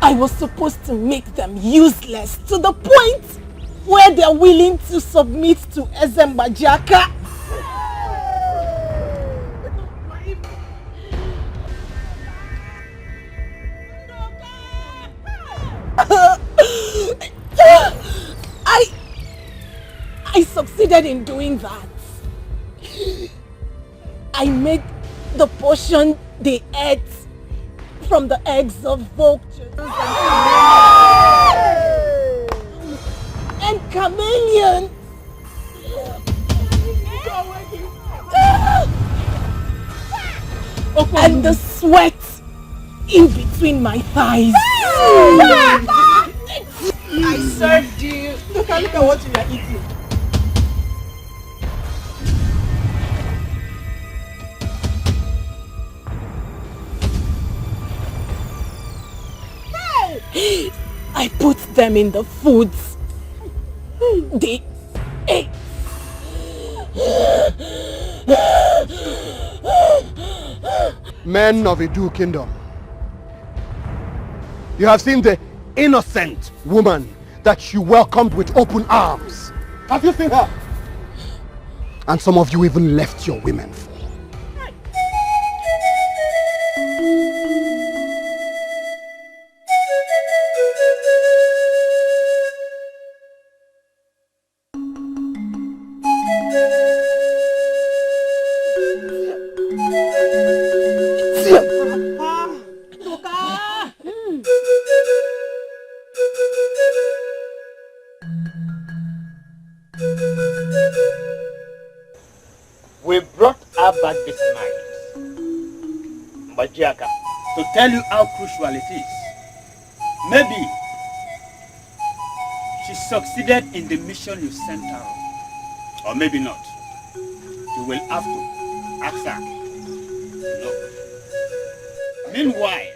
I was supposed to make them useless to the point where they're willing to submit to Ezembajaka. I succeeded in doing that. I made the potion they ate from the eggs of vultures and chameleons and the sweat in between my thighs. I served you. Look at what you are eating. I put them in the foods they ate. Men of Edo Kingdom, you have seen the innocent woman that you welcomed with open arms. Have you seen her? And some of you even left your women for. We brought her back this night, Bajiaka, to tell you how crucial it is. Maybe she succeeded in the mission you sent her on, or maybe not. You will have to ask her. No. Meanwhile,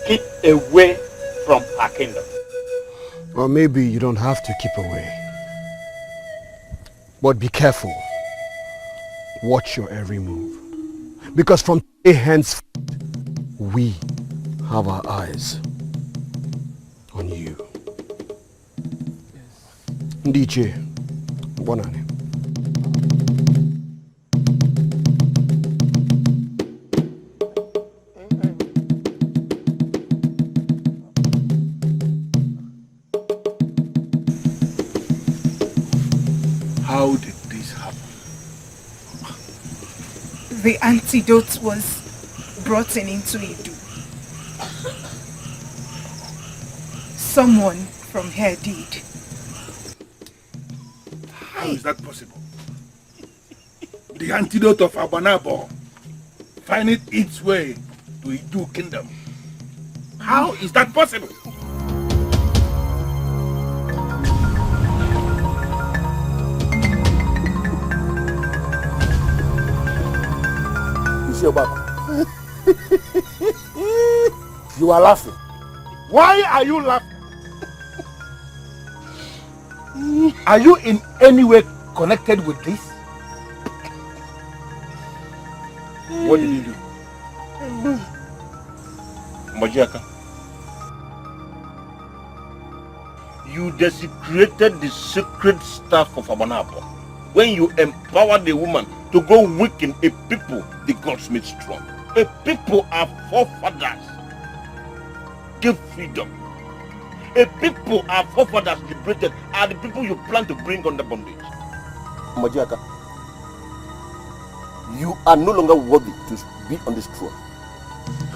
keep away from her kingdom. Or maybe you don't have to keep away. But be careful. Watch your every move. Because from today henceforth, we have our eyes on you. Ndiche, bonane. How did this happen? The antidote was brought into Edo. Someone from here did. How is that possible? The antidote of Abanabo finding its way to Edo Kingdom. How is that possible? You are laughing. Why are you laughing? Are you in any way connected with this? What did you do? Majiaka? You desecrated the sacred staff of Abanabo when you empowered a woman to go weaken a people the gods made strong. A people our forefathers gave freedom. A people our forefathers liberated are the people you plan to bring under bondage. Majiaka, you are no longer worthy to be on this throne.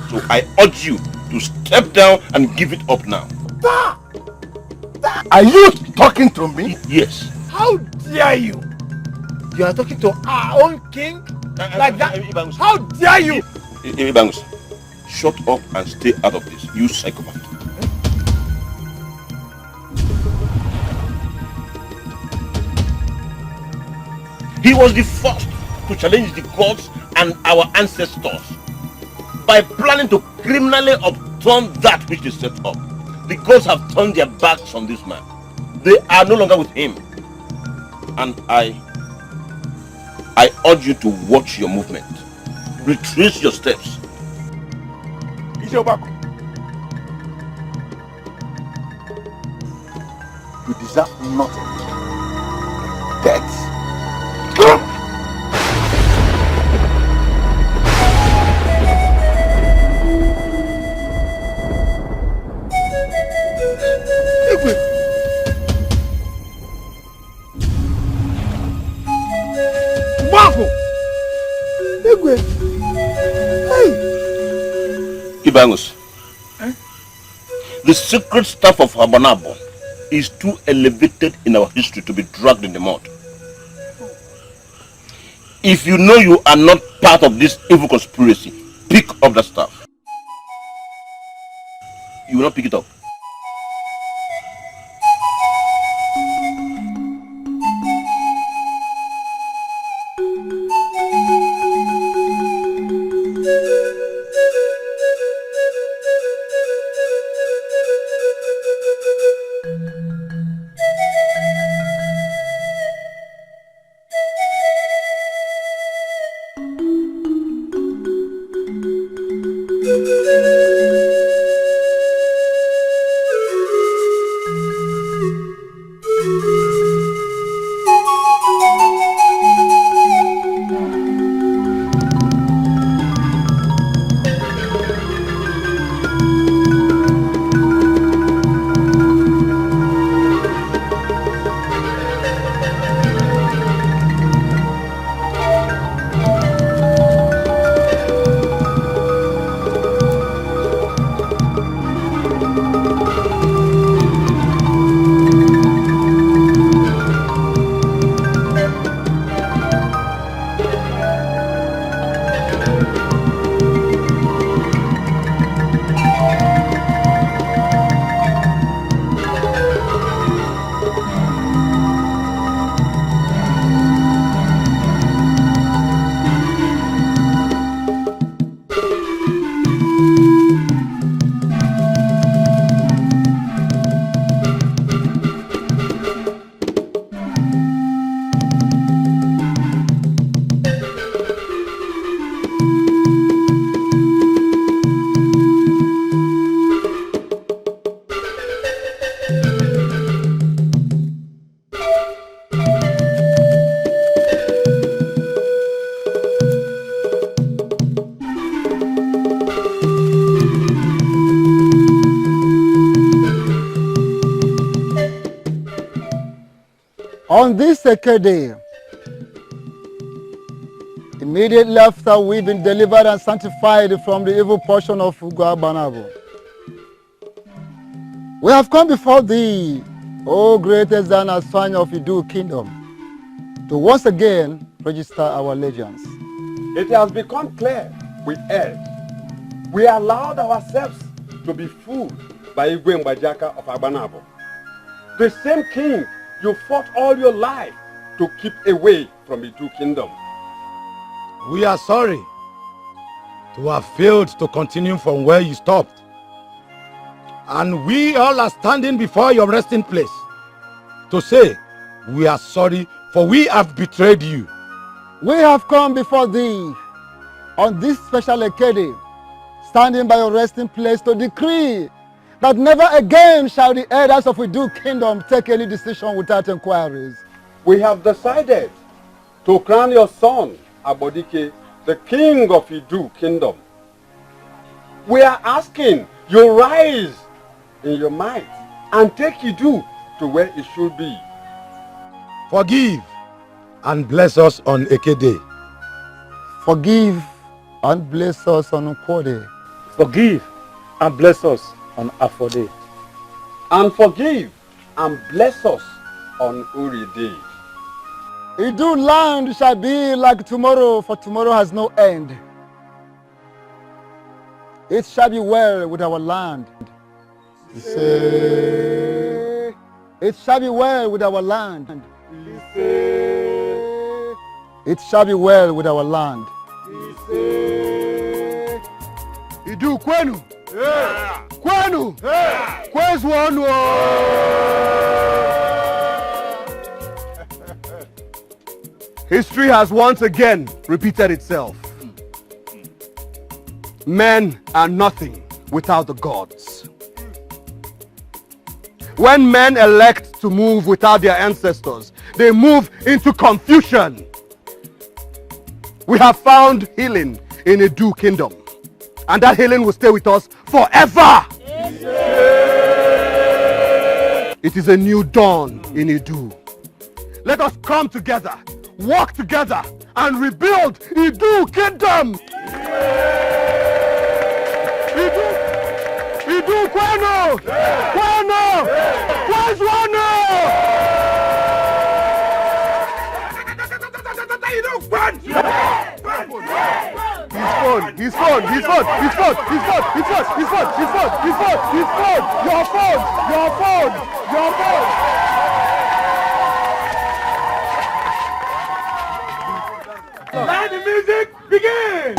So I urge you to step down and give it up now. Are you talking to me? Yes. How dare you? You are talking to our own king? Like that? How dare you? Ibangus, shut up and stay out of this, you psychopath. He was the first to challenge the gods and our ancestors by planning to criminally upturn that which they set up. The gods have turned their backs on this man. They are no longer with him. And I urge you to watch your movement. Retrace your steps. Ijeobaku, You deserve nothing. Death. Ibangus, the sacred staff of Abanabo is too elevated in our history to be dragged in the mud. If you know you are not part of this evil conspiracy, pick up that staff. You will not pick it up. On this sacred day, immediately after we've been delivered and sanctified from the evil portion of Abanabo, we have come before thee, O greatest and Aswanya of Idu Kingdom, to once again register our allegiance. It has become clear we erred. We allowed ourselves to be fooled by Igwe Mbajaka of Abanabo, the same king you fought all your life to keep away from Idu Kingdom. We are sorry to have failed to continue from where you stopped. And we all are standing before your resting place to say we are sorry, for we have betrayed you. We have come before thee on this special occasion, standing by your resting place to decree that never again shall the elders of Idu Kingdom take any decision without inquiries. We have decided to crown your son, Abodike, the king of Idu Kingdom. We are asking you rise in your might and take Idu to where it should be. Forgive and bless us on Eke Day. Forgive and bless us on Ukwode. Forgive and bless us on Afode. And forgive and bless us on Uri Day. Idu land shall be like tomorrow, for tomorrow has no end. It shall be well with our land. It shall be well with our land. It shall be well with our land. Idu kwenu. Kwenu. Kwezu onu. History has once again repeated itself. Men are nothing without the gods. When men elect to move without their ancestors, they move into confusion. We have found healing in Idu Kingdom, and that healing will stay with us forever. It is a new dawn in Idu. Let us come together, work together, and rebuild Idu Kingdom. Idu kwenu! Kwenu! Kwezwanu! His phone! Your phone! Let the music begin!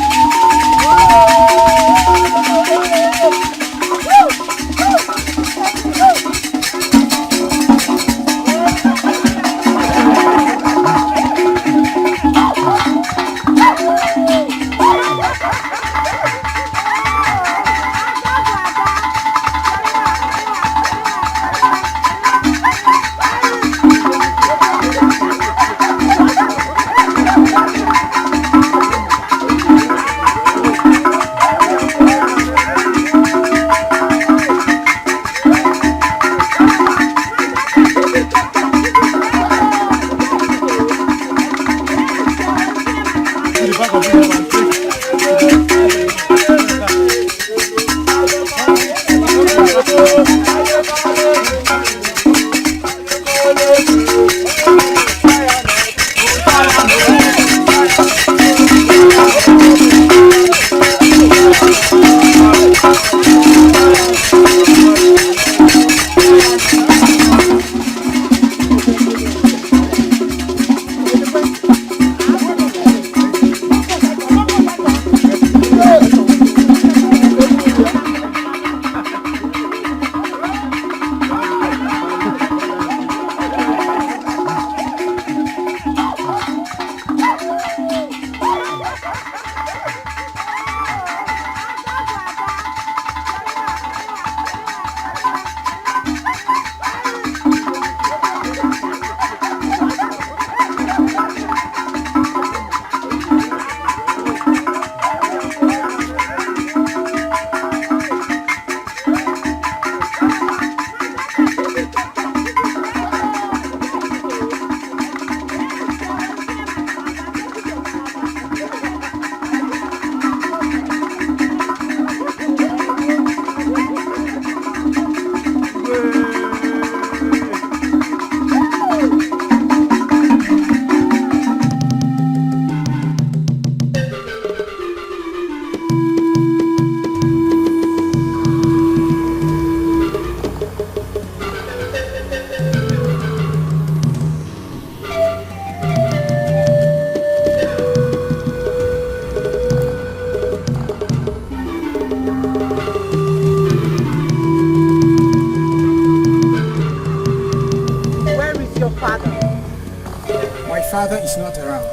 father is not around.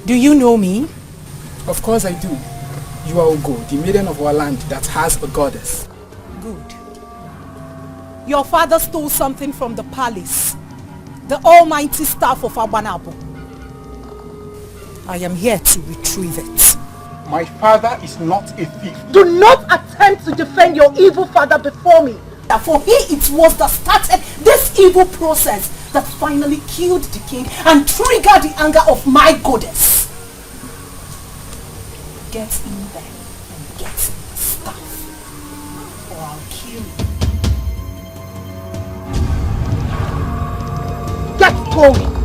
Do you know me? Of course I do. You are Ugo, the maiden of our land that has a goddess. Good. Your father stole something from the palace. The almighty staff of Abanabo. I am here to retrieve it. My father is not a thief. Do not attempt to defend your evil father before me. For he it was that started this evil process that finally killed the king and triggered the anger of my goddess. Get in there and get the staff, or I'll kill you. Get going!